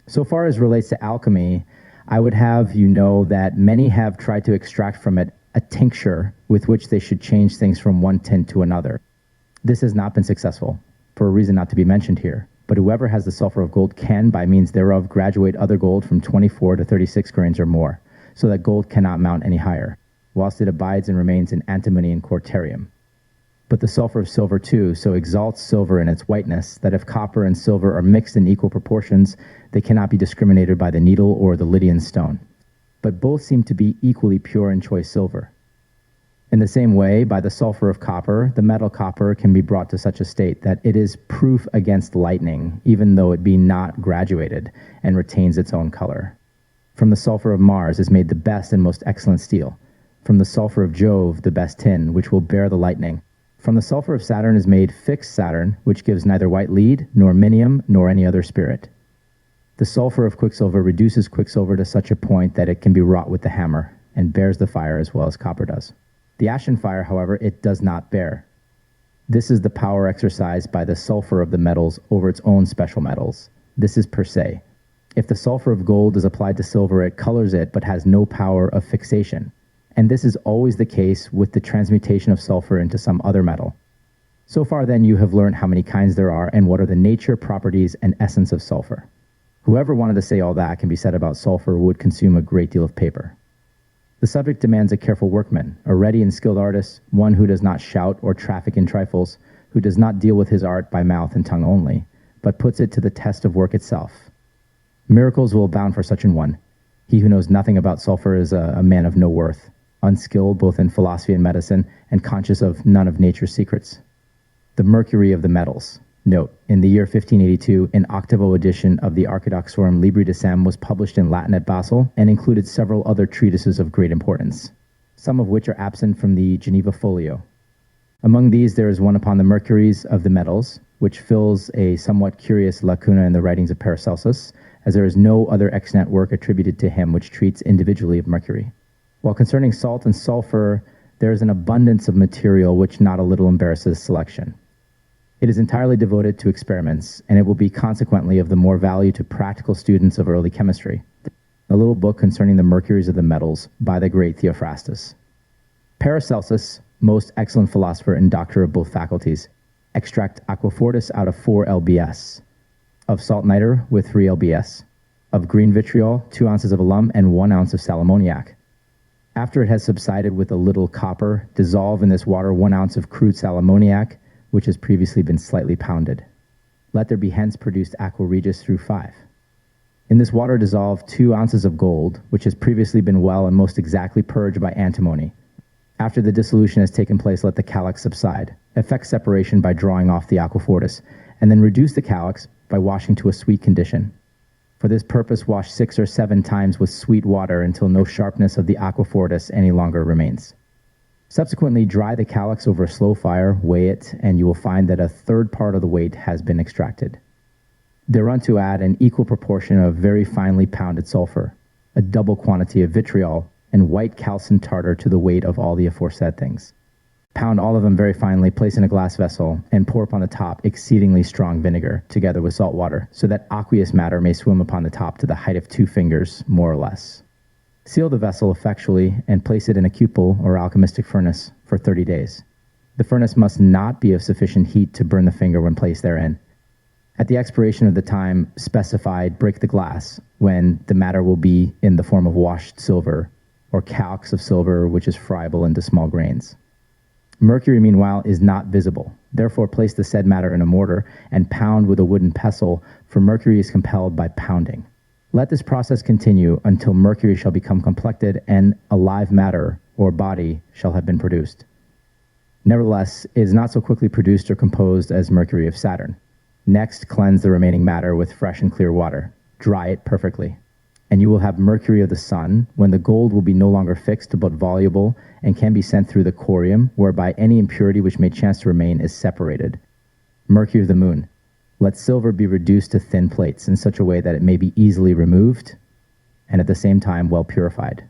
A: So far as relates to alchemy, I would have you know that many have tried to extract from it a tincture with which they should change things from one tint to another. This has not been successful, for a reason not to be mentioned here. But whoever has the sulfur of gold can, by means thereof, graduate other gold from 24 to 36 grains or more, so that gold cannot mount any higher, whilst it abides and remains in antimony and quarterium. But the sulfur of silver too so exalts silver in its whiteness, that if copper and silver are mixed in equal proportions, they cannot be discriminated by the needle or the Lydian stone. But both seem to be equally pure and choice silver. In the same way, by the sulfur of copper, the metal copper can be brought to such a state that it is proof against lightning, even though it be not graduated, and retains its own color. From the sulfur of Mars is made the best and most excellent steel. From the sulfur of Jove, the best tin, which will bear the lightning. From the sulfur of Saturn is made fixed Saturn, which gives neither white lead, nor minium, nor any other spirit. The sulfur of quicksilver reduces quicksilver to such a point that it can be wrought with the hammer, and bears the fire as well as copper does. The ashen fire, however, it does not bear. This is the power exercised by the sulfur of the metals over its own special metals. This is per se. If the sulfur of gold is applied to silver, it colors it, but has no power of fixation. And this is always the case with the transmutation of sulfur into some other metal. So far then you have learned how many kinds there are, and what are the nature, properties, and essence of sulfur. Whoever wanted to say all that can be said about sulfur would consume a great deal of paper. The subject demands a careful workman, a ready and skilled artist, one who does not shout or traffic in trifles, who does not deal with his art by mouth and tongue only, but puts it to the test of work itself. Miracles will abound for such an one. He who knows nothing about sulfur is a man of no worth, unskilled both in philosophy and medicine, and conscious of none of nature's secrets. The mercury of the metals. Note, in the year 1582, an octavo edition of the Archidoxorum Libri Decem was published in Latin at Basel and included several other treatises of great importance, some of which are absent from the Geneva Folio. Among these there is one upon the mercuries of the metals, which fills a somewhat curious lacuna in the writings of Paracelsus, as there is no other extant work attributed to him which treats individually of mercury. While concerning salt and sulfur, there is an abundance of material which not a little embarrasses selection. It is entirely devoted to experiments, and it will be consequently of the more value to practical students of early chemistry. A little book concerning the mercuries of the metals by the great Theophrastus. Paracelsus, most excellent philosopher and doctor of both faculties, extract aquafortis out of 4 lbs, of salt nitre with 3 lbs, of green vitriol 2 ounces of alum and 1 ounce of sal ammoniac. After it has subsided with a little copper, dissolve in this water 1 ounce of crude sal ammoniac, which has previously been slightly pounded. Let there be hence produced aqua regis through 5. In this water dissolve 2 ounces of gold, which has previously been well and most exactly purged by antimony. After the dissolution has taken place, let the calx subside. Effect separation by drawing off the aquafortis, and then reduce the calx by washing to a sweet condition. For this purpose, wash 6 or 7 times with sweet water until no sharpness of the aquafortis any longer remains. Subsequently, dry the calx over a slow fire, weigh it, and you will find that a third part of the weight has been extracted. Thereon to add an equal proportion of very finely pounded sulfur, a double quantity of vitriol, and white calcium tartar to the weight of all the aforesaid things. Pound all of them very finely, place in a glass vessel, and pour upon the top exceedingly strong vinegar, together with salt water, so that aqueous matter may swim upon the top to the height of 2 fingers, more or less. Seal the vessel effectually, and place it in a cupel or alchemistic furnace for 30 days. The furnace must not be of sufficient heat to burn the finger when placed therein. At the expiration of the time specified, break the glass, when the matter will be in the form of washed silver, or calx of silver, which is friable into small grains. Mercury, meanwhile, is not visible. Therefore, place the said matter in a mortar and pound with a wooden pestle, for mercury is compelled by pounding. Let this process continue until mercury shall become complected and a live matter, or body, shall have been produced. Nevertheless, it is not so quickly produced or composed as mercury of Saturn. Next, cleanse the remaining matter with fresh and clear water. Dry it perfectly. And you will have mercury of the sun, when the gold will be no longer fixed but voluble, and can be sent through the corium, whereby any impurity which may chance to remain is separated. Mercury of the moon. Let silver be reduced to thin plates in such a way that it may be easily removed, and at the same time well purified.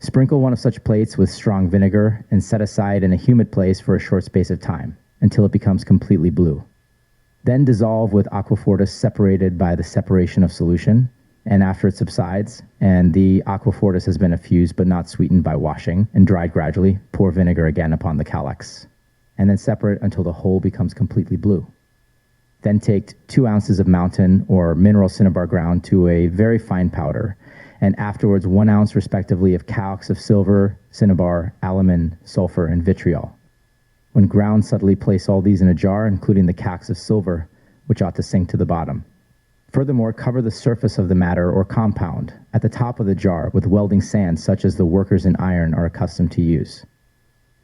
A: Sprinkle one of such plates with strong vinegar, and set aside in a humid place for a short space of time, until it becomes completely blue. Then dissolve with aquafortis separated by the separation of solution, and after it subsides, and the aquafortis has been effused but not sweetened by washing, and dried gradually, pour vinegar again upon the calyx, and then separate until the whole becomes completely blue. Then take 2 ounces of mountain or mineral cinnabar ground to a very fine powder, and afterwards 1 ounce respectively of calx of silver, cinnabar, alumine, sulfur, and vitriol. When ground, subtly place all these in a jar, including the calx of silver, which ought to sink to the bottom. Furthermore, cover the surface of the matter or compound at the top of the jar with welding sand such as the workers in iron are accustomed to use.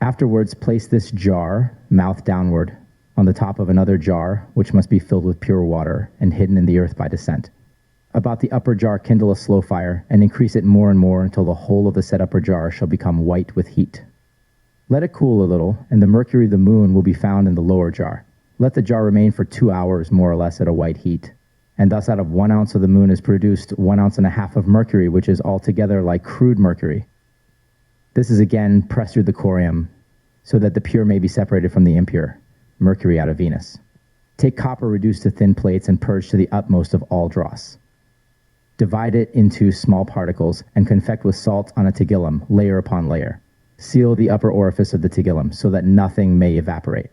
A: Afterwards, place this jar, mouth downward, on the top of another jar, which must be filled with pure water and hidden in the earth by descent. About the upper jar kindle a slow fire, and increase it more and more until the whole of the said upper jar shall become white with heat. Let it cool a little, and the mercury of the moon will be found in the lower jar. Let the jar remain for 2 hours more or less at a white heat. And thus out of 1 ounce of the moon is produced 1.5 ounces of mercury, which is altogether like crude mercury. This is again pressed through the corium, so that the pure may be separated from the impure, mercury out of Venus. Take copper reduced to thin plates and purge to the utmost of all dross. Divide it into small particles and confect with salt on a tigillum, layer upon layer. Seal the upper orifice of the tigillum, so that nothing may evaporate.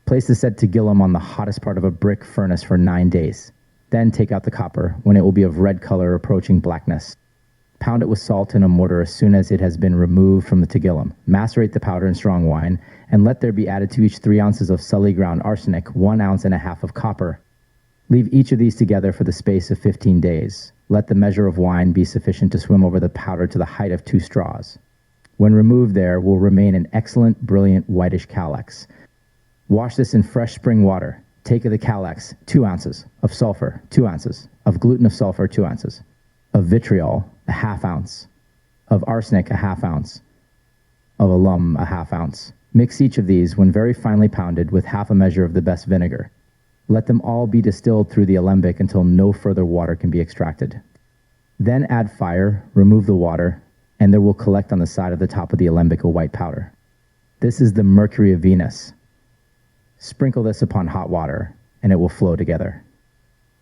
A: Place the said tigillum on the hottest part of a brick furnace for 9 days. Then take out the copper, when it will be of red color approaching blackness. Pound it with salt in a mortar as soon as it has been removed from the tigillum. Macerate the powder in strong wine, and let there be added to each 3 ounces of sully ground arsenic, 1.5 ounces of copper. Leave each of these together for the space of 15 days. Let the measure of wine be sufficient to swim over the powder to the height of 2 straws. When removed, there will remain an excellent, brilliant, whitish calyx. Wash this in fresh spring water. Take of the calyx 2 ounces, of sulfur 2 ounces, of gluten of sulfur 2 ounces, of vitriol 1/2 ounce, of arsenic 1/2 ounce, of alum 1/2 ounce. Mix each of these, when very finely pounded, with half a measure of the best vinegar. Let them all be distilled through the alembic until no further water can be extracted. Then add fire, remove the water, and there will collect on the side of the top of the alembic a white powder. This is the mercury of Venus. Sprinkle this upon hot water, and it will flow together.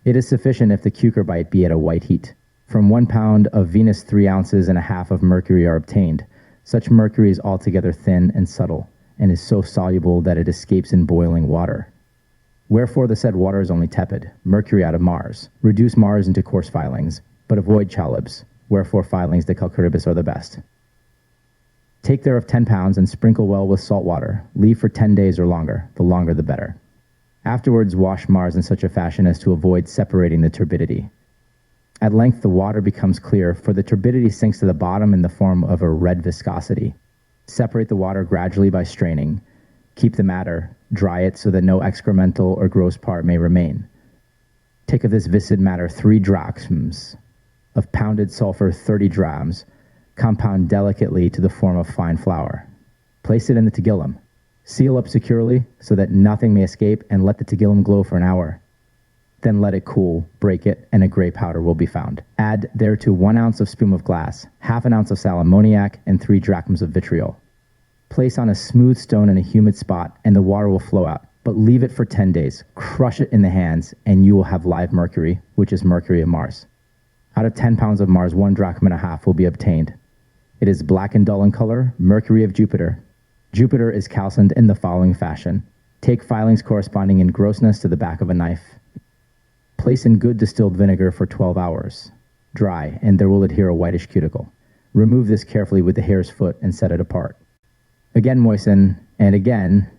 A: It is sufficient if the cucurbite be at a white heat. From 1 pound of Venus 3.5 ounces of mercury are obtained. Such mercury is altogether thin and subtle, and is so soluble that it escapes in boiling water. Wherefore the said water is only tepid, mercury out of Mars. Reduce Mars into coarse filings, but avoid chalybs, wherefore filings de calcaribus are the best. Take thereof 10 pounds and sprinkle well with salt water. Leave for 10 days or longer, the longer the better. Afterwards wash Mars in such a fashion as to avoid separating the turbidity. At length the water becomes clear, for the turbidity sinks to the bottom in the form of a red viscosity. Separate the water gradually by straining. Keep the matter, dry it so that no excremental or gross part may remain. Take of this viscid matter 3 drachms, of pounded sulfur 30 drachms, compound delicately to the form of fine flour. Place it in the tigillum. Seal up securely so that nothing may escape, and let the tigillum glow for an hour. Then let it cool, break it, and a gray powder will be found. Add thereto 1 ounce of spume of glass, half an ounce of sal ammoniac, and 3 drachms of vitriol. Place on a smooth stone in a humid spot, and the water will flow out. But leave it for 10 days. Crush it in the hands, and you will have live mercury, which is mercury of Mars. Out of 10 pounds of Mars, 1 drachm and a half will be obtained. It is black and dull in color, mercury of Jupiter. Jupiter is calcined in the following fashion. Take filings corresponding in grossness to the back of a knife. Place in good distilled vinegar for 12 hours. Dry, and there will adhere a whitish cuticle. Remove this carefully with the hare's foot and set it apart. Again moisten, and again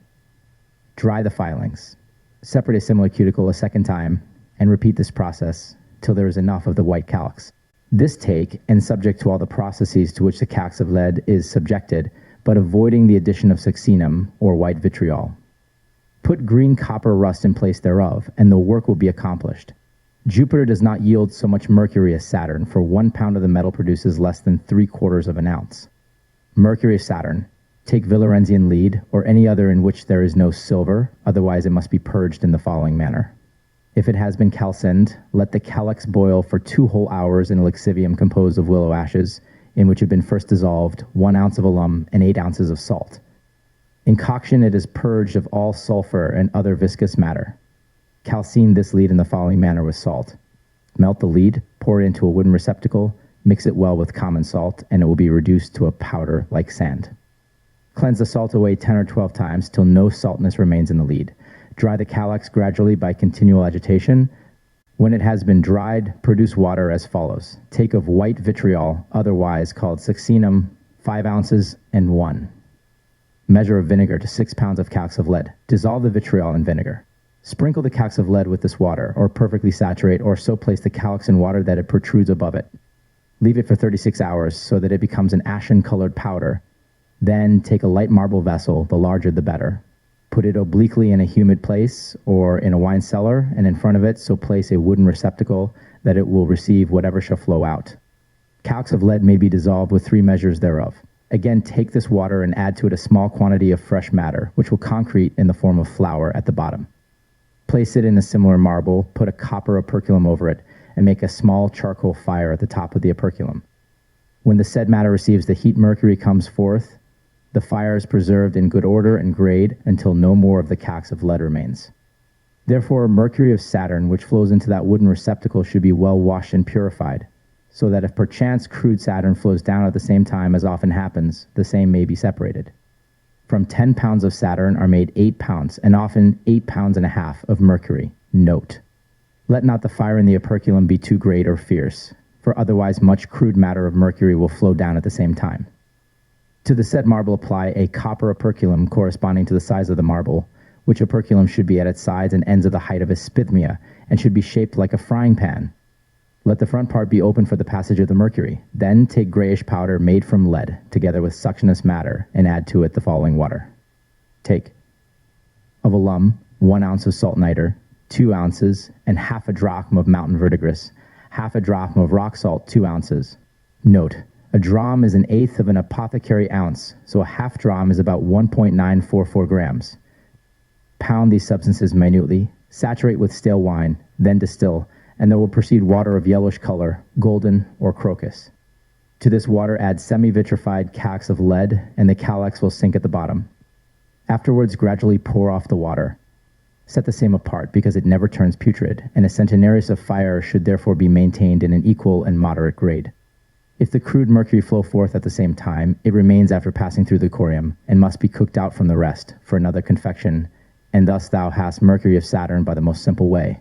A: dry the filings. Separate a similar cuticle a second time, and repeat this process till there is enough of the white calyx. This take, and subject to all the processes to which the calyx of lead is subjected, but avoiding the addition of succinum, or white vitriol. Put green copper rust in place thereof, and the work will be accomplished. Jupiter does not yield so much mercury as Saturn, for 1 pound of the metal produces less than 3/4 of an ounce. Mercury of Saturn. Take Villerensian lead, or any other in which there is no silver, otherwise it must be purged in the following manner. If it has been calcined, let the calyx boil for 2 whole hours in a lixivium composed of willow ashes, in which had been first dissolved 1 ounce of alum and 8 ounces of salt. In coction it is purged of all sulfur and other viscous matter. Calcine this lead in the following manner with salt. Melt the lead, pour it into a wooden receptacle, mix it well with common salt, and it will be reduced to a powder like sand. Cleanse the salt away 10 or 12 times till no saltness remains in the lead. Dry the calyx gradually by continual agitation. When it has been dried, produce water as follows. Take of white vitriol, otherwise called succinum, 5 ounces and 1. Measure of vinegar to 6 pounds of calyx of lead. Dissolve the vitriol in vinegar. Sprinkle the calyx of lead with this water, or perfectly saturate, or so place the calyx in water that it protrudes above it. Leave it for 36 hours so that it becomes an ashen-colored powder. Then take a light marble vessel, the larger the better. Put it obliquely in a humid place or in a wine cellar, and in front of it so place a wooden receptacle that it will receive whatever shall flow out. Calyx of lead may be dissolved with 3 measures thereof. Again, take this water and add to it a small quantity of fresh matter, which will concrete in the form of flour at the bottom. Place it in a similar marble, put a copper operculum over it, and make a small charcoal fire at the top of the operculum. When the said matter receives the heat mercury comes forth, the fire is preserved in good order and grade until no more of the calyx of lead remains. Therefore, mercury of Saturn, which flows into that wooden receptacle, should be well washed and purified, so that if perchance crude Saturn flows down at the same time, as often happens, the same may be separated. From 10 pounds of Saturn are made 8 pounds, and often 8 pounds and a half of mercury. Note: let not the fire in the operculum be too great or fierce, for otherwise much crude matter of mercury will flow down at the same time. To the said marble apply a copper operculum corresponding to the size of the marble, which operculum should be at its sides and ends of the height of a spithmia, and should be shaped like a frying pan. Let the front part be open for the passage of the mercury. Then take grayish powder made from lead, together with succinous matter, and add to it the following water. Take of alum, 1 ounce of salt niter, 2 ounces, and half a drachm of mountain verdigris, half a drachm of rock salt, 2 ounces. Note: a dram is an eighth of an apothecary ounce, so a half dram is about 1.944 grams. Pound these substances minutely, saturate with stale wine, then distill, and there will proceed water of yellowish color, golden or crocus. To this water add semi-vitrified calyx of lead, and the calyx will sink at the bottom. Afterwards gradually pour off the water. Set the same apart, because it never turns putrid, and a centenarius of fire should therefore be maintained in an equal and moderate grade. If the crude mercury flow forth at the same time, it remains after passing through the corium, and must be cooked out from the rest for another confection, and thus thou hast mercury of Saturn by the most simple way.